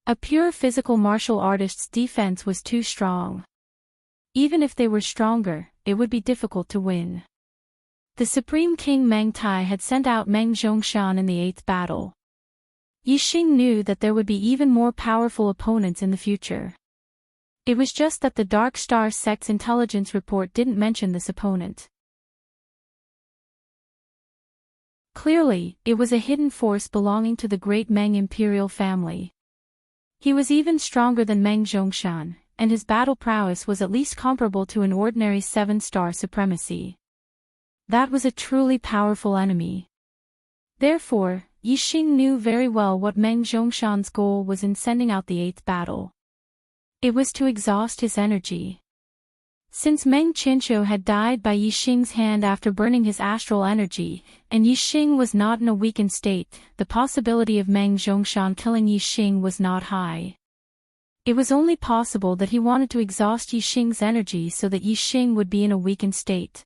A: A pure physical martial artist's defense was too strong. Even if they were stronger, it would be difficult to win. The Supreme King Meng Tai had sent out Meng Zhongshan in the 8th battle. Yi Xing knew that there would be even more powerful opponents in the future. It was just that the Dark Star sect's intelligence report didn't mention this opponent. Clearly, it was a hidden force belonging to the great Meng imperial family. He was even stronger than Meng Zhongshan, and his battle prowess was at least comparable to an ordinary 7-star supremacy. That was a truly powerful enemy. Therefore, Yi Xing knew very well what Meng Zhongshan's goal was in sending out the 8th battle. It was to exhaust his energy. Since Meng Qianqiu had died by Yi Xing's hand after burning his astral energy, and Yi Xing was not in a weakened state, the possibility of Meng Zhongshan killing Yi Xing was not high. It was only possible that he wanted to exhaust Yixing's energy so that Yixing would be in a weakened state.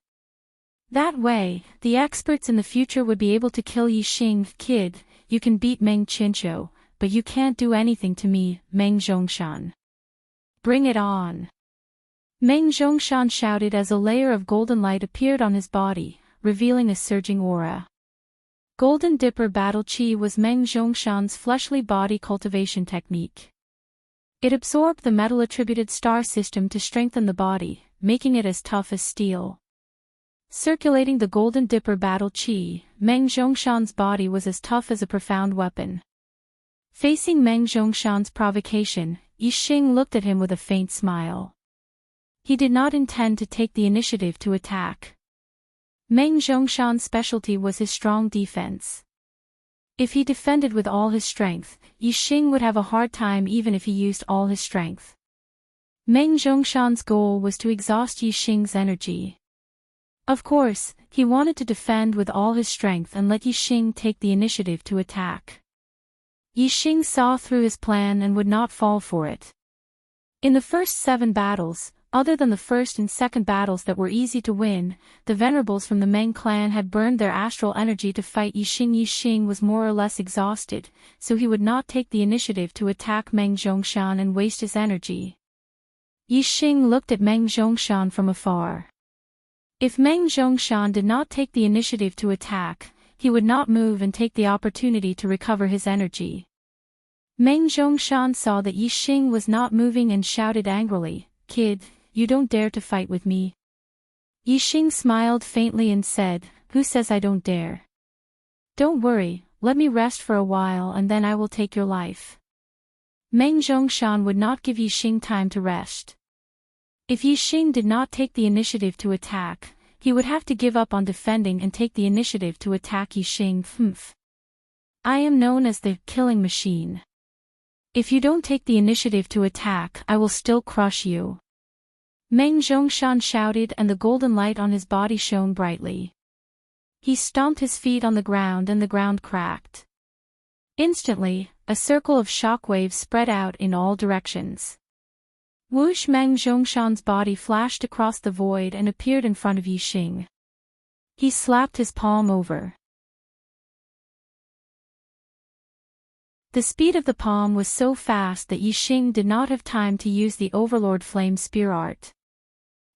A: That way, the experts in the future would be able to kill Yixing. Kid, you can beat Meng Qianqiu, but you can't do anything to me, Meng Zhongshan. Bring it on. Meng Zhongshan shouted as a layer of golden light appeared on his body, revealing a surging aura. Golden Dipper Battle Chi was Meng Zhongshan's fleshly body cultivation technique. It absorbed the metal-attributed star system to strengthen the body, making it as tough as steel. Circulating the Golden Dipper Battle Chi, Meng Zhongshan's body was as tough as a profound weapon. Facing Meng Zhongshan's provocation, Yixing looked at him with a faint smile. He did not intend to take the initiative to attack. Meng Zhongshan's specialty was his strong defense. If he defended with all his strength, Yixing would have a hard time even if he used all his strength. Meng Zhongshan's goal was to exhaust Yixing's energy. Of course, he wanted to defend with all his strength and let Yixing take the initiative to attack. Yixing saw through his plan and would not fall for it. In the first 7 battles, other than the first and second battles that were easy to win, the venerables from the Meng clan had burned their astral energy to fight Yixing. Yixing was more or less exhausted, so he would not take the initiative to attack Meng Zhongshan and waste his energy. Yixing looked at Meng Zhongshan from afar. If Meng Zhongshan did not take the initiative to attack, he would not move and take the opportunity to recover his energy. Meng Zhongshan saw that Yixing was not moving and shouted angrily, "Kid, you don't dare to fight with me." Yixing smiled faintly and said, "Who says I don't dare? Don't worry, let me rest for a while and then I will take your life." Meng Zhongshan would not give Yixing time to rest. If Yixing did not take the initiative to attack, he would have to give up on defending and take the initiative to attack Yixing. I am known as the killing machine. If you don't take the initiative to attack, I will still crush you. Meng Zhongshan shouted and the golden light on his body shone brightly. He stomped his feet on the ground and the ground cracked. Instantly, a circle of shock waves spread out in all directions. Whoosh! Meng Zhongshan's body flashed across the void and appeared in front of Yixing. He slapped his palm over. The speed of the palm was so fast that Yixing did not have time to use the Overlord Flame Spear art.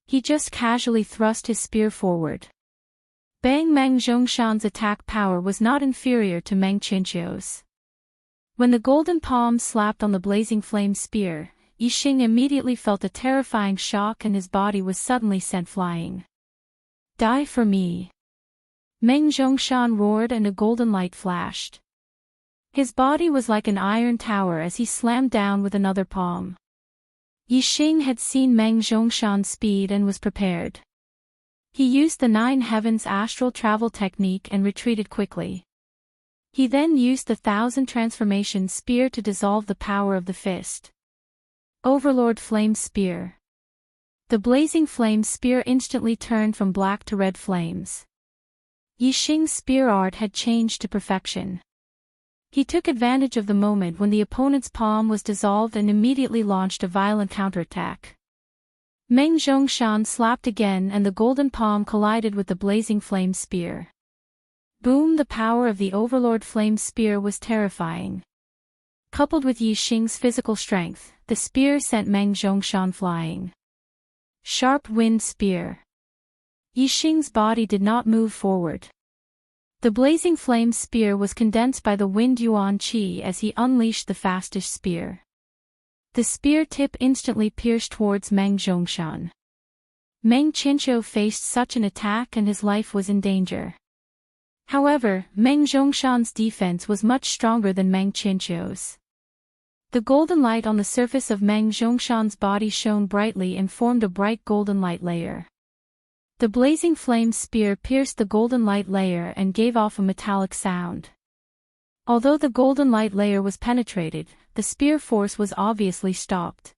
A: He just casually thrust his spear forward. Bang! Meng Zhongshan's attack power was not inferior to Meng Qianqiu's. When the golden palm slapped on the blazing flame spear, Yixing immediately felt a terrifying shock and his body was suddenly sent flying. Die for me! Meng Zhongshan roared and a golden light flashed. His body was like an iron tower as he slammed down with another palm. Yixing had seen Meng Zhongshan's speed and was prepared. He used the 9 Heavens astral travel technique and retreated quickly. He then used the 1000 transformation spear to dissolve the power of the fist. Overlord Flame Spear. The blazing flame spear instantly turned from black to red flames. Yixing's spear art had changed to perfection. He took advantage of the moment when the opponent's palm was dissolved and immediately launched a violent counterattack. Meng Zhongshan slapped again and the golden palm collided with the blazing flame spear. Boom! The power of the Overlord Flame Spear was terrifying. Coupled with Yixing's physical strength, the spear sent Meng Zhongshan flying. Sharp Wind Spear. Yixing's body did not move forward. The blazing flame spear was condensed by the wind Yuan Qi as he unleashed the fastest spear. The spear tip instantly pierced towards Meng Zhongshan. Meng Qianqiu faced such an attack and his life was in danger. However, Meng Zhongshan's defense was much stronger than Meng Qianqiu's. The golden light on the surface of Meng Zhongshan's body shone brightly and formed a bright golden light layer. The blazing flame spear pierced the golden light layer and gave off a metallic sound. Although the golden light layer was penetrated, the spear force was obviously stopped.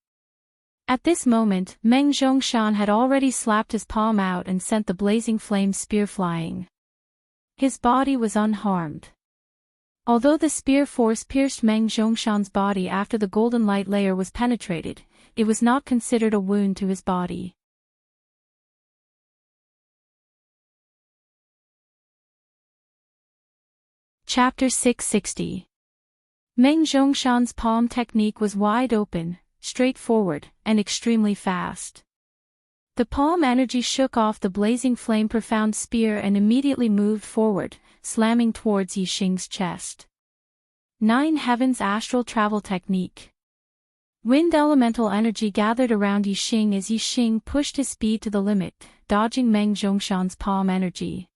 A: At this moment, Meng Zhongshan had already slapped his palm out and sent the blazing flame spear flying. His body was unharmed. Although the spear force pierced Meng Zhongshan's body after the golden light layer was penetrated, it was not considered a wound to his body. Chapter 660. Meng Zhongshan's palm technique was wide open, straightforward, and extremely fast. The palm energy shook off the blazing flame profound spear and immediately moved forward, slamming towards Yixing's chest. 9 Heavens Astral Travel Technique. Wind elemental energy gathered around Yixing as Yixing pushed his speed to the limit, dodging Meng Zhongshan's palm energy.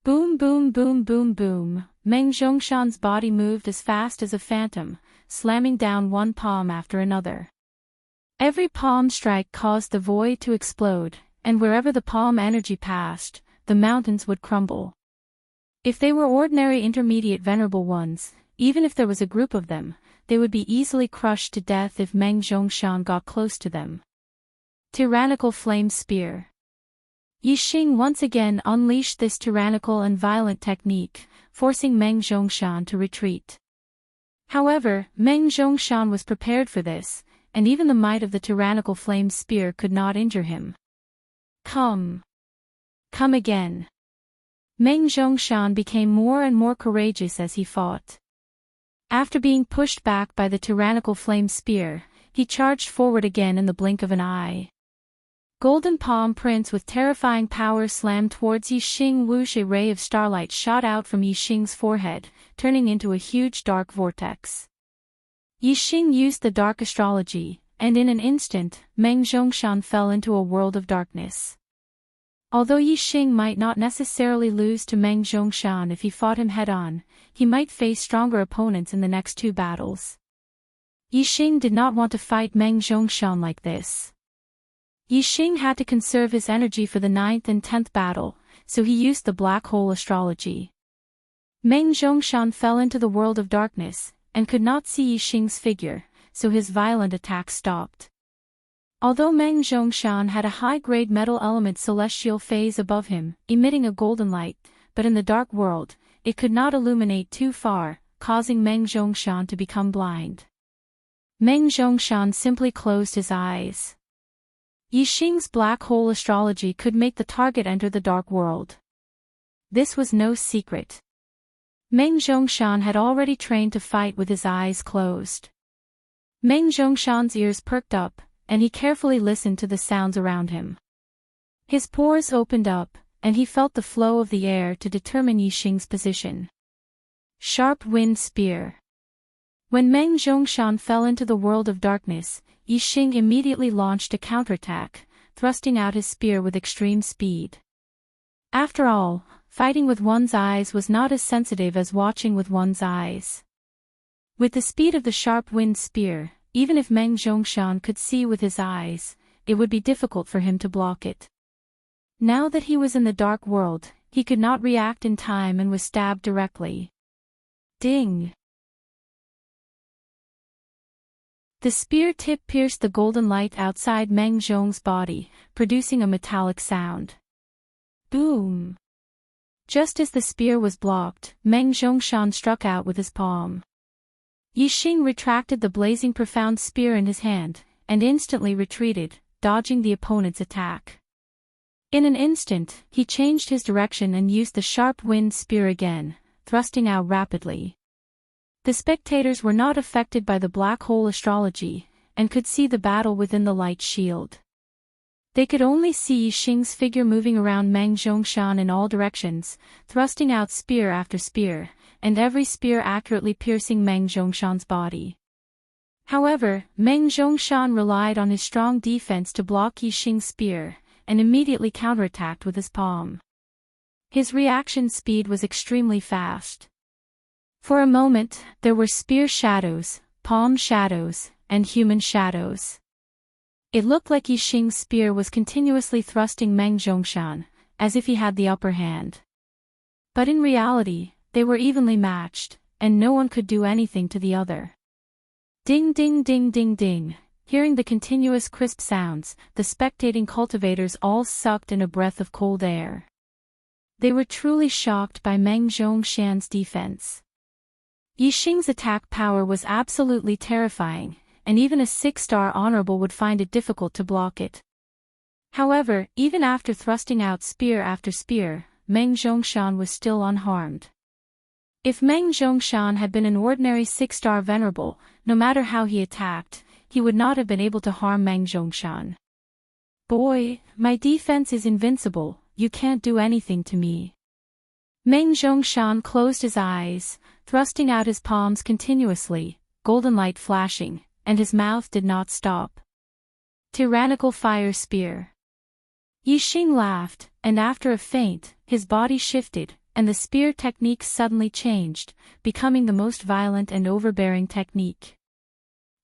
A: Boom boom boom boom boom, Meng Zhongshan's body moved as fast as a phantom, slamming down one palm after another. Every palm strike caused the void to explode, and wherever the palm energy passed, the mountains would crumble. If they were ordinary intermediate venerable ones, even if there was a group of them, they would be easily crushed to death if Meng Zhongshan got close to them. Tyrannical Flame Spear. Yixing once again unleashed this tyrannical and violent technique, forcing Meng Zhongshan to retreat. However, Meng Zhongshan was prepared for this, and even the might of the tyrannical flame spear could not injure him. Come again. Meng Zhongshan became more and more courageous as he fought. After being pushed back by the tyrannical flame spear, he charged forward again in the blink of an eye. Golden palm prints with terrifying power slammed towards Yixing. Whoosh! A ray of starlight shot out from Yixing's forehead, turning into a huge dark vortex. Yixing used the dark astrology, and in an instant, Meng Zhongshan fell into a world of darkness. Although Yixing might not necessarily lose to Meng Zhongshan if he fought him head-on, he might face stronger opponents in the next 2 battles. Yixing did not want to fight Meng Zhongshan like this. Yixing had to conserve his energy for the 9th and 10th battle, so he used the black hole astrology. Meng Zhongshan fell into the world of darkness, and could not see Yixing's figure, so his violent attack stopped. Although Meng Zhongshan had a high-grade metal element celestial phase above him, emitting a golden light, but in the dark world, it could not illuminate too far, causing Meng Zhongshan to become blind. Meng Zhongshan simply closed his eyes. Yixing's black hole astrology could make the target enter the dark world. This was no secret. Meng Zhongshan had already trained to fight with his eyes closed. Meng Zhongshan's ears perked up, and he carefully listened to the sounds around him. His pores opened up, and he felt the flow of the air to determine Yixing's position. Sharp Wind Spear. When Meng Zhongshan fell into the world of darkness, Yixing immediately launched a counterattack, thrusting out his spear with extreme speed. After all, fighting with one's eyes was not as sensitive as watching with one's eyes. With the speed of the sharp wind spear, even if Meng Zhongshan could see with his eyes, it would be difficult for him to block it. Now that he was in the dark world, he could not react in time and was stabbed directly. Ding! The spear tip pierced the golden light outside Meng Zhong's body, producing a metallic sound. Boom! Just as the spear was blocked, Meng Zhongshan struck out with his palm. Yixing retracted the blazing profound spear in his hand, and instantly retreated, dodging the opponent's attack. In an instant, he changed his direction and used the sharp wind spear again, thrusting out rapidly. The spectators were not affected by the black hole astrology, and could see the battle within the light shield. They could only see Yixing's figure moving around Meng Zhongshan in all directions, thrusting out spear after spear, and every spear accurately piercing Meng Zhongshan's body. However, Meng Zhongshan relied on his strong defense to block Yixing's spear, and immediately counterattacked with his palm. His reaction speed was extremely fast. For a moment, there were spear shadows, palm shadows, and human shadows. It looked like Yixing's spear was continuously thrusting Meng Zhongshan, as if he had the upper hand. But in reality, they were evenly matched, and no one could do anything to the other. Ding ding ding ding ding. Hearing the continuous crisp sounds, the spectating cultivators all sucked in a breath of cold air. They were truly shocked by Meng Zhongshan's defense. Yixing's attack power was absolutely terrifying, and even a 6-star honorable would find it difficult to block it. However, even after thrusting out spear after spear, Meng Zhongshan was still unharmed. If Meng Zhongshan had been an ordinary 6-star venerable, no matter how he attacked, he would not have been able to harm Meng Zhongshan. "Boy, my defense is invincible, you can't do anything to me." Meng Zhongshan closed his eyes, thrusting out his palms continuously, golden light flashing, and his mouth did not stop. Tyrannical Fire Spear. Yixing laughed, and after a feint, his body shifted, and the spear technique suddenly changed, becoming the most violent and overbearing technique.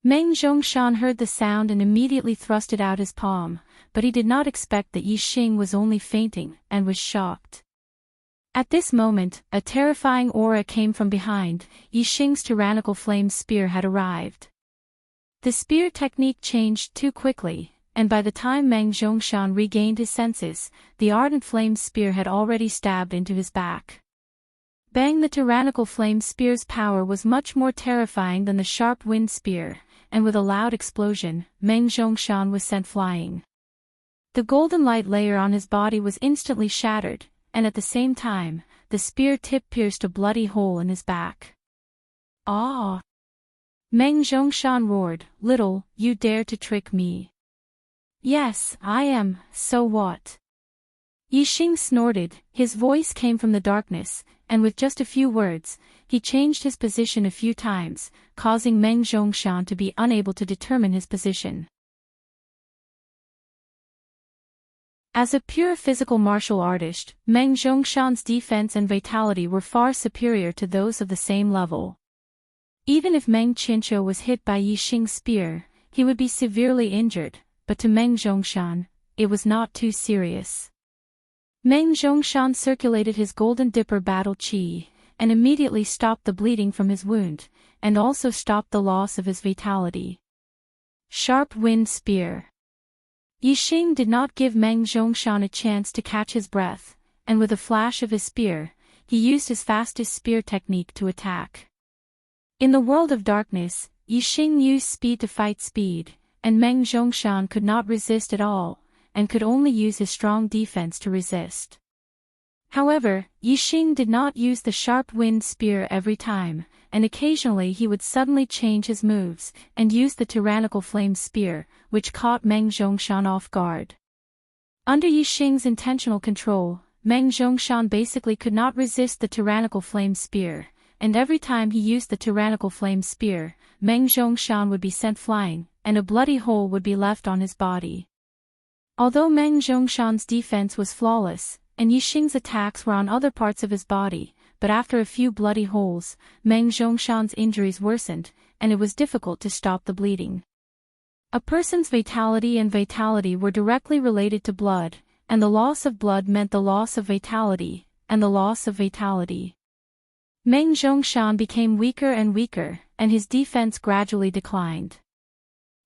A: Meng Zhongshan heard the sound and immediately thrusted out his palm, but he did not expect that Yixing was only feinting, and was shocked. At this moment, a terrifying aura came from behind. Yixing's tyrannical flame spear had arrived. The spear technique changed too quickly, and by the time Meng Zhongshan regained his senses, the ardent flame spear had already stabbed into his back. Bang! The tyrannical flame spear's power was much more terrifying than the sharp wind spear, and with a loud explosion, Meng Zhongshan was sent flying. The golden light layer on his body was instantly shattered, and at the same time, the spear tip pierced a bloody hole in his back. "Ah!" Meng Zhongshan roared, "Little, you dare to trick me." "Yes, I am, so what?" Yixing snorted, his voice came from the darkness, and with just a few words, he changed his position a few times, causing Meng Zhongshan to be unable to determine his position. As a pure physical martial artist, Meng Zhongshan's defense and vitality were far superior to those of the same level. Even if Meng Qinqiu was hit by Yixing's spear, he would be severely injured, but to Meng Zhongshan, it was not too serious. Meng Zhongshan circulated his Golden Dipper battle chi, and immediately stopped the bleeding from his wound, and also stopped the loss of his vitality. Sharp Wind Spear. Yixing did not give Meng Zhongshan a chance to catch his breath, and with a flash of his spear, he used his fastest spear technique to attack. In the world of darkness, Yixing used speed to fight speed, and Meng Zhongshan could not resist at all, and could only use his strong defense to resist. However, Yixing did not use the sharp wind spear every time, and occasionally he would suddenly change his moves, and use the tyrannical flame spear, which caught Meng Zhongshan off guard. Under Yixing's intentional control, Meng Zhongshan basically could not resist the tyrannical flame spear, and every time he used the tyrannical flame spear, Meng Zhongshan would be sent flying, and a bloody hole would be left on his body. Although Meng Zhongshan's defense was flawless, and Yixing's attacks were on other parts of his body, but after a few bloody holes, Meng Zhongshan's injuries worsened, and it was difficult to stop the bleeding. A person's vitality and vitality were directly related to blood, and the loss of blood meant the loss of vitality, and the loss of vitality. Meng Zhongshan became weaker and weaker, and his defense gradually declined.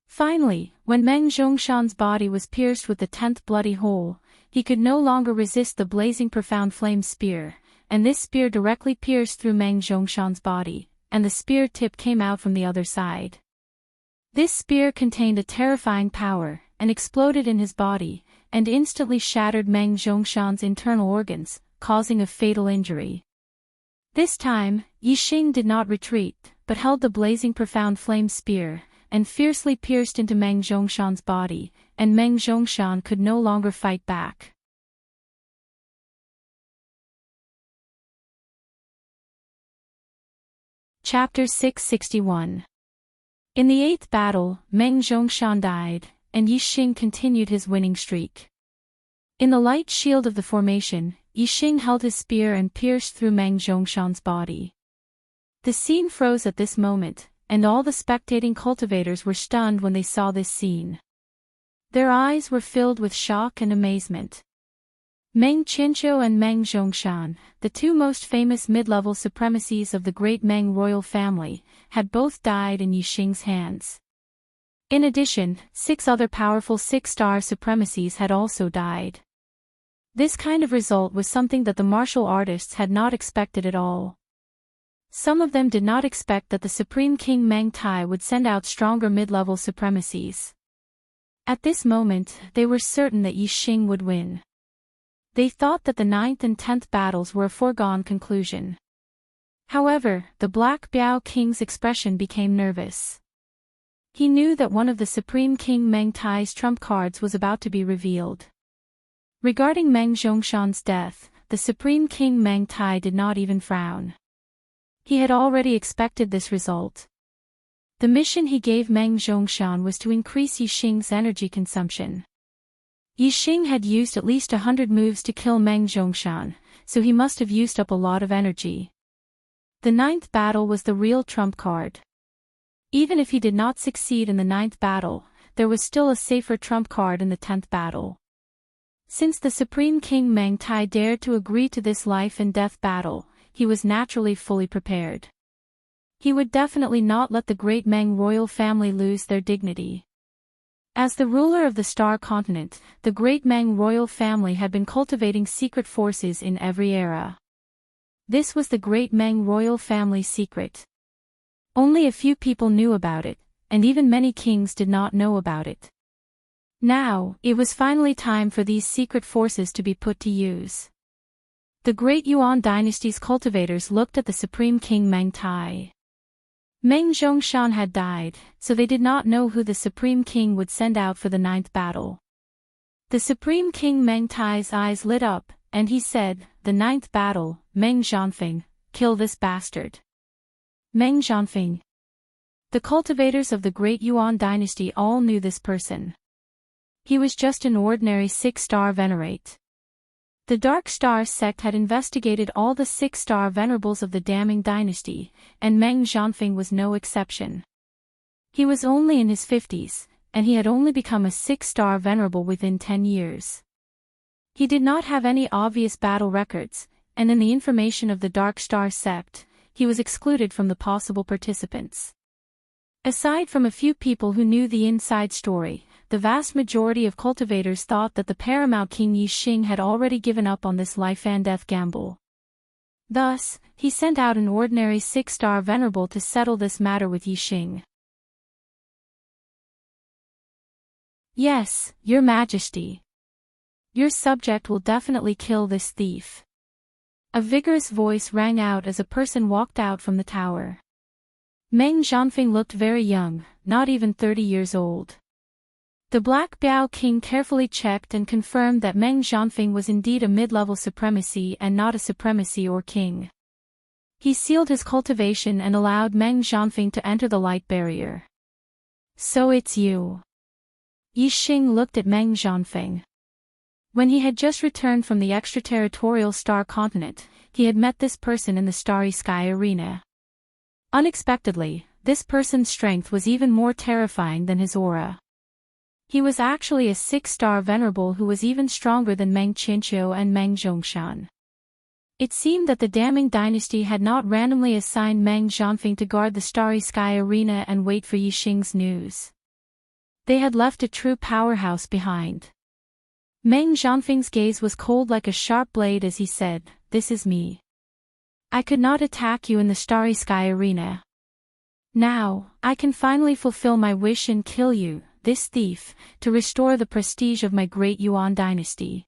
A: Finally, when Meng Zhongshan's body was pierced with the 10th bloody hole, he could no longer resist the blazing profound flame spear, and this spear directly pierced through Meng Zhongshan's body, and the spear tip came out from the other side. This spear contained a terrifying power, and exploded in his body, and instantly shattered Meng Zhongshan's internal organs, causing a fatal injury. This time, Yixing did not retreat, but held the blazing profound flame spear, and fiercely pierced into Meng Zhongshan's body, and Meng Zhongshan could no longer fight back. Chapter 661. In the 8th battle, Meng Zhongshan died, and Yixing continued his winning streak. In the light shield of the formation, Yixing held his spear and pierced through Meng Zhongshan's body. The scene froze at this moment, and all the spectating cultivators were stunned when they saw this scene. Their eyes were filled with shock and amazement. Meng Qinqiu and Meng Zhongshan, the two most famous mid-level supremacies of the great Meng royal family, had both died in Yixing's hands. In addition, 6 other powerful 6-star supremacies had also died. This kind of result was something that the martial artists had not expected at all. Some of them did not expect that the Supreme King Meng Tai would send out stronger mid-level supremacies. At this moment, they were certain that Yi Xing would win. They thought that the 9th and 10th battles were a foregone conclusion. However, the Black Biao King's expression became nervous. He knew that one of the Supreme King Meng Tai's trump cards was about to be revealed. Regarding Meng Zhongshan's death, the Supreme King Meng Tai did not even frown. He had already expected this result. The mission he gave Meng Zhongshan was to increase Yi Xing's energy consumption. Yi Xing had used at least 100 moves to kill Meng Zhongshan, so he must have used up a lot of energy. The 9th battle was the real trump card. Even if he did not succeed in the 9th battle, there was still a safer trump card in the 10th battle. Since the Supreme King Meng Tai dared to agree to this life and death battle, he was naturally fully prepared. He would definitely not let the great Meng royal family lose their dignity. As the ruler of the Star Continent, the great Meng royal family had been cultivating secret forces in every era. This was the great Meng royal family's secret. Only a few people knew about it, and even many kings did not know about it. Now, it was finally time for these secret forces to be put to use. The great Yuan dynasty's cultivators looked at the Supreme King Meng Tai. Meng Zhongshan had died, so they did not know who the Supreme King would send out for the 9th battle. The Supreme King Meng Tai's eyes lit up, and he said, "The 9th battle, Meng Zhanfeng, kill this bastard." Meng Zhanfeng. The cultivators of the great Yuan dynasty all knew this person. He was just an ordinary 6-star venerate. The Dark Star sect had investigated all the 6-star venerables of the Daming dynasty, and Meng Zhanfeng was no exception. He was only in his 50s, and he had only become a 6-star venerable within 10 years. He did not have any obvious battle records, and in the information of the Dark Star sect, he was excluded from the possible participants. Aside from a few people who knew the inside story, the vast majority of cultivators thought that the paramount King Yi Xing had already given up on this life and death gamble. Thus, he sent out an ordinary 6-star venerable to settle this matter with Yi Xing. "Yes, Your Majesty. Your subject will definitely kill this thief." A vigorous voice rang out as a person walked out from the tower. Meng Zhanfeng looked very young, not even 30 years old. The Black Biao King carefully checked and confirmed that Meng Zhanfeng was indeed a mid-level supremacy and not a supremacy or king. He sealed his cultivation and allowed Meng Zhanfeng to enter the light barrier. "So it's you." Yi Xing looked at Meng Zhanfeng. When he had just returned from the extraterritorial Star Continent, he had met this person in the Starry Sky Arena. Unexpectedly, this person's strength was even more terrifying than his aura. He was actually a 6-star venerable who was even stronger than Meng Qinqiu and Meng Zhongshan. It seemed that the Daming dynasty had not randomly assigned Meng Zhanfeng to guard the Starry Sky Arena and wait for Yi Xing's news. They had left a true powerhouse behind. Meng Zhanfeng's gaze was cold like a sharp blade as he said, "This is me. I could not attack you in the Starry Sky Arena. Now, I can finally fulfill my wish and kill you, this thief, to restore the prestige of my great Yuan dynasty."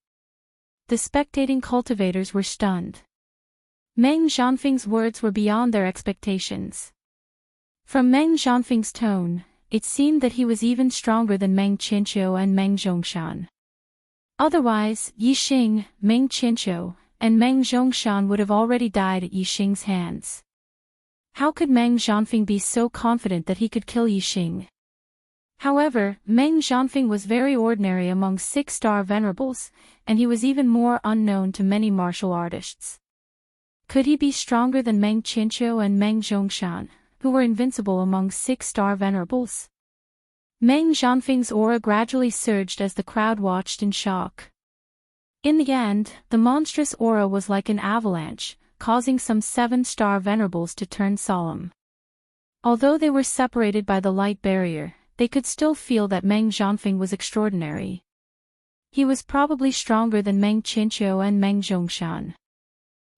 A: The spectating cultivators were stunned. Meng Zhanfeng's words were beyond their expectations. From Meng Zhanfeng's tone, it seemed that he was even stronger than Meng Qinqiu and Meng Zhongshan. Otherwise, Yi Xing, Meng Qinqiu, and Meng Zhongshan would have already died at Yi Xing's hands. How could Meng Zhanfeng be so confident that he could kill Yi Xing? However, Meng Zhanfeng was very ordinary among 6-star venerables, and he was even more unknown to many martial artists. Could he be stronger than Meng Qinqiu and Meng Zhongshan, who were invincible among 6-star venerables? Meng Zhanfeng's aura gradually surged as the crowd watched in shock. In the end, the monstrous aura was like an avalanche, causing some 7-star venerables to turn solemn. Although they were separated by the light barrier, they could still feel that Meng Zhanfeng was extraordinary. He was probably stronger than Meng Qinqiu and Meng Zhongshan.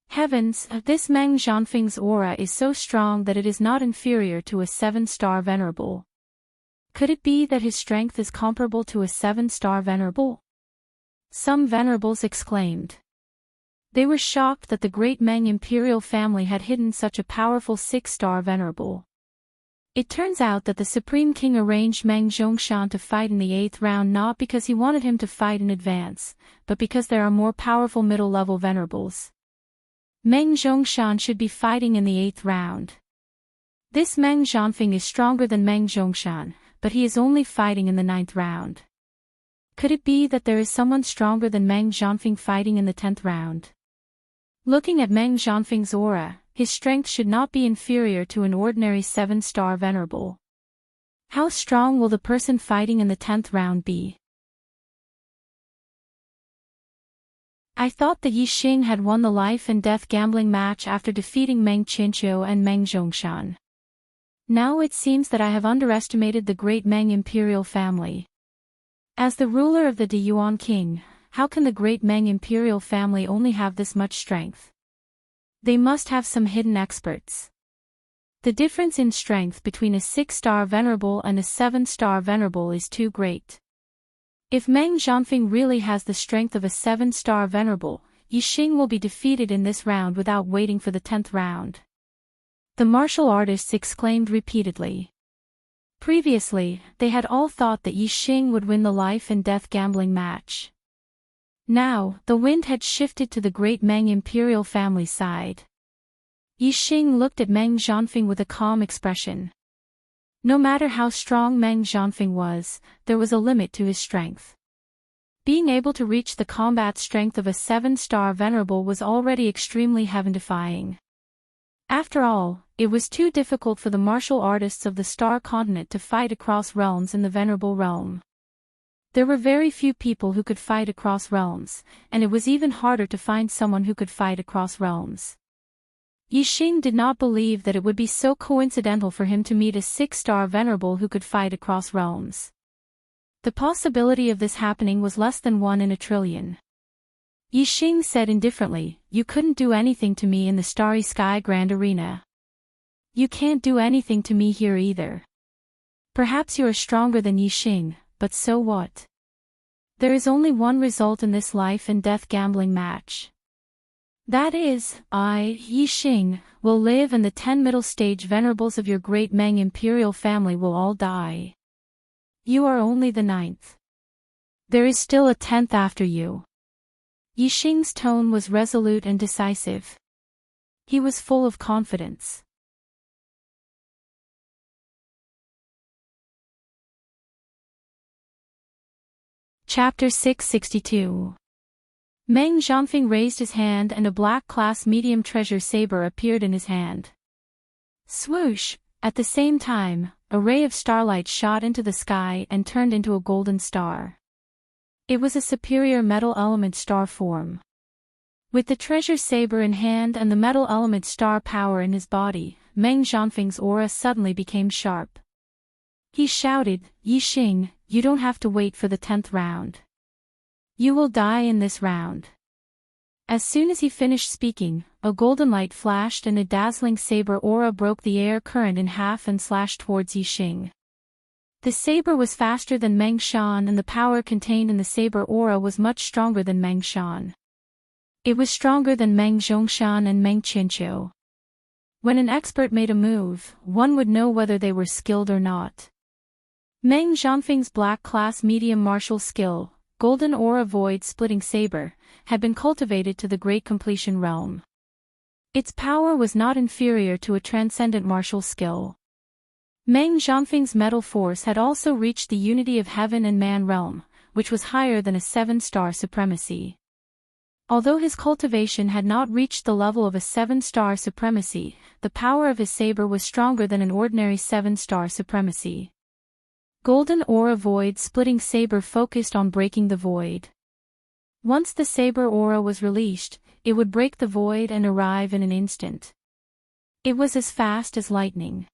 A: Heavens, this Meng Zhanfeng's aura is so strong that it is not inferior to a 7-star venerable. Could it be that his strength is comparable to a 7-star venerable? Some venerables exclaimed. They were shocked that the great Meng imperial family had hidden such a powerful 6-star venerable. It turns out that the Supreme King arranged Meng Zhongshan to fight in the 8th round not because he wanted him to fight in advance, but because there are more powerful middle-level venerables. Meng Zhongshan should be fighting in the 8th round. This Meng Zhanfeng is stronger than Meng Zhongshan, but he is only fighting in the 9th round. Could it be that there is someone stronger than Meng Zhanfeng fighting in the 10th round? Looking at Meng Zhanfeng's aura, his strength should not be inferior to an ordinary 7-star venerable. How strong will the person fighting in the 10th round be? I thought that Yi Xing had won the life and death gambling match after defeating Meng Qinqiu and Meng Zhongshan. Now it seems that I have underestimated the great Meng imperial family. As the ruler of the Deyuan King, how can the great Meng imperial family only have this much strength? They must have some hidden experts. The difference in strength between a 6-star venerable and a 7-star venerable is too great. If Meng Zhanfeng really has the strength of a 7-star venerable, Yi Xing will be defeated in this round without waiting for the 10th round. The martial artists exclaimed repeatedly. Previously, they had all thought that Yi Xing would win the life and death gambling match. Now, the wind had shifted to the great Meng imperial family's side. Yi Xing looked at Meng Zhanfeng with a calm expression. No matter how strong Meng Zhanfeng was, there was a limit to his strength. Being able to reach the combat strength of a 7-star venerable was already extremely heaven-defying. After all, it was too difficult for the martial artists of the Star Continent to fight across realms in the venerable realm. There were very few people who could fight across realms, and it was even harder to find someone who could fight across realms. Yi Xing did not believe that it would be so coincidental for him to meet a 6-star venerable who could fight across realms. The possibility of this happening was less than 1 in a trillion. Yi Xing said indifferently, "You couldn't do anything to me in the Starry Sky Grand Arena. You can't do anything to me here either. Perhaps you are stronger than Yi Xing, but so what? There is only one result in this life and death gambling match. That is, I, Yi Xing, will live and the 10 middle stage venerables of your great Meng imperial family will all die. You are only the 9th. There is still a 10th after you." Yi Xing's tone was resolute and decisive. He was full of confidence. Chapter 662. Meng Zhanfeng raised his hand and a black class medium treasure saber appeared in his hand. Swoosh! At the same time, a ray of starlight shot into the sky and turned into a golden star. It was a superior metal element star form. With the treasure saber in hand and the metal element star power in his body, Meng Zhanfeng's aura suddenly became sharp. He shouted, "Yi Xing, you don't have to wait for the 10th round. You will die in this round." As soon as he finished speaking, a golden light flashed and a dazzling saber aura broke the air current in half and slashed towards Yi Xing. The saber was faster than Meng Shan and the power contained in the saber aura was much stronger than Meng Shan. It was stronger than Meng Zhongshan and Meng Qinqiu. When an expert made a move, one would know whether they were skilled or not. Meng Zhanfeng's black class medium martial skill, Golden Aura Void Splitting Saber, had been cultivated to the Great Completion realm. Its power was not inferior to a transcendent martial skill. Meng Zhanfeng's metal force had also reached the unity of heaven and man realm, which was higher than a 7-star supremacy. Although his cultivation had not reached the level of a 7-star supremacy, the power of his saber was stronger than an ordinary 7-star supremacy. Golden Aura Void Splitting Saber focused on breaking the void. Once the saber aura was released, it would break the void and arrive in an instant. It was as fast as lightning.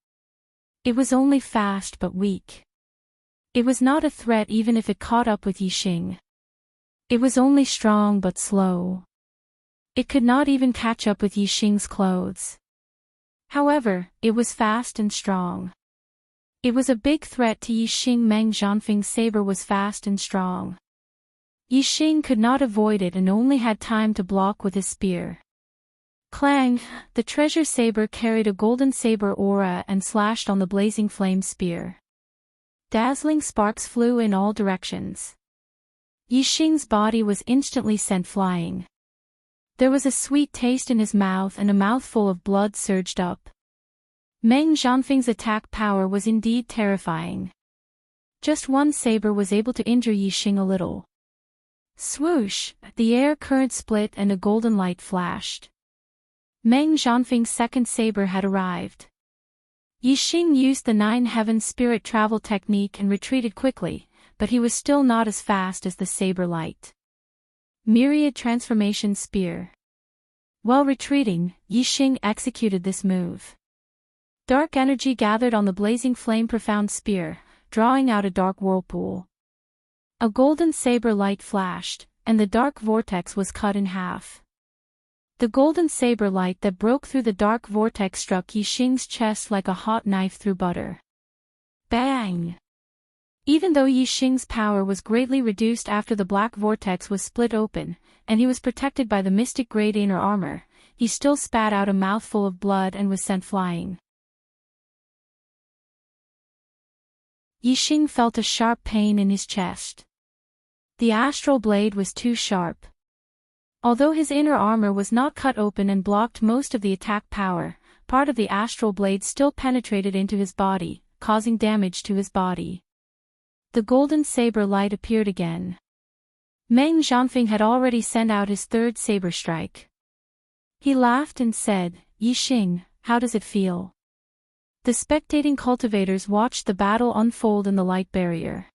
A: It was only fast but weak. It was not a threat even if it caught up with Yi Xing. It was only strong but slow. It could not even catch up with Yixing's clothes. However, it was fast and strong. It was a big threat to Yixing. Meng Zhanfeng's saber was fast and strong. Yixing could not avoid it and only had time to block with his spear. Clang! The treasure saber carried a golden saber aura and slashed on the blazing flame spear. Dazzling sparks flew in all directions. Yixing's body was instantly sent flying. There was a sweet taste in his mouth and a mouthful of blood surged up. Meng Zhanfeng's attack power was indeed terrifying. Just one saber was able to injure Yixing a little. Swoosh! The air current split and a golden light flashed. Meng Zhanfeng's second saber had arrived. Yixing used the Nine Heavens spirit travel technique and retreated quickly, but he was still not as fast as the saber light. Myriad Transformation Spear. While retreating, Yixing executed this move. Dark energy gathered on the blazing flame profound spear, drawing out a dark whirlpool. A golden saber light flashed, and the dark vortex was cut in half. The golden saber light that broke through the dark vortex struck Yixing's chest like a hot knife through butter. Bang! Even though Yixing's power was greatly reduced after the black vortex was split open, and he was protected by the mystic grade inner armor, he still spat out a mouthful of blood and was sent flying. Yixing felt a sharp pain in his chest. The astral blade was too sharp. Although his inner armor was not cut open and blocked most of the attack power, part of the astral blade still penetrated into his body, causing damage to his body. The golden saber light appeared again. Meng Zhanfeng had already sent out his third saber strike. He laughed and said, "Yixing, how does it feel?" The spectating cultivators watched the battle unfold in the light barrier.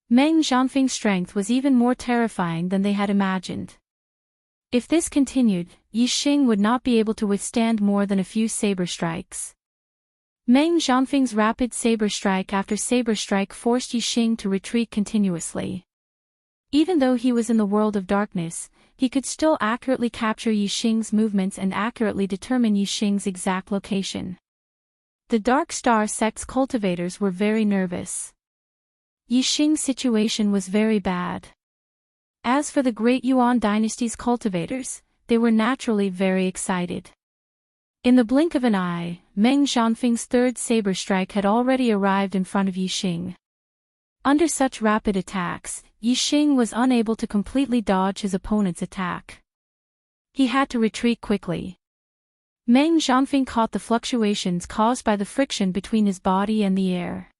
A: Meng Zhanfeng's strength was even more terrifying than they had imagined. If this continued, Yixing would not be able to withstand more than a few saber strikes. Meng Zhanfeng's rapid saber strike after saber strike forced Yixing to retreat continuously. Even though he was in the world of darkness, he could still accurately capture Yixing's movements and accurately determine Yixing's exact location. The Dark Star sect's cultivators were very nervous. Yixing's situation was very bad. As for the Great Yuan dynasty's cultivators, they were naturally very excited. In the blink of an eye, Meng Zhanfeng's third saber strike had already arrived in front of Yixing. Under such rapid attacks, Yixing was unable to completely dodge his opponent's attack. He had to retreat quickly. Meng Zhanfeng caught the fluctuations caused by the friction between his body and the air.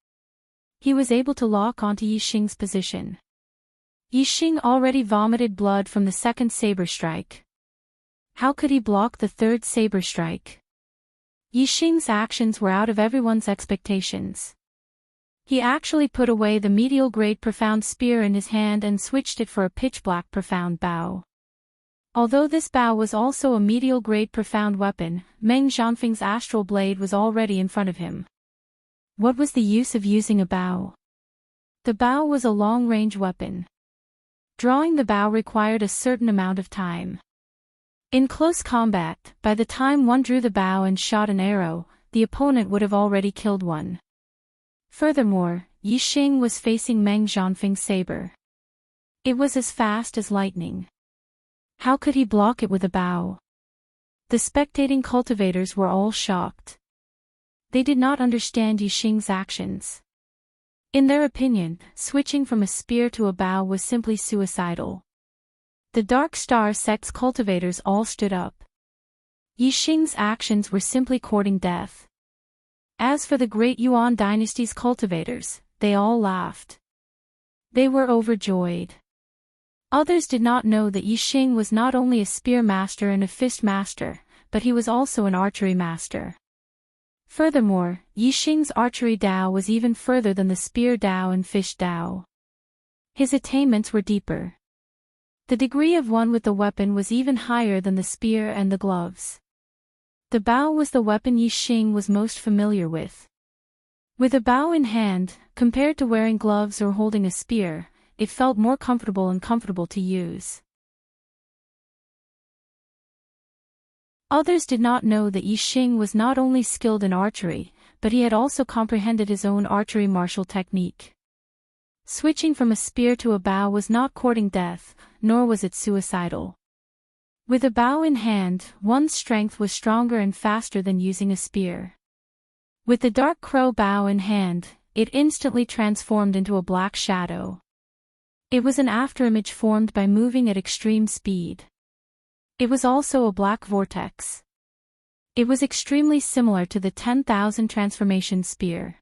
A: He was able to lock onto Yixing's position. Yixing already vomited blood from the second saber strike. How could he block the third saber strike? Yixing's actions were out of everyone's expectations. He actually put away the medial grade profound spear in his hand and switched it for a pitch-black profound bow. Although this bow was also a medial grade profound weapon, Meng Zhanfeng's astral blade was already in front of him. What was the use of using a bow? The bow was a long-range weapon. Drawing the bow required a certain amount of time. In close combat, by the time one drew the bow and shot an arrow, the opponent would have already killed one. Furthermore, Yixing was facing Meng Zhanfeng's saber. It was as fast as lightning. How could he block it with a bow? The spectating cultivators were all shocked. They did not understand Yixing's actions. In their opinion, switching from a spear to a bow was simply suicidal. The Dark Star sect's cultivators all stood up. Yixing's actions were simply courting death. As for the Great Yuan dynasty's cultivators, they all laughed. They were overjoyed. Others did not know that Yixing was not only a spear master and a fist master, but he was also an archery master. Furthermore, Yixing's archery Dao was even further than the spear Dao and fish Dao. His attainments were deeper. The degree of one with the weapon was even higher than the spear and the gloves. The bow was the weapon Yixing was most familiar with. With a bow in hand, compared to wearing gloves or holding a spear, it felt more comfortable to use. Others did not know that Yixing was not only skilled in archery, but he had also comprehended his own archery martial technique. Switching from a spear to a bow was not courting death, nor was it suicidal. With a bow in hand, one's strength was stronger and faster than using a spear. With the dark crow bow in hand, it instantly transformed into a black shadow. It was an afterimage formed by moving at extreme speed. It was also a black vortex. It was extremely similar to the 10,000 transformation spear.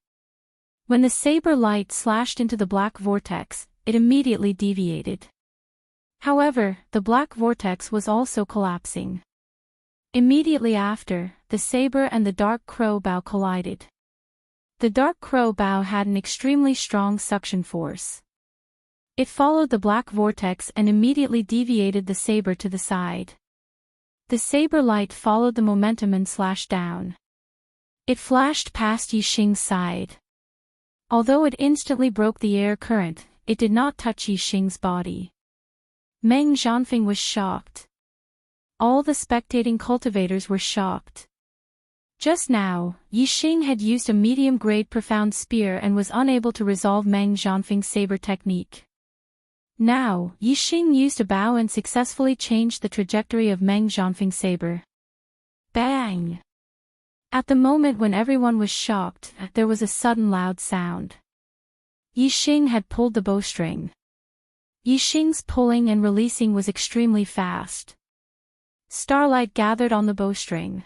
A: When the saber light slashed into the black vortex, it immediately deviated. However, the black vortex was also collapsing. Immediately after, the saber and the dark crow bow collided. The dark crow bow had an extremely strong suction force. It followed the black vortex and immediately deviated the saber to the side. The saber light followed the momentum and slashed down. It flashed past Yixing's side. Although it instantly broke the air current, it did not touch Yixing's body. Meng Zhanfeng was shocked. All the spectating cultivators were shocked. Just now, Yixing had used a medium-grade profound spear and was unable to resolve Meng Zhanfeng's saber technique. Now, Yixing used a bow and successfully changed the trajectory of Meng Zhanfeng's saber. Bang! At the moment when everyone was shocked, there was a sudden loud sound. Yixing had pulled the bowstring. Yixing's pulling and releasing was extremely fast. Starlight gathered on the bowstring.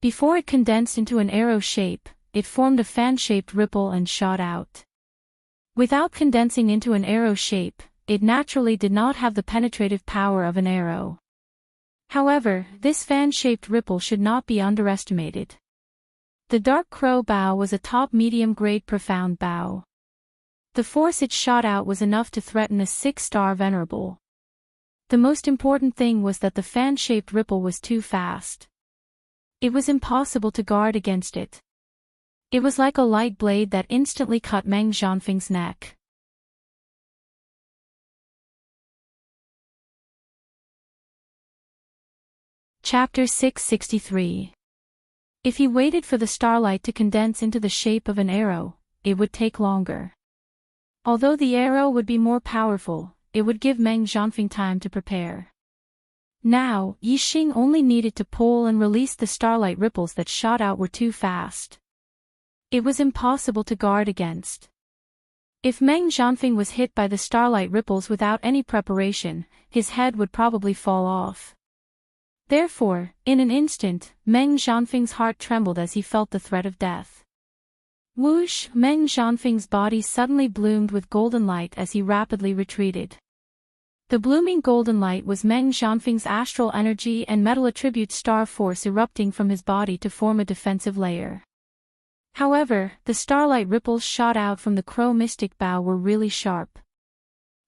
A: Before it condensed into an arrow shape, it formed a fan-shaped ripple and shot out. Without condensing into an arrow shape, it naturally did not have the penetrative power of an arrow. However, this fan-shaped ripple should not be underestimated. The dark crow bow was a top medium-grade profound bow. The force it shot out was enough to threaten a 6-star venerable. The most important thing was that the fan-shaped ripple was too fast. It was impossible to guard against it. It was like a light blade that instantly cut Meng Zhanfeng's neck. Chapter 663. If he waited for the starlight to condense into the shape of an arrow, it would take longer. Although the arrow would be more powerful, it would give Meng Zhanfeng time to prepare. Now, Yixing only needed to pull and release the starlight ripples that shot out were too fast. It was impossible to guard against. If Meng Zhanfeng was hit by the starlight ripples without any preparation, his head would probably fall off. Therefore, in an instant, Meng Zhanfeng's heart trembled as he felt the threat of death. Whoosh! Meng Zhanfeng's body suddenly bloomed with golden light as he rapidly retreated. The blooming golden light was Meng Zhanfeng's astral energy and metal attribute star force erupting from his body to form a defensive layer. However, the starlight ripples shot out from the crow mystic bow were really sharp.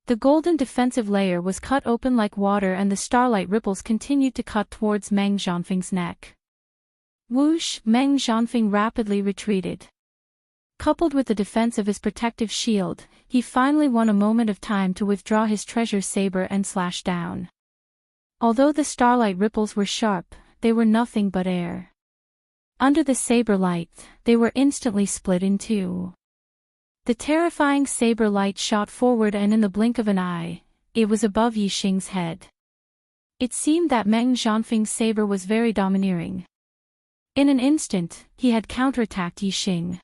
A: The golden defensive layer was cut open like water and the starlight ripples continued to cut towards Meng Zhanfeng's neck. Whoosh! Meng Zhanfeng rapidly retreated. Coupled with the defense of his protective shield, he finally won a moment of time to withdraw his treasure saber and slash down. Although the starlight ripples were sharp, they were nothing but air. Under the saber light, they were instantly split in two. The terrifying saber light shot forward and in the blink of an eye, it was above Yixing's head. It seemed that Meng Zhanfeng's saber was very domineering. In an instant, he had counterattacked Yixing.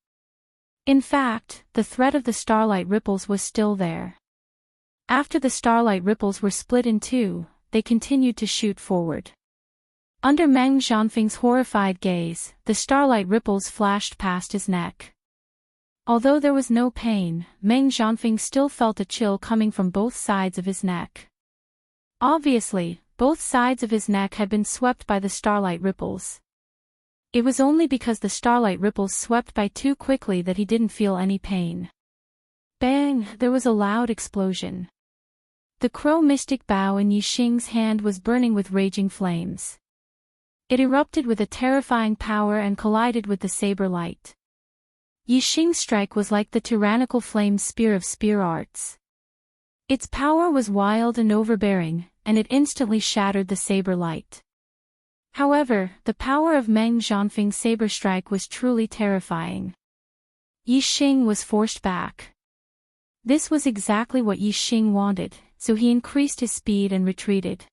A: In fact, the threat of the starlight ripples was still there. After the starlight ripples were split in two, they continued to shoot forward. Under Meng Zhanfeng's horrified gaze, the starlight ripples flashed past his neck. Although there was no pain, Meng Zhanfeng still felt a chill coming from both sides of his neck. Obviously, both sides of his neck had been swept by the starlight ripples. It was only because the starlight ripples swept by too quickly that he didn't feel any pain. Bang! There was a loud explosion. The crow mystic bow in Yixing's hand was burning with raging flames. It erupted with a terrifying power and collided with the saber light. Yixing's strike was like the tyrannical flame spear of spear arts. Its power was wild and overbearing, and it instantly shattered the saber light. However, the power of Meng Zhanfeng's saber strike was truly terrifying. Yi Xing was forced back. This was exactly what Yi Xing wanted, so he increased his speed and retreated.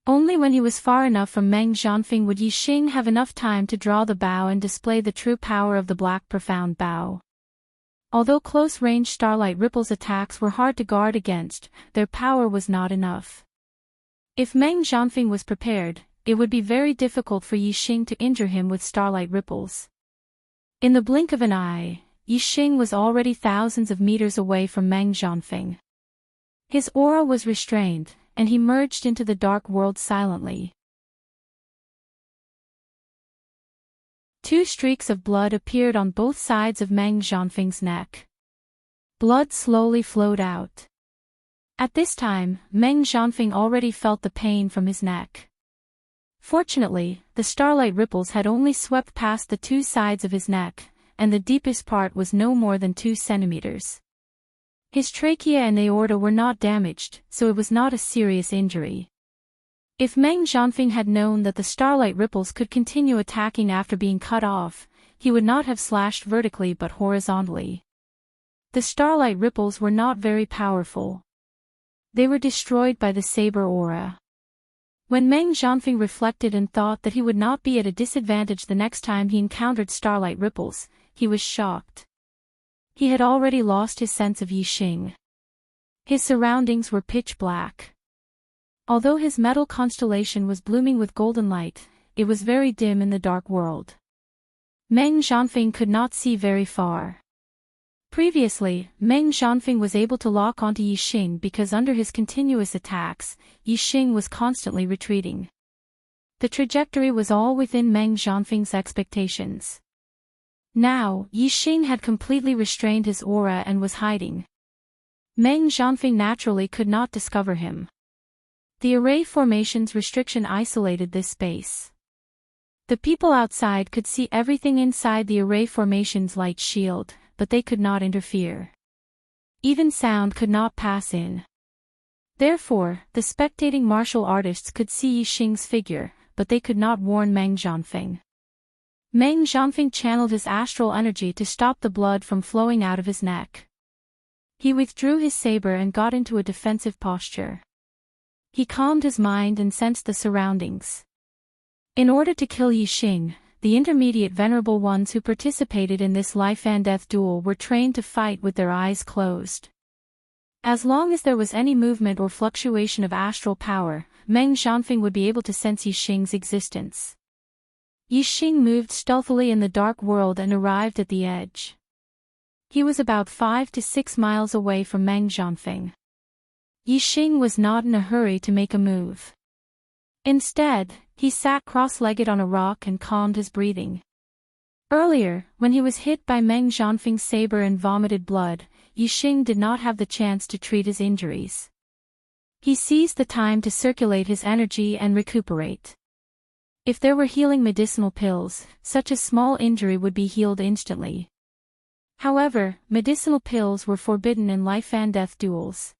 A: Only when he was far enough from Meng Zhanfeng would Yi Xing have enough time to draw the bow and display the true power of the Black Profound Bow. Although close-range Starlight Ripple's attacks were hard to guard against, their power was not enough. If Meng Zhanfeng was prepared, it would be very difficult for Yi Xing to injure him with Starlight Ripples. In the blink of an eye, Yi Xing was already thousands of meters away from Meng Zhanfeng. His aura was restrained, and he merged into the dark world silently. Two streaks of blood appeared on both sides of Meng Zhanfeng's neck. Blood slowly flowed out. At this time, Meng Zhanfeng already felt the pain from his neck. Fortunately, the starlight ripples had only swept past the two sides of his neck, and the deepest part was no more than 2 centimeters. His trachea and aorta were not damaged, so it was not a serious injury. If Meng Zhanfeng had known that the starlight ripples could continue attacking after being cut off, he would not have slashed vertically but horizontally. The starlight ripples were not very powerful. They were destroyed by the saber aura. When Meng Zhanfeng reflected and thought that he would not be at a disadvantage the next time he encountered starlight ripples, he was shocked. He had already lost his sense of Yi Xing. His surroundings were pitch black. Although his metal constellation was blooming with golden light, it was very dim in the dark world. Meng Zhanfeng could not see very far. Previously, Meng Zhanfeng was able to lock onto Yi Xing because under his continuous attacks, Yi Xing was constantly retreating. The trajectory was all within Meng Zhanfeng's expectations. Now, Yi Xing had completely restrained his aura and was hiding. Meng Zhanfeng naturally could not discover him. The array formation's restriction isolated this space. The people outside could see everything inside the array formation's light shield, but they could not interfere. Even sound could not pass in. Therefore, the spectating martial artists could see Yi Xing's figure, but they could not warn Meng Zhanfeng. Meng Zhanfeng channeled his astral energy to stop the blood from flowing out of his neck. He withdrew his saber and got into a defensive posture. He calmed his mind and sensed the surroundings. In order to kill Yi Xing, the intermediate venerable ones who participated in this life and death duel were trained to fight with their eyes closed. As long as there was any movement or fluctuation of astral power, Meng Zhanfeng would be able to sense Yi Xing's existence. Yi Xing moved stealthily in the dark world and arrived at the edge. He was about 5 to 6 miles away from Meng Zhanfeng. Yi Xing was not in a hurry to make a move. Instead, he sat cross-legged on a rock and calmed his breathing. Earlier, when he was hit by Meng Zhanfeng's saber and vomited blood, Yi Xing did not have the chance to treat his injuries. He seized the time to circulate his energy and recuperate. If there were healing medicinal pills, such a small injury would be healed instantly. However, medicinal pills were forbidden in life and death duels.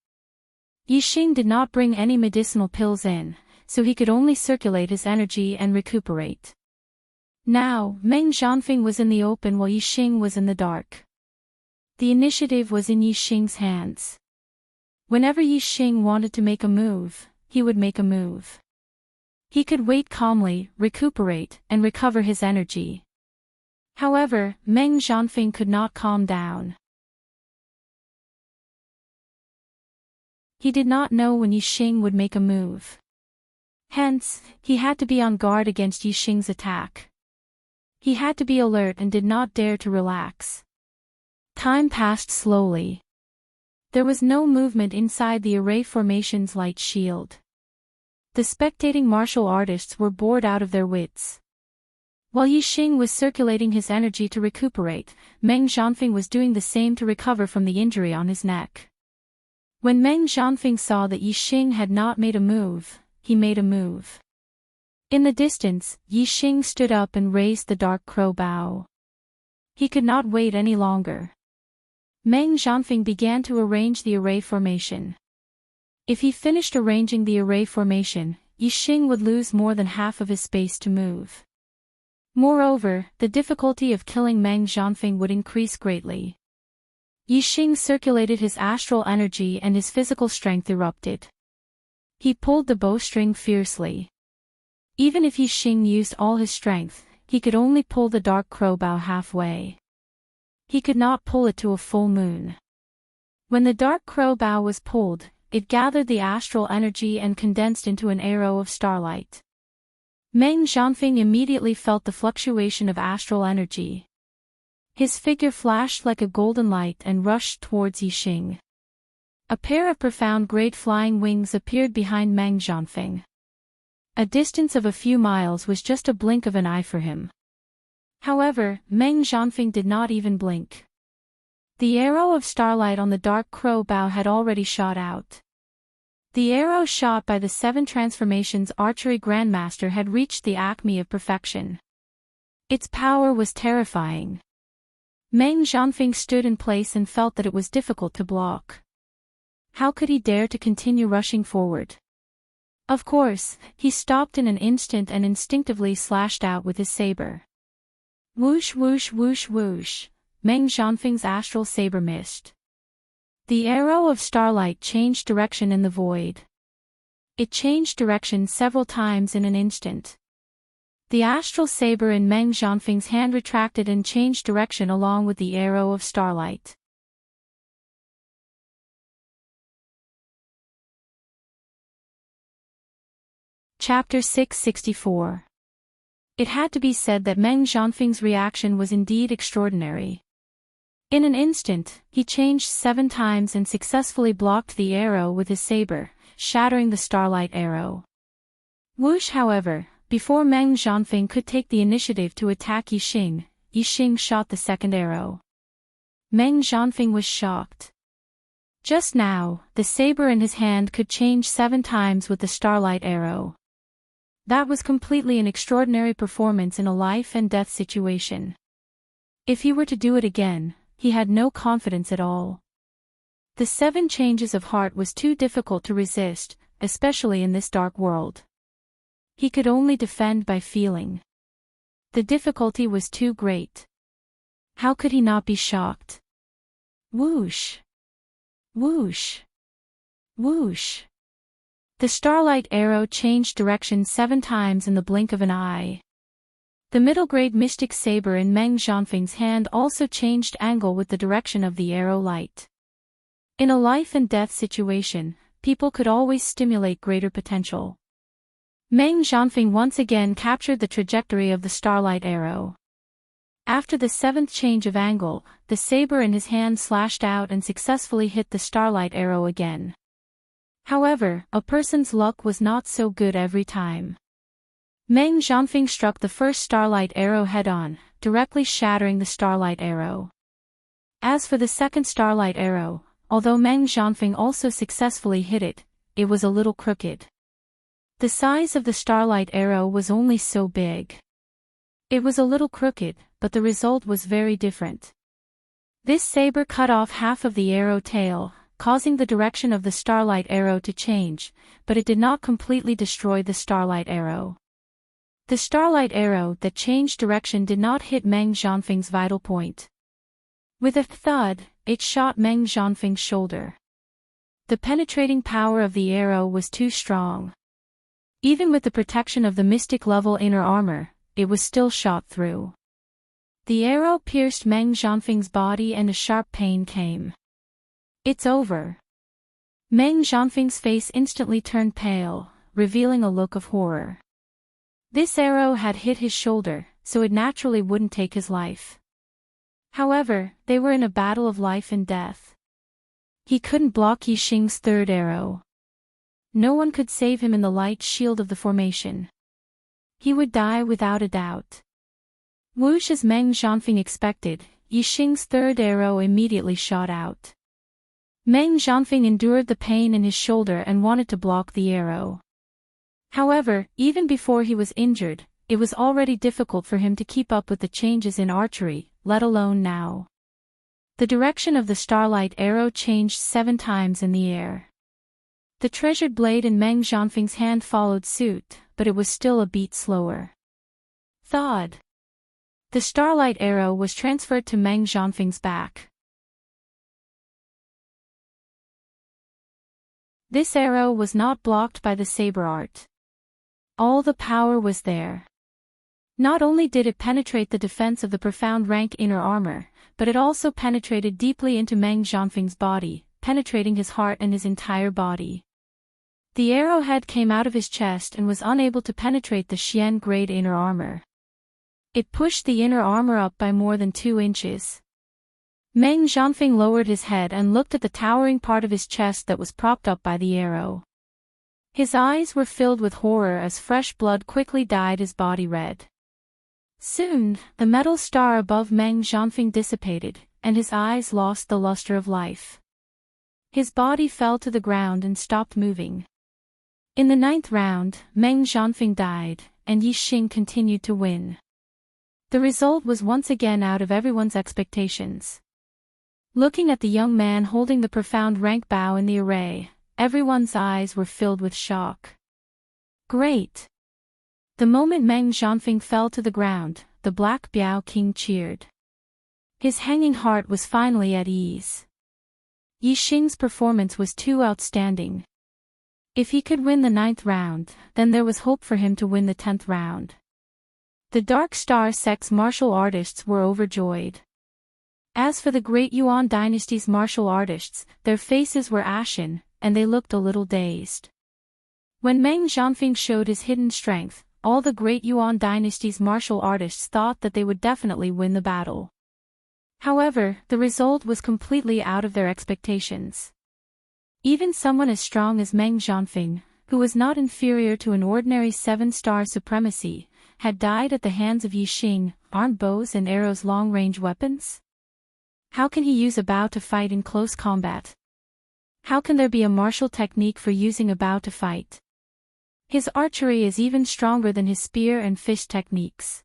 A: Yi Xing did not bring any medicinal pills in, so he could only circulate his energy and recuperate. Now, Meng Zhanfeng was in the open while Yi Xing was in the dark. The initiative was in Yi Xing's hands. Whenever Yi Xing wanted to make a move, he would make a move. He could wait calmly, recuperate, and recover his energy. However, Meng Zhanfeng could not calm down. He did not know when Yi Xing would make a move. Hence, he had to be on guard against Yi Xing's attack. He had to be alert and did not dare to relax. Time passed slowly. There was no movement inside the array formation's light shield. The spectating martial artists were bored out of their wits. While Yi Xing was circulating his energy to recuperate, Meng Zhanfeng was doing the same to recover from the injury on his neck. When Meng Zhanfeng saw that Yi Xing had not made a move, he made a move. In the distance, Yi Xing stood up and raised the dark crow bow. He could not wait any longer. Meng Zhanfeng began to arrange the array formation. If he finished arranging the array formation, Yixing would lose more than half of his space to move. Moreover, the difficulty of killing Meng Zhanfeng would increase greatly. Yixing circulated his astral energy and his physical strength erupted. He pulled the bowstring fiercely. Even if Yixing used all his strength, he could only pull the dark crow bow halfway. He could not pull it to a full moon. When the dark crow bow was pulled, it gathered the astral energy and condensed into an arrow of starlight. Meng Zhanfeng immediately felt the fluctuation of astral energy. His figure flashed like a golden light and rushed towards Yixing. A pair of profound great flying wings appeared behind Meng Zhanfeng. A distance of a few miles was just a blink of an eye for him. However, Meng Zhanfeng did not even blink. The arrow of starlight on the dark crow bow had already shot out. The arrow shot by the 7 Transformations archery grandmaster had reached the acme of perfection. Its power was terrifying. Meng Zhanfeng stood in place and felt that it was difficult to block. How could he dare to continue rushing forward? Of course, he stopped in an instant and instinctively slashed out with his saber. Whoosh whoosh whoosh whoosh, Meng Zhanfeng's astral saber missed. The arrow of starlight changed direction in the void. It changed direction several times in an instant. The astral saber in Meng Zhanfeng's hand retracted and changed direction along with the arrow of starlight. Chapter 664. It had to be said that Meng Zhanfeng's reaction was indeed extraordinary. In an instant, he changed 7 times and successfully blocked the arrow with his saber, shattering the starlight arrow. Whoosh, however, before Meng Zhanfeng could take the initiative to attack Yixing, Yixing shot the second arrow. Meng Zhanfeng was shocked. Just now, the saber in his hand could change 7 times with the starlight arrow. That was completely an extraordinary performance in a life-and-death situation. If he were to do it again, he had no confidence at all. The 7 changes of heart was too difficult to resist, especially in this dark world. He could only defend by feeling. The difficulty was too great. How could he not be shocked? Whoosh! Whoosh! Whoosh! The starlight arrow changed direction 7 times in the blink of an eye. The middle-grade mystic saber in Meng Zhanfeng's hand also changed angle with the direction of the arrow light. In a life-and-death situation, people could always stimulate greater potential. Meng Zhanfeng once again captured the trajectory of the starlight arrow. After the 7th change of angle, the saber in his hand slashed out and successfully hit the starlight arrow again. However, a person's luck was not so good every time. Meng Zhanfeng struck the first starlight arrow head-on, directly shattering the starlight arrow. As for the second starlight arrow, although Meng Zhanfeng also successfully hit it, it was a little crooked. The size of the starlight arrow was only so big. It was a little crooked, but the result was very different. This saber cut off half of the arrow tail, causing the direction of the starlight arrow to change, but it did not completely destroy the starlight arrow. The starlight arrow that changed direction did not hit Meng Zhanfeng's vital point. With a thud, it shot Meng Zhanfeng's shoulder. The penetrating power of the arrow was too strong. Even with the protection of the mystic-level inner armor, it was still shot through. The arrow pierced Meng Zhanfeng's body and a sharp pain came. It's over. Meng Zhanfeng's face instantly turned pale, revealing a look of horror. This arrow had hit his shoulder, so it naturally wouldn't take his life. However, they were in a battle of life and death. He couldn't block Yixing's 3rd arrow. No one could save him in the light shield of the formation. He would die without a doubt. Whoosh, as Meng Zhanfeng expected, Yixing's 3rd arrow immediately shot out. Meng Zhanfeng endured the pain in his shoulder and wanted to block the arrow. However, even before he was injured, it was already difficult for him to keep up with the changes in archery, let alone now. The direction of the starlight arrow changed 7 times in the air. The treasured blade in Meng Zhanfeng's hand followed suit, but it was still a beat slower. Thud. The starlight arrow was transferred to Meng Zhanfeng's back. This arrow was not blocked by the saber art. All the power was there. Not only did it penetrate the defense of the profound rank inner armor, but it also penetrated deeply into Meng Zhanfeng's body, penetrating his heart and his entire body. The arrowhead came out of his chest and was unable to penetrate the Xian grade inner armor. It pushed the inner armor up by more than 2 inches. Meng Zhanfeng lowered his head and looked at the towering part of his chest that was propped up by the arrow. His eyes were filled with horror as fresh blood quickly dyed his body red. Soon, the metal star above Meng Zhanfeng dissipated, and his eyes lost the luster of life. His body fell to the ground and stopped moving. In the 9th round, Meng Zhanfeng died, and Yi Xing continued to win. The result was once again out of everyone's expectations. Looking at the young man holding the profound rank bow in the array, everyone's eyes were filled with shock. Great! The moment Meng Zhanfeng fell to the ground, the Black Biao King cheered. His hanging heart was finally at ease. Yi Xing's performance was too outstanding. If he could win the 9th round, then there was hope for him to win the 10th round. The Dark Star sect's martial artists were overjoyed. As for the Great Yuan dynasty's martial artists, their faces were ashen, and they looked a little dazed. When Meng Zhanfeng showed his hidden strength, all the Great Yuan dynasty's martial artists thought that they would definitely win the battle. However, the result was completely out of their expectations. Even someone as strong as Meng Zhanfeng, who was not inferior to an ordinary 7-star supremacy, had died at the hands of Yi Xing. Aren't bows and arrows long-range weapons? How can he use a bow to fight in close combat? How can there be a martial technique for using a bow to fight? His archery is even stronger than his spear and fist techniques.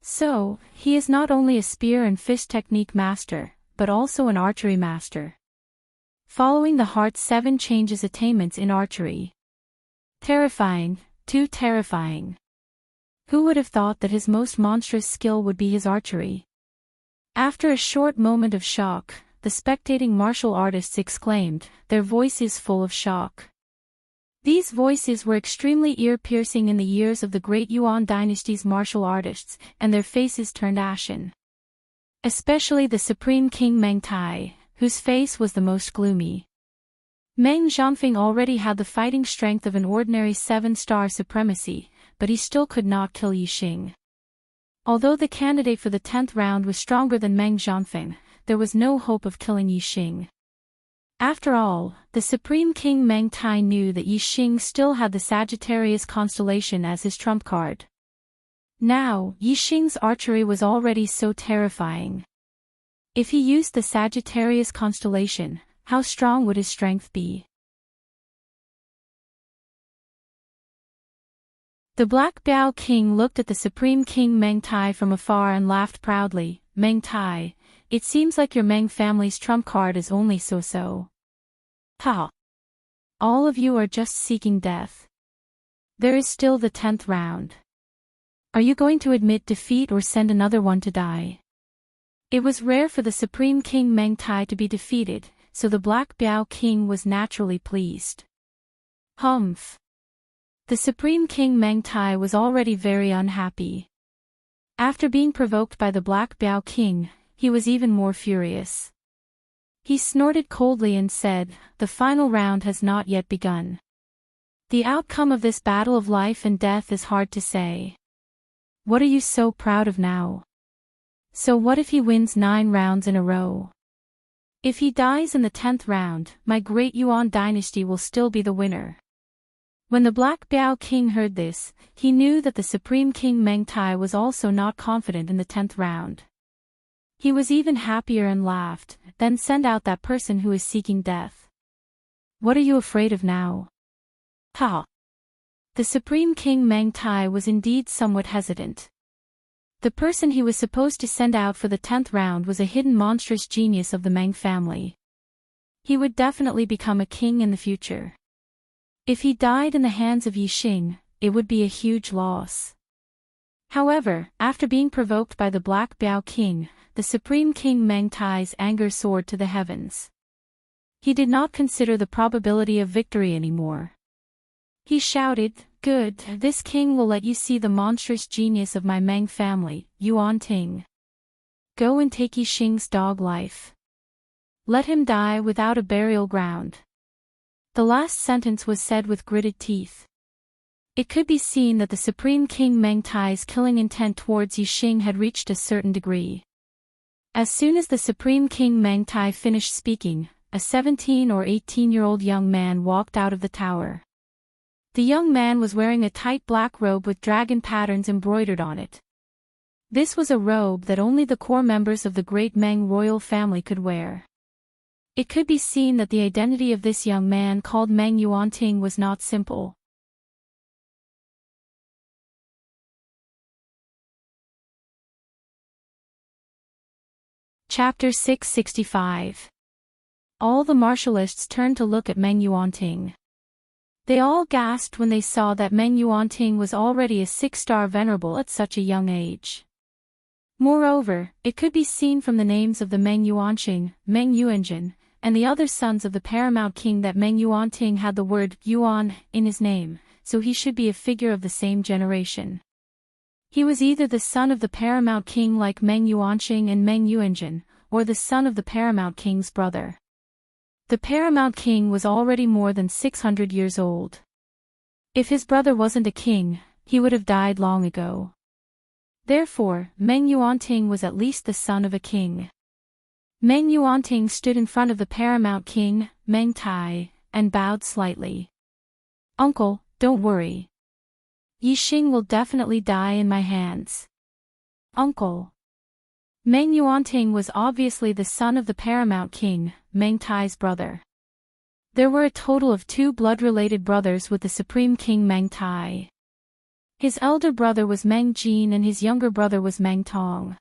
A: So, he is not only a spear and fist technique master, but also an archery master. Following the Heart's 7 changes attainments in archery. Terrifying, too terrifying. Who would have thought that his most monstrous skill would be his archery? After a short moment of shock, the spectating martial artists exclaimed, their voices full of shock. These voices were extremely ear-piercing in the ears of the Great Yuan dynasty's martial artists, and their faces turned ashen. Especially the Supreme King Meng Tai, whose face was the most gloomy. Meng Zhanfeng already had the fighting strength of an ordinary 7-star supremacy, but he still could not kill Yi Xing. Although the candidate for the 10th round was stronger than Meng Zhanfeng, there was no hope of killing Yi Xing. After all, the Supreme King Meng Tai knew that Yi Xing still had the Sagittarius constellation as his trump card. Now, Yi Xing's archery was already so terrifying. If he used the Sagittarius constellation, how strong would his strength be? The Black Biao King looked at the Supreme King Meng Tai from afar and laughed proudly. Meng Tai, it seems like your Meng family's trump card is only so-so. Ha! All of you are just seeking death. There is still the 10th round. Are you going to admit defeat or send another one to die? It was rare for the Supreme King Meng Tai to be defeated, so the Black Biao King was naturally pleased. Humph! The Supreme King Meng Tai was already very unhappy. After being provoked by the Black Biao King, he was even more furious. He snorted coldly and said, the final round has not yet begun. The outcome of this battle of life and death is hard to say. What are you so proud of now? So what if he wins 9 rounds in a row? If he dies in the 10th round, my Great Yuan dynasty will still be the winner. When the Black Biao King heard this, he knew that the Supreme King Meng Tai was also not confident in the 10th round. He was even happier and laughed, then send out that person who is seeking death. What are you afraid of now? Ha! The Supreme King Meng Tai was indeed somewhat hesitant. The person he was supposed to send out for the 10th round was a hidden monstrous genius of the Meng family. He would definitely become a king in the future. If he died in the hands of Yixing, it would be a huge loss. However, after being provoked by the Black Biao King, the Supreme King Meng Tai's anger soared to the heavens. He did not consider the probability of victory anymore. He shouted, "Good, this king will let you see the monstrous genius of my Meng family, Yuan Ting. Go and take Yixing's dog life. Let him die without a burial ground." The last sentence was said with gritted teeth. It could be seen that the Supreme King Meng Tai's killing intent towards Yixing had reached a certain degree. As soon as the Supreme King Meng Tai finished speaking, a 17 or 18-year-old young man walked out of the tower. The young man was wearing a tight black robe with dragon patterns embroidered on it. This was a robe that only the core members of the great Meng royal family could wear. It could be seen that the identity of this young man called Meng Yuanting was not simple. Chapter 665. All the martialists turned to look at Meng Yuanting. They all gasped when they saw that Meng Yuanting was already a 6-star venerable at such a young age. Moreover, it could be seen from the names of the Meng Yuanqing, Meng Yuanjin, and the other sons of the paramount king that Meng Yuanting had the word Yuan in his name, so he should be a figure of the same generation. He was either the son of the paramount king like Meng Yuanqing and Meng Yuanjin, or the son of the paramount king's brother. The paramount king was already more than 600 years old. If his brother wasn't a king, he would have died long ago. Therefore, Meng Yuanting was at least the son of a king. Meng Yuanting stood in front of the paramount king, Meng Tai, and bowed slightly. "Uncle, don't worry. Yixing will definitely die in my hands." "Uncle." Meng Yuanting was obviously the son of the paramount king, Meng Tai's brother. There were a total of 2 blood-related brothers with the Supreme King Meng Tai. His elder brother was Meng Jin and his younger brother was Meng Tong.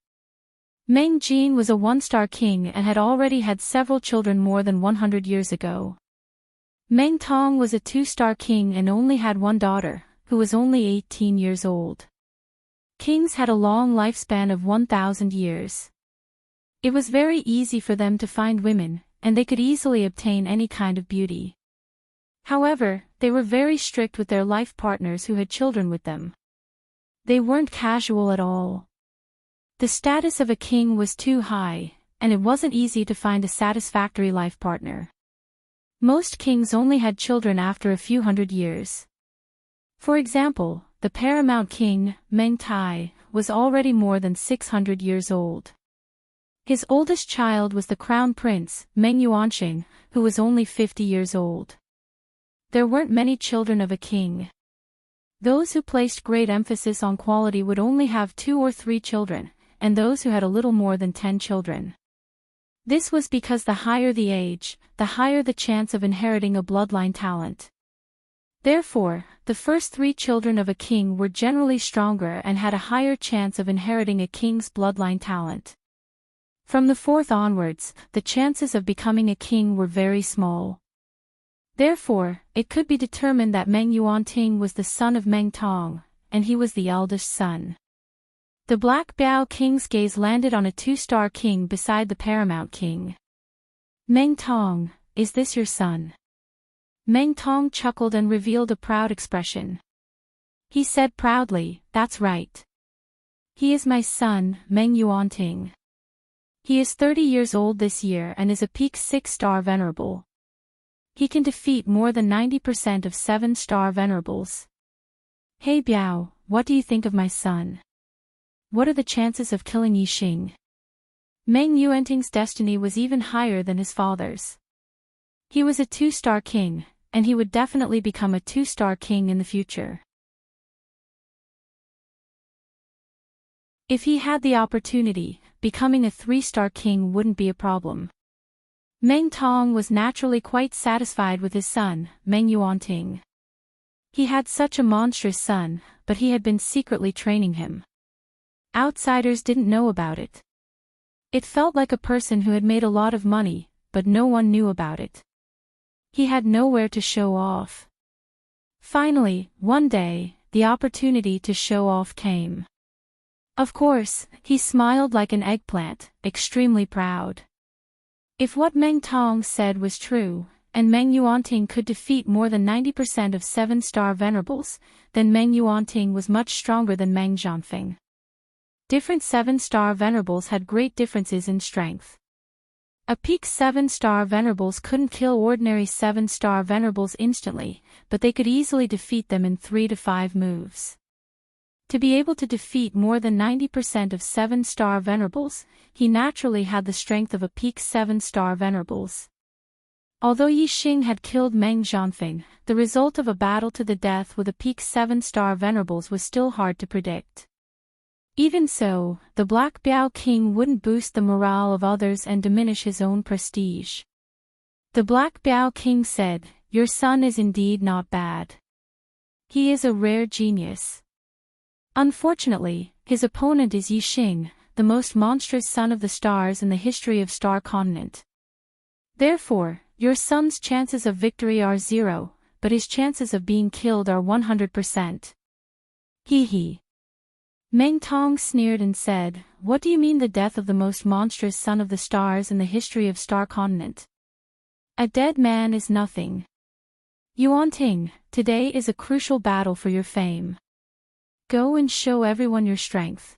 A: Meng Jin was a 1-star king and had already had several children more than 100 years ago. Meng Tong was a 2-star king and only had one daughter, who was only 18 years old. Kings had a long lifespan of 1,000 years. It was very easy for them to find women, and they could easily obtain any kind of beauty. However, they were very strict with their life partners who had children with them. They weren't casual at all. The status of a king was too high, and it wasn't easy to find a satisfactory life partner. Most kings only had children after a few hundred years. For example, the paramount king, Meng Tai, was already more than 600 years old. His oldest child was the crown prince, Meng Yuanqing, who was only 50 years old. There weren't many children of a king. Those who placed great emphasis on quality would only have 2 or 3 children, and those who had a little more than 10 children. This was because the higher the age, the higher the chance of inheriting a bloodline talent. Therefore, the first 3 children of a king were generally stronger and had a higher chance of inheriting a king's bloodline talent. From the 4th onwards, the chances of becoming a king were very small. Therefore, it could be determined that Meng Yuanting was the son of Meng Tong, and he was the eldest son. The Black Biao King's gaze landed on a 2-star king beside the paramount king. "Meng Tong, is this your son?" Meng Tong chuckled and revealed a proud expression. He said proudly, "That's right. He is my son, Meng Yuanting. He is 30 years old this year and is a peak 6-star venerable. He can defeat more than 90% of 7-star venerables. Hey Biao, what do you think of my son? What are the chances of killing Yixing?" Meng Yuanting's destiny was even higher than his father's. He was a 2-star king, and he would definitely become a 2-star king in the future. If he had the opportunity, becoming a 3-star king wouldn't be a problem. Meng Tong was naturally quite satisfied with his son, Meng Yuanting. He had such a monstrous son, but he had been secretly training him. Outsiders didn't know about it. It felt like a person who had made a lot of money, but no one knew about it. He had nowhere to show off. Finally, one day, the opportunity to show off came. Of course, he smiled like an eggplant, extremely proud. If what Meng Tong said was true, and Meng Yuanting could defeat more than 90% of 7-star venerables, then Meng Yuanting was much stronger than Meng Zhanfeng. Different 7-star venerables had great differences in strength. A peak 7-star venerables couldn't kill ordinary 7-star venerables instantly, but they could easily defeat them in 3 to 5 moves. To be able to defeat more than 90% of 7-star venerables, he naturally had the strength of a peak 7-star venerables. Although Yi Xing had killed Meng Zhanfeng, the result of a battle to the death with a peak 7-star venerables was still hard to predict. Even so, the Black Biao King wouldn't boost the morale of others and diminish his own prestige. The Black Biao King said, "Your son is indeed not bad. He is a rare genius. Unfortunately, his opponent is Yi Xing, the most monstrous son of the stars in the history of Star Continent. Therefore, your son's chances of victory are 0, but his chances of being killed are 100%. Hee hee." Meng Tong sneered and said, "What do you mean the death of the most monstrous son of the stars in the history of Star Continent? A dead man is nothing. Yuanting, today is a crucial battle for your fame. Go and show everyone your strength."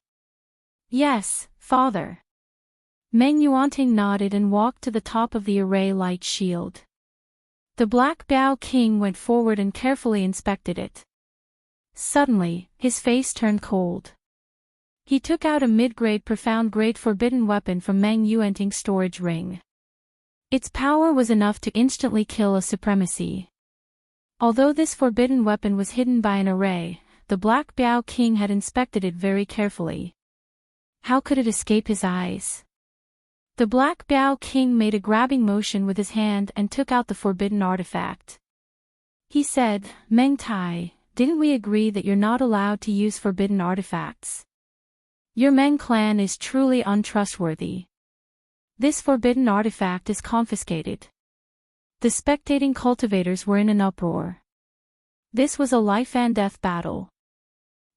A: "Yes, father." Meng Yuanting nodded and walked to the top of the array light shield. The Black Biao King went forward and carefully inspected it. Suddenly, his face turned cold. He took out a mid-grade profound-grade forbidden weapon from Meng Yuanting's storage ring. Its power was enough to instantly kill a supremacy. Although this forbidden weapon was hidden by an array, the Black Biao King had inspected it very carefully. How could it escape his eyes? The Black Biao King made a grabbing motion with his hand and took out the forbidden artifact. He said, "Meng Tai, didn't we agree that you're not allowed to use forbidden artifacts? Your Meng clan is truly untrustworthy. This forbidden artifact is confiscated." The spectating cultivators were in an uproar. This was a life-and-death battle.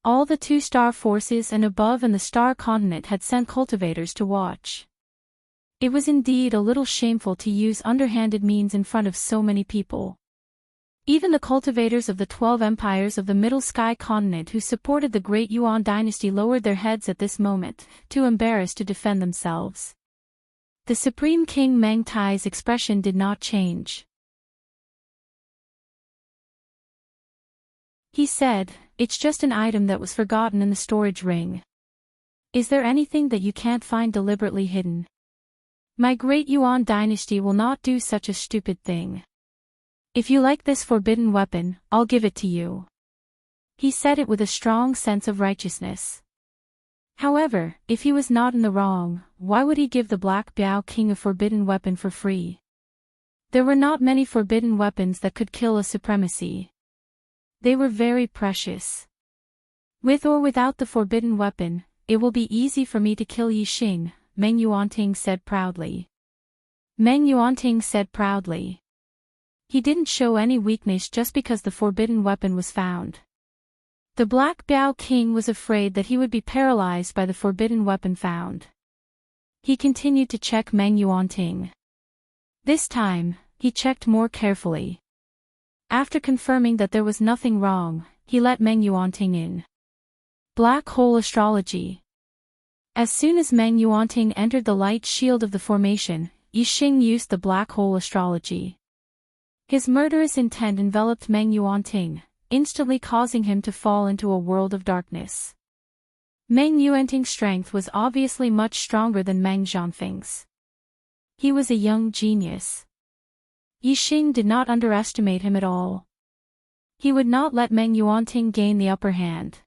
A: All the 2-star forces and above in the Star Continent had sent cultivators to watch. It was indeed a little shameful to use underhanded means in front of so many people. Even the cultivators of the 12 empires of the Middle Sky Continent who supported the Great Yuan dynasty lowered their heads at this moment, too embarrassed to defend themselves. The Supreme King Meng Tai's expression did not change. He said, "It's just an item that was forgotten in the storage ring. Is there anything that you can't find deliberately hidden? My Great Yuan dynasty will not do such a stupid thing. If you like this forbidden weapon, I'll give it to you." He said it with a strong sense of righteousness. However, if he was not in the wrong, why would he give the Black Biao King a forbidden weapon for free? There were not many forbidden weapons that could kill a supremacy. They were very precious. "With or without the forbidden weapon, it will be easy for me to kill Yi Xing," Meng Yuanting said proudly. Meng Yuanting said proudly. He didn't show any weakness just because the forbidden weapon was found. The Black Biao King was afraid that he would be paralyzed by the forbidden weapon found. He continued to check Meng Yuanting. This time, he checked more carefully. After confirming that there was nothing wrong, he let Meng Yuanting in. Black Hole Astrology. As soon as Meng Yuanting entered the light shield of the formation, Yi Xing used the Black Hole Astrology. His murderous intent enveloped Meng Yuanting, instantly causing him to fall into a world of darkness. Meng Yuanting's strength was obviously much stronger than Meng Zhanfeng's. He was a young genius. Yi Xing did not underestimate him at all. He would not let Meng Yuanting gain the upper hand.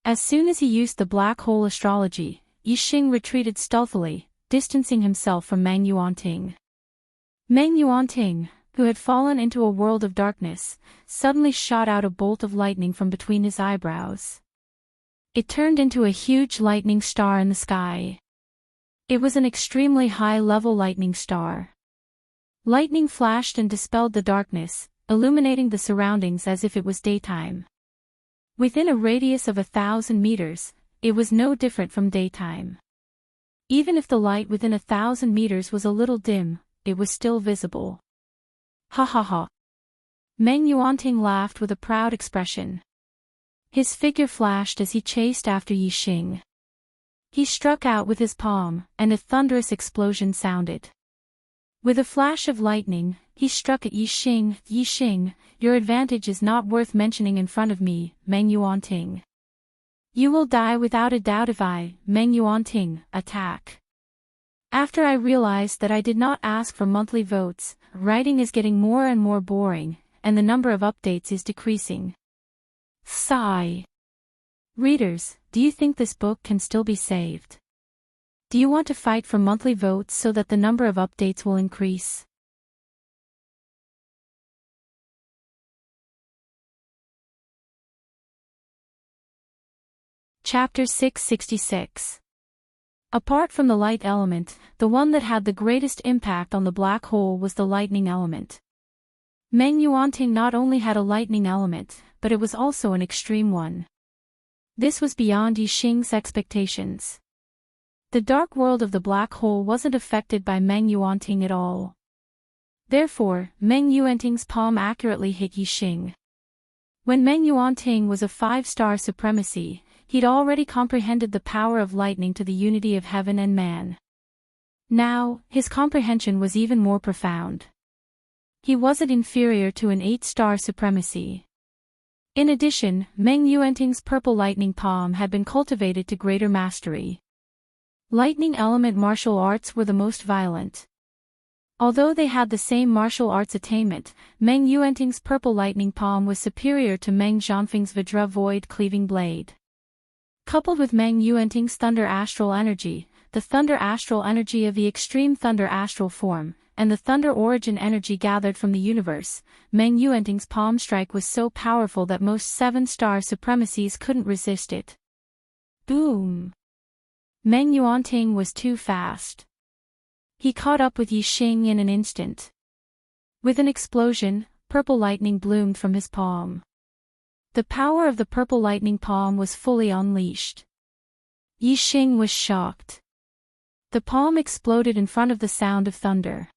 A: As soon as he used the Black Hole Astrology, Yi Xing retreated stealthily, distancing himself from Meng Yuanting. Meng Yuanting, who had fallen into a world of darkness, suddenly shot out a bolt of lightning from between his eyebrows. It turned into a huge lightning star in the sky. It was an extremely high-level lightning star. Lightning flashed and dispelled the darkness, illuminating the surroundings as if it was daytime. Within a radius of 1,000 meters, it was no different from daytime. Even if the light within 1,000 meters was a little dim, it was still visible. Ha ha ha. Meng Yuanting laughed with a proud expression. His figure flashed as he chased after Yixing. He struck out with his palm, and a thunderous explosion sounded. With a flash of lightning, he struck at Yixing. Yixing, your advantage is not worth mentioning in front of me, Meng Yuanting. You will die without a doubt if I, Meng Yuanting, attack. After I realized that I did not ask for monthly votes, writing is getting more and more boring, and the number of updates is decreasing. Sigh. Readers, do you think this book can still be saved? Do you want to fight for monthly votes so that the number of updates will increase? Chapter 666. Apart from the light element, the one that had the greatest impact on the black hole was the lightning element. Meng Yuanting not only had a lightning element, but it was also an extreme one. This was beyond Yixing's expectations. The dark world of the black hole wasn't affected by Meng Yuanting at all. Therefore, Meng Yuanting's palm accurately hit Yixing. When Meng Yuanting was a 5-star supremacy, he'd already comprehended the power of lightning to the unity of heaven and man. Now, his comprehension was even more profound. He wasn't inferior to an 8-star supremacy. In addition, Meng Yuanting's purple lightning palm had been cultivated to greater mastery. Lightning element martial arts were the most violent. Although they had the same martial arts attainment, Meng Yuanting's purple lightning palm was superior to Meng Zhanfeng's Vajra void cleaving blade. Coupled with Meng Yuanting's thunder astral energy, the thunder astral energy of the extreme thunder astral form, and the thunder origin energy gathered from the universe, Meng Yuanting's palm strike was so powerful that most 7-star supremacies couldn't resist it. Boom! Meng Yuanting was too fast. He caught up with Yixing in an instant. With an explosion, purple lightning bloomed from his palm. The power of the purple lightning palm was fully unleashed. Yixing was shocked. The palm exploded in front of the sound of thunder.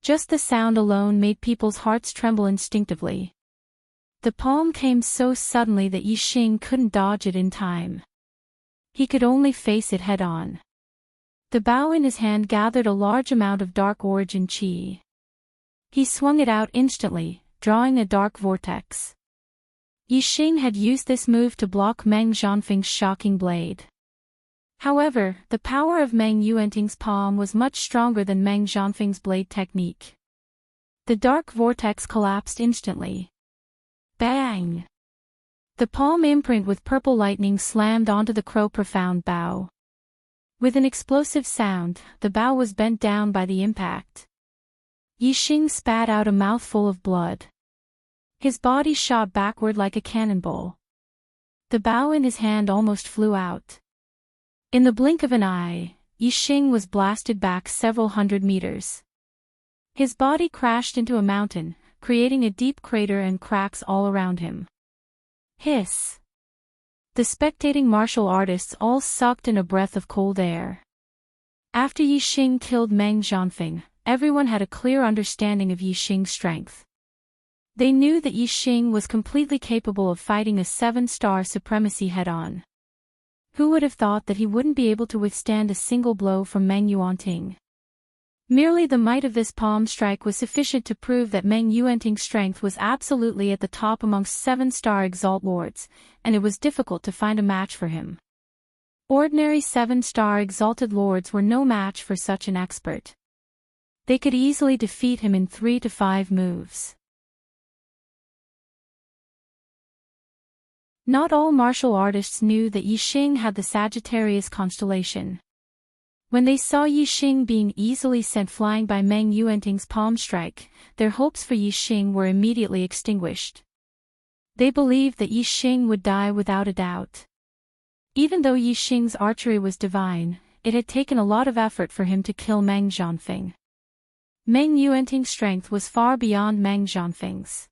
A: Just the sound alone made people's hearts tremble instinctively. The palm came so suddenly that Yixing couldn't dodge it in time. He could only face it head-on. The bow in his hand gathered a large amount of dark origin chi. He swung it out instantly, drawing a dark vortex. Yixing had used this move to block Meng Zhanfeng's shocking blade. However, the power of Meng Yuanting's palm was much stronger than Meng Zhanfeng's blade technique. The dark vortex collapsed instantly. Bang! The palm imprint with purple lightning slammed onto the crow-profound bow. With an explosive sound, the bow was bent down by the impact. Yixing spat out a mouthful of blood. His body shot backward like a cannonball. The bow in his hand almost flew out. In the blink of an eye, Yixing was blasted back several hundred meters. His body crashed into a mountain, creating a deep crater and cracks all around him. Hiss! The spectating martial artists all sucked in a breath of cold air. After Yixing killed Meng Zhanfeng, everyone had a clear understanding of Yixing's strength. They knew that Yixing was completely capable of fighting a 7-star supremacy head-on. Who would have thought that he wouldn't be able to withstand a single blow from Meng Yuanting? Merely the might of this palm strike was sufficient to prove that Meng Yuanting's strength was absolutely at the top amongst 7-star Exalt Lords, and it was difficult to find a match for him. Ordinary 7-star Exalted Lords were no match for such an expert. They could easily defeat him in 3 to 5 moves. Not all martial artists knew that Yixing had the Sagittarius constellation. When they saw Yixing being easily sent flying by Meng Yuanting's palm strike, their hopes for Yixing were immediately extinguished. They believed that Yixing would die without a doubt. Even though Yixing's archery was divine, it had taken a lot of effort for him to kill Meng Zhanfeng. Meng Yuanting's strength was far beyond Meng Zhanfeng's.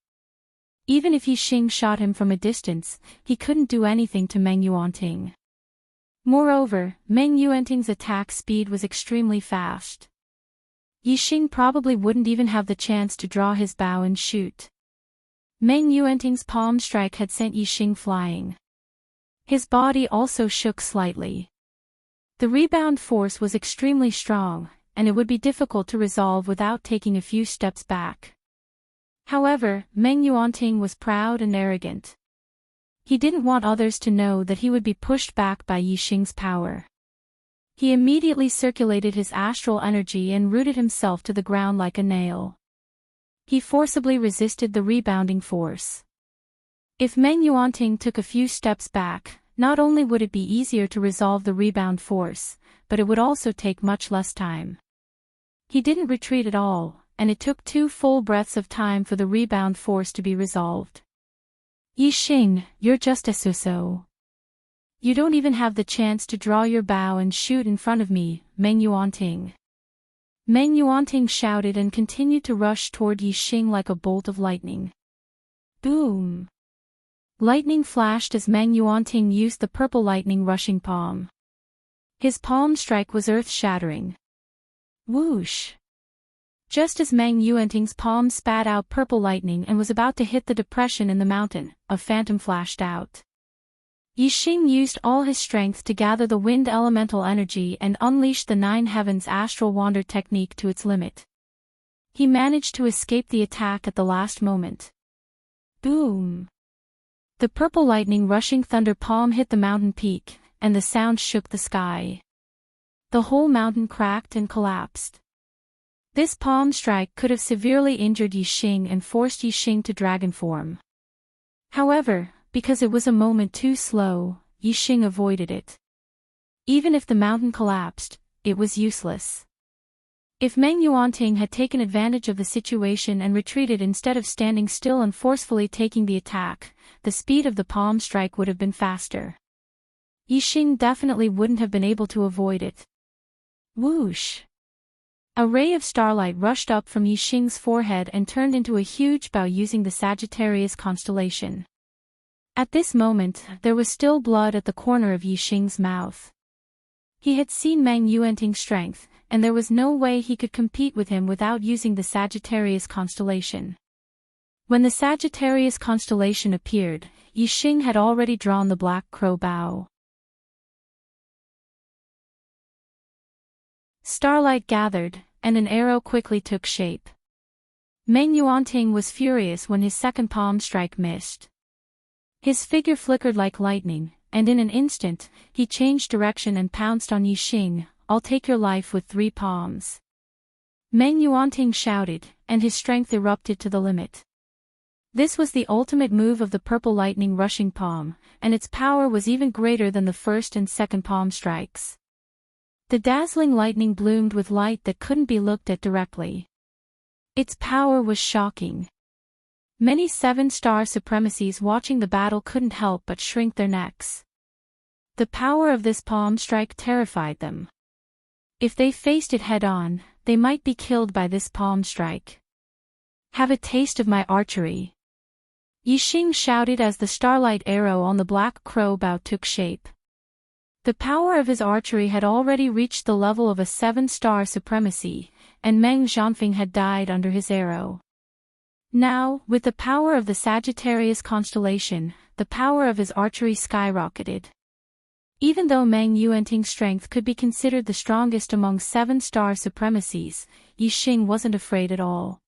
A: Even if Yixing shot him from a distance, he couldn't do anything to Meng Yuanting. Moreover, Meng Yuanting's attack speed was extremely fast. Yixing probably wouldn't even have the chance to draw his bow and shoot. Meng Yuanting's palm strike had sent Yixing flying. His body also shook slightly. The rebound force was extremely strong, and it would be difficult to resolve without taking a few steps back. However, Meng Yuanting was proud and arrogant. He didn't want others to know that he would be pushed back by Yixing's power. He immediately circulated his astral energy and rooted himself to the ground like a nail. He forcibly resisted the rebounding force. If Meng Yuanting took a few steps back, not only would it be easier to resolve the rebound force, but it would also take much less time. He didn't retreat at all, and it took 2 full breaths of time for the rebound force to be resolved. Yixing, you're just a so-so. You don't even have the chance to draw your bow and shoot in front of me, Meng Yuanting. Meng Yuanting shouted and continued to rush toward Yixing like a bolt of lightning. Boom! Lightning flashed as Meng Yuanting used the purple lightning rushing palm. His palm strike was earth-shattering. Whoosh! Just as Meng Yuanting's palm spat out purple lightning and was about to hit the depression in the mountain, a phantom flashed out. Yixing used all his strength to gather the wind elemental energy and unleashed the 9 heavens astral wander technique to its limit. He managed to escape the attack at the last moment. Boom! The purple lightning rushing thunder palm hit the mountain peak, and the sound shook the sky. The whole mountain cracked and collapsed. This palm strike could have severely injured Yixing and forced Yixing to dragon form. However, because it was a moment too slow, Yixing avoided it. Even if the mountain collapsed, it was useless. If Meng Yuanting had taken advantage of the situation and retreated instead of standing still and forcefully taking the attack, the speed of the palm strike would have been faster. Yixing definitely wouldn't have been able to avoid it. Whoosh! A ray of starlight rushed up from Yixing's forehead and turned into a huge bow using the Sagittarius constellation. At this moment, there was still blood at the corner of Yixing's mouth. He had seen Meng Yuanting's strength, and there was no way he could compete with him without using the Sagittarius constellation. When the Sagittarius constellation appeared, Yixing had already drawn the black crow bow. Starlight gathered, and an arrow quickly took shape. Meng Yuanting was furious when his second palm strike missed. His figure flickered like lightning, and in an instant, he changed direction and pounced on Yixing. I'll take your life with 3 palms. Meng Yuanting shouted, and his strength erupted to the limit. This was the ultimate move of the purple lightning rushing palm, and its power was even greater than the first and second palm strikes. The dazzling lightning bloomed with light that couldn't be looked at directly. Its power was shocking. Many 7-star supremacies watching the battle couldn't help but shrink their necks. The power of this palm strike terrified them. If they faced it head-on, they might be killed by this palm strike. Have a taste of my archery. Yixing shouted as the starlight arrow on the black crow bow took shape. The power of his archery had already reached the level of a 7-star supremacy, and Meng Zhanfeng had died under his arrow. Now, with the power of the Sagittarius constellation, the power of his archery skyrocketed. Even though Meng Yuanting's strength could be considered the strongest among 7-star supremacies, Yixing wasn't afraid at all.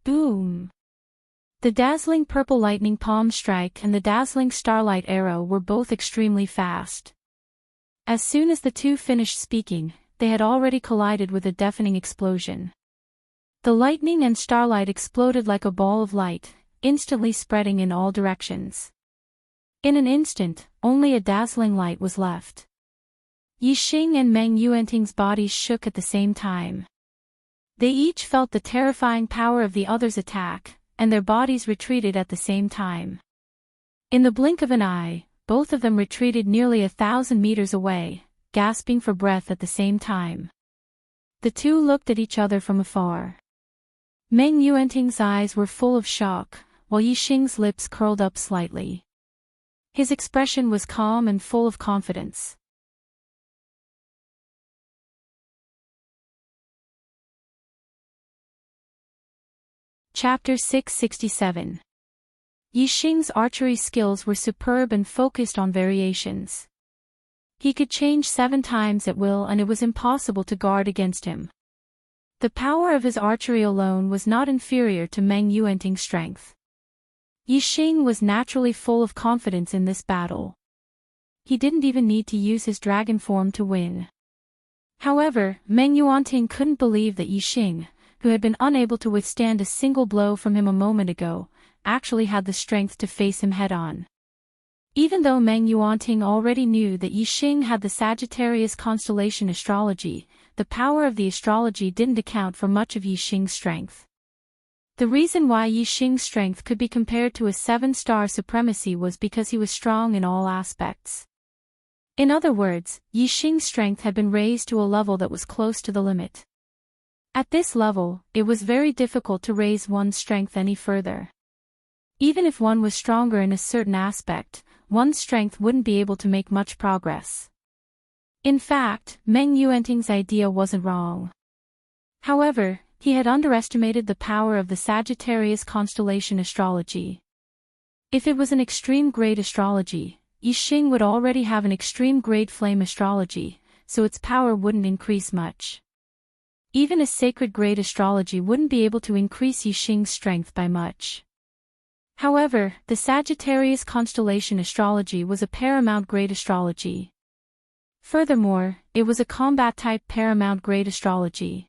A: Boom! The dazzling purple lightning palm strike and the dazzling starlight arrow were both extremely fast. As soon as the two finished speaking, they had already collided with a deafening explosion. The lightning and starlight exploded like a ball of light, instantly spreading in all directions. In an instant, only a dazzling light was left. Yixing and Meng Yuanting's bodies shook at the same time. They each felt the terrifying power of the other's attack, and their bodies retreated at the same time. In the blink of an eye, both of them retreated nearly 1,000 meters away, gasping for breath at the same time. The two looked at each other from afar. Meng Yuanting's eyes were full of shock, while Yixing's lips curled up slightly. His expression was calm and full of confidence. Chapter 667. Yixing's archery skills were superb and focused on variations. He could change 7 times at will, and it was impossible to guard against him. The power of his archery alone was not inferior to Meng Yuanting's strength. Yixing was naturally full of confidence in this battle. He didn't even need to use his dragon form to win. However, Meng Yuanting couldn't believe that Yixing, who had been unable to withstand a single blow from him a moment ago, actually had the strength to face him head-on. Even though Meng Yuanting already knew that Yixing had the Sagittarius constellation astrology, the power of the astrology didn't account for much of Yixing's strength. The reason why Yixing's strength could be compared to a 7-star supremacy was because he was strong in all aspects. In other words, Yixing's strength had been raised to a level that was close to the limit. At this level, it was very difficult to raise one's strength any further. Even if one was stronger in a certain aspect, one's strength wouldn't be able to make much progress. In fact, Meng Yuanting's idea wasn't wrong. However, he had underestimated the power of the Sagittarius constellation astrology. If it was an extreme grade astrology, Yixing would already have an extreme grade flame astrology, so its power wouldn't increase much. Even a sacred grade astrology wouldn't be able to increase Yixing's strength by much. However, the Sagittarius constellation astrology was a paramount grade astrology. Furthermore, it was a combat-type paramount grade astrology.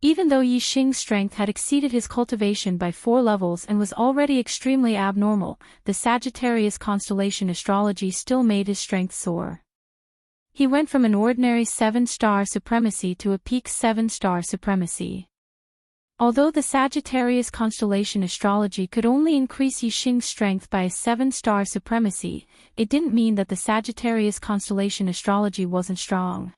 A: Even though Yixing's strength had exceeded his cultivation by 4 levels and was already extremely abnormal, the Sagittarius constellation astrology still made his strength soar. He went from an ordinary 7-star supremacy to a peak 7-star supremacy. Although the Sagittarius constellation astrology could only increase Yixing's strength by a 7-star supremacy, it didn't mean that the Sagittarius constellation astrology wasn't strong.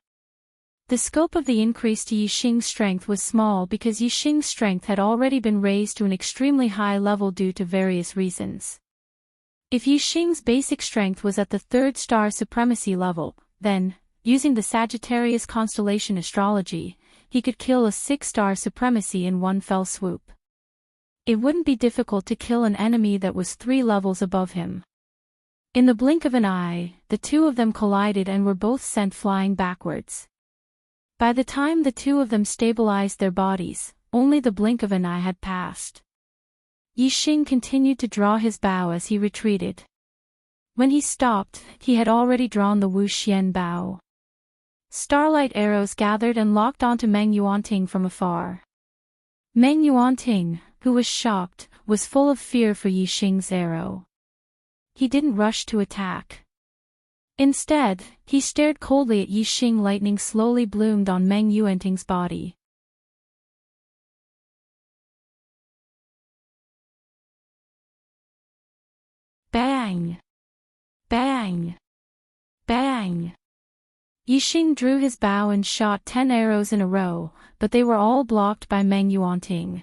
A: The scope of the increase to Yixing's strength was small because Yixing's strength had already been raised to an extremely high level due to various reasons. If Yixing's basic strength was at the 3rd-star supremacy level, then, using the Sagittarius constellation astrology, he could kill a 6-star supremacy in one fell swoop. It wouldn't be difficult to kill an enemy that was 3 levels above him. In the blink of an eye, the two of them collided and were both sent flying backwards. By the time the two of them stabilized their bodies, only the blink of an eye had passed. Yixing continued to draw his bow as he retreated. When he stopped, he had already drawn the Wuxian bow. Starlight arrows gathered and locked onto Meng Yuanting from afar. Meng Yuanting, who was shocked, was full of fear for Yixing's arrow. He didn't rush to attack. Instead, he stared coldly at Yixing. Lightning slowly bloomed on Meng Yuanting's body. Bang! Bang! Bang! Yixing drew his bow and shot 10 arrows in a row, but they were all blocked by Meng Yuanting.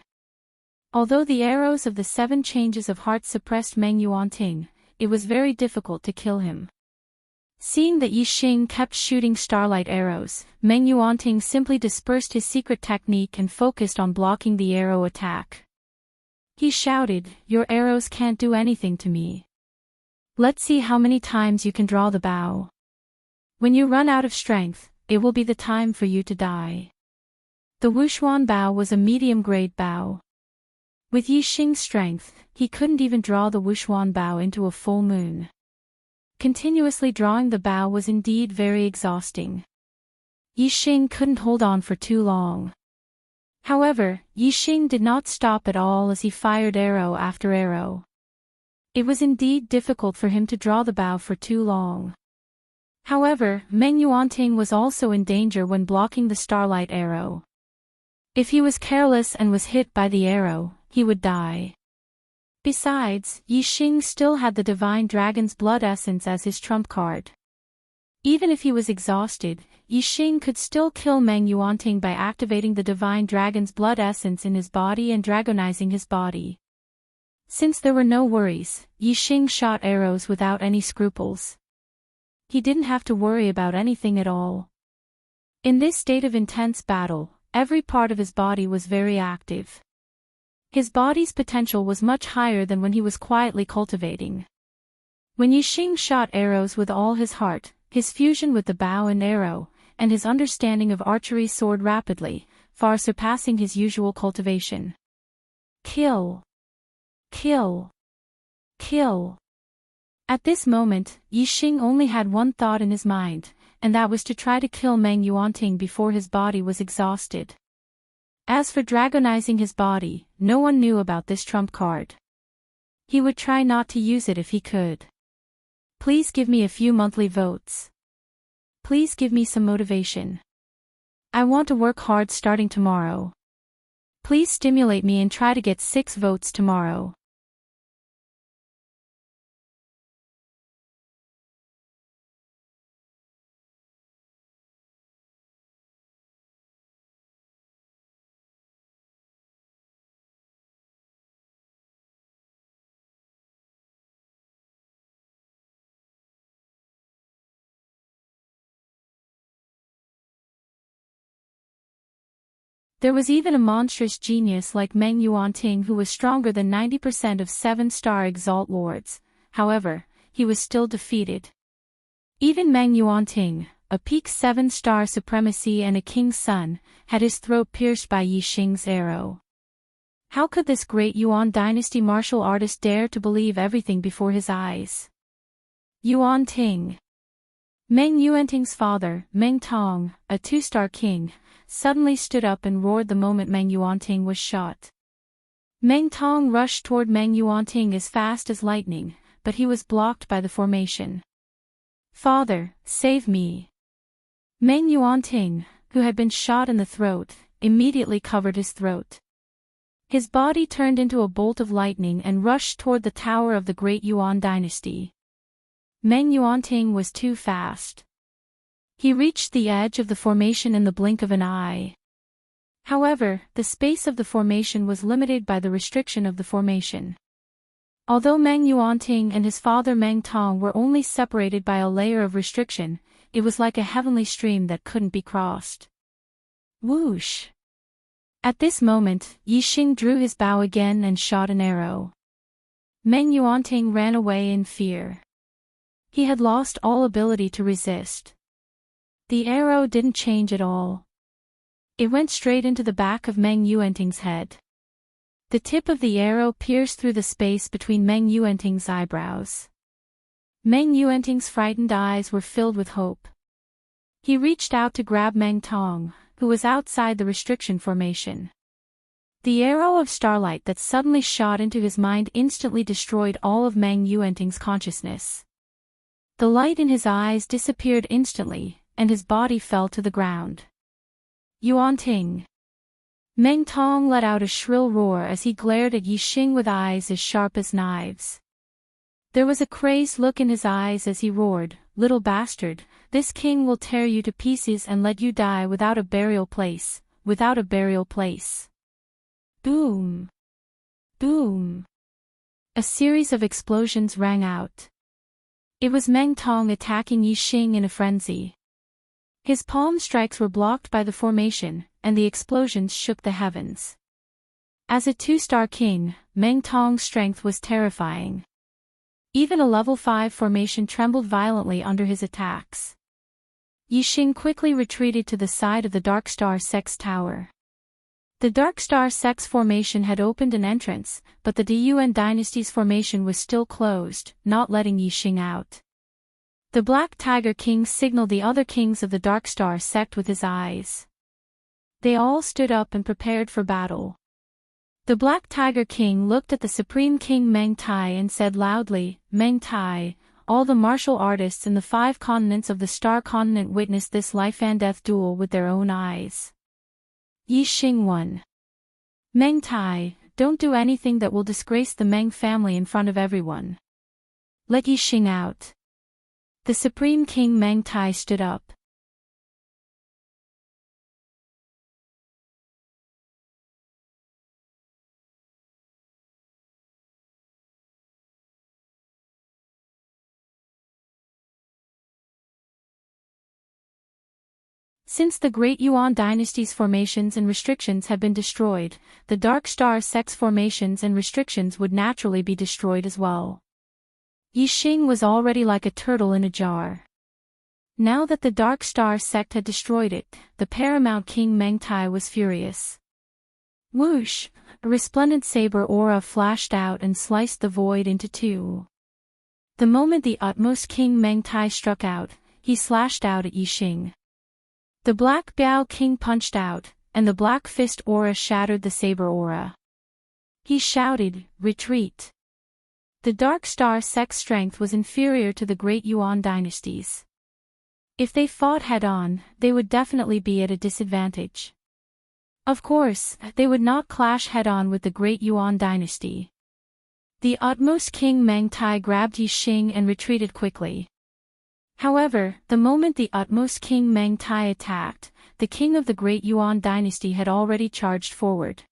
A: Although the arrows of the 7 changes of heart suppressed Meng Yuanting, it was very difficult to kill him. Seeing that Yixing kept shooting starlight arrows, Meng Yuanting simply dispersed his secret technique and focused on blocking the arrow attack. He shouted, "Your arrows can't do anything to me. Let's see how many times you can draw the bow. When you run out of strength, it will be the time for you to die." The Wuxuan bow was a medium-grade bow. With Yixing's strength, he couldn't even draw the Wuxuan bow into a full moon. Continuously drawing the bow was indeed very exhausting. Yixing couldn't hold on for too long. However, Yixing did not stop at all as he fired arrow after arrow. It was indeed difficult for him to draw the bow for too long. However, Meng Yuanting was also in danger when blocking the starlight arrow. If he was careless and was hit by the arrow, he would die. Besides, Yixing still had the Divine Dragon's Blood Essence as his trump card. Even if he was exhausted, Yixing could still kill Meng Yuanting by activating the divine dragon's blood essence in his body and dragonizing his body. Since there were no worries, Yixing shot arrows without any scruples. He didn't have to worry about anything at all. In this state of intense battle, every part of his body was very active. His body's potential was much higher than when he was quietly cultivating. When Yixing shot arrows with all his heart, his fusion with the bow and arrow, and his understanding of archery soared rapidly, far surpassing his usual cultivation. Kill! Kill! Kill! At this moment, Yixing only had one thought in his mind, and that was to try to kill Meng Yuanting before his body was exhausted. As for dragonizing his body, no one knew about this trump card. He would try not to use it if he could. Please give me a few monthly votes. Please give me some motivation. I want to work hard starting tomorrow. Please stimulate me and try to get 6 votes tomorrow. There was even a monstrous genius like Meng Yuanting who was stronger than 90% of 7-star Exalt Lords, however, he was still defeated. Even Meng Yuanting, a peak 7-star supremacy and a king's son, had his throat pierced by Yixing's arrow. How could this great Yuan dynasty martial artist dare to believe everything before his eyes? Yuanting. Meng Yuanting's father, Meng Tong, a 2-star king, suddenly stood up and roared the moment Meng Yuanting was shot. Meng Tong rushed toward Meng Yuanting as fast as lightning, but he was blocked by the formation. Father, save me! Meng Yuanting, who had been shot in the throat, immediately covered his throat. His body turned into a bolt of lightning and rushed toward the tower of the great Yuan dynasty. Meng Yuanting was too fast. He reached the edge of the formation in the blink of an eye. However, the space of the formation was limited by the restriction of the formation. Although Meng Yuanting and his father Meng Tong were only separated by a layer of restriction, it was like a heavenly stream that couldn't be crossed. Whoosh! At this moment, Yixing drew his bow again and shot an arrow. Meng Yuanting ran away in fear. He had lost all ability to resist. The arrow didn't change at all. It went straight into the back of Meng Yuanting's head. The tip of the arrow pierced through the space between Meng Yuanting's eyebrows. Meng Yuanting's frightened eyes were filled with hope. He reached out to grab Meng Tong, who was outside the restriction formation. The arrow of starlight that suddenly shot into his mind instantly destroyed all of Meng Yuanting's consciousness. The light in his eyes disappeared instantly, and his body fell to the ground. Yuanting! Meng Tong let out a shrill roar as he glared at Yixing with eyes as sharp as knives. There was a crazed look in his eyes as he roared, "Little bastard, this king will tear you to pieces and let you die without a burial place, without a burial place." Boom! Boom! A series of explosions rang out. It was Meng Tong attacking Yixing in a frenzy. His palm strikes were blocked by the formation, and the explosions shook the heavens. As a 2-star king, Meng Tong's strength was terrifying. Even a level 5 formation trembled violently under his attacks. Yixing quickly retreated to the side of the Dark Star Sex Tower. The Dark Star Sex formation had opened an entrance, but the Yuan dynasty's formation was still closed, not letting Yixing out. The Black Tiger King signaled the other kings of the Dark Star sect with his eyes. They all stood up and prepared for battle. The Black Tiger King looked at the Supreme King Meng Tai and said loudly, "Meng Tai, all the martial artists in the 5 continents of the Star Continent witnessed this life and death duel with their own eyes. Yixing won. Meng Tai, don't do anything that will disgrace the Meng family in front of everyone. Let Yixing out." The Supreme King Meng Tai stood up. Since the Great Yuan dynasty's formations and restrictions had been destroyed, the Dark Star sect's formations and restrictions would naturally be destroyed as well. Yixing was already like a turtle in a jar. Now that the Dark Star sect had destroyed it, the paramount King Meng Tai was furious. Whoosh! A resplendent saber aura flashed out and sliced the void into two. The moment the utmost King Meng Tai struck out, he slashed out at Yixing. The Black Biao King punched out, and the Black Fist aura shattered the saber aura. He shouted, "Retreat!" The Dark Star sect's strength was inferior to the Great Yuan dynasties. If they fought head-on, they would definitely be at a disadvantage. Of course, they would not clash head-on with the Great Yuan dynasty. The utmost King Meng Tai grabbed Yixing and retreated quickly. However, the moment the utmost King Meng Tai attacked, the king of the Great Yuan dynasty had already charged forward.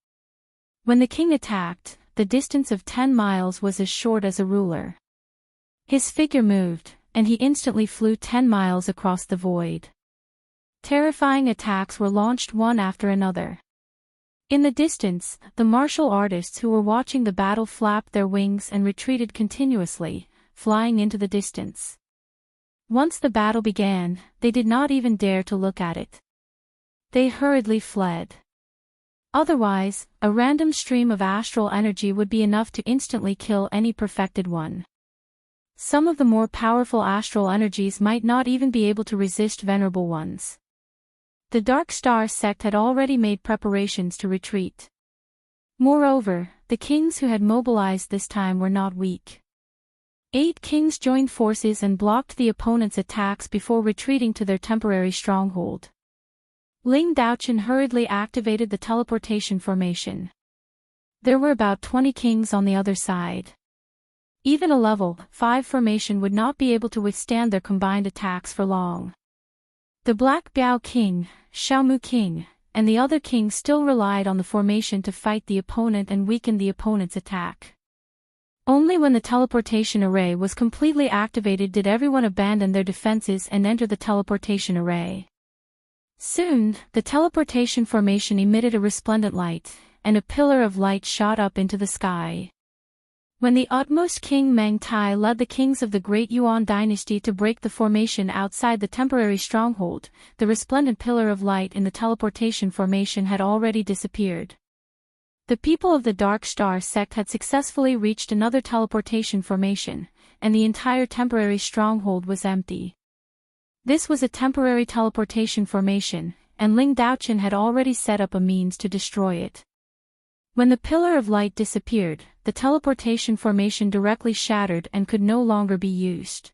A: When the king attacked, the distance of 10 miles was as short as a ruler. His figure moved, and he instantly flew 10 miles across the void. Terrifying attacks were launched one after another. In the distance, the martial artists who were watching the battle flapped their wings and retreated continuously, flying into the distance. Once the battle began, they did not even dare to look at it. They hurriedly fled. Otherwise, a random stream of astral energy would be enough to instantly kill any perfected one. Some of the more powerful astral energies might not even be able to resist venerable ones. The Dark Star sect had already made preparations to retreat. Moreover, the kings who had mobilized this time were not weak. 8 kings joined forces and blocked the opponent's attacks before retreating to their temporary stronghold. Ling Daochen hurriedly activated the teleportation formation. There were about 20 kings on the other side. Even a level 5 formation would not be able to withstand their combined attacks for long. The Black Biao King, Xiaomu King, and the other kings still relied on the formation to fight the opponent and weaken the opponent's attack. Only when the teleportation array was completely activated did everyone abandon their defenses and enter the teleportation array. Soon, the teleportation formation emitted a resplendent light, and a pillar of light shot up into the sky. When the utmost King Meng Tai led the kings of the Great Yuan dynasty to break the formation outside the temporary stronghold, the resplendent pillar of light in the teleportation formation had already disappeared. The people of the Dark Star sect had successfully reached another teleportation formation, and the entire temporary stronghold was empty. This was a temporary teleportation formation, and Ling Daochen had already set up a means to destroy it. When the pillar of light disappeared, the teleportation formation directly shattered and could no longer be used.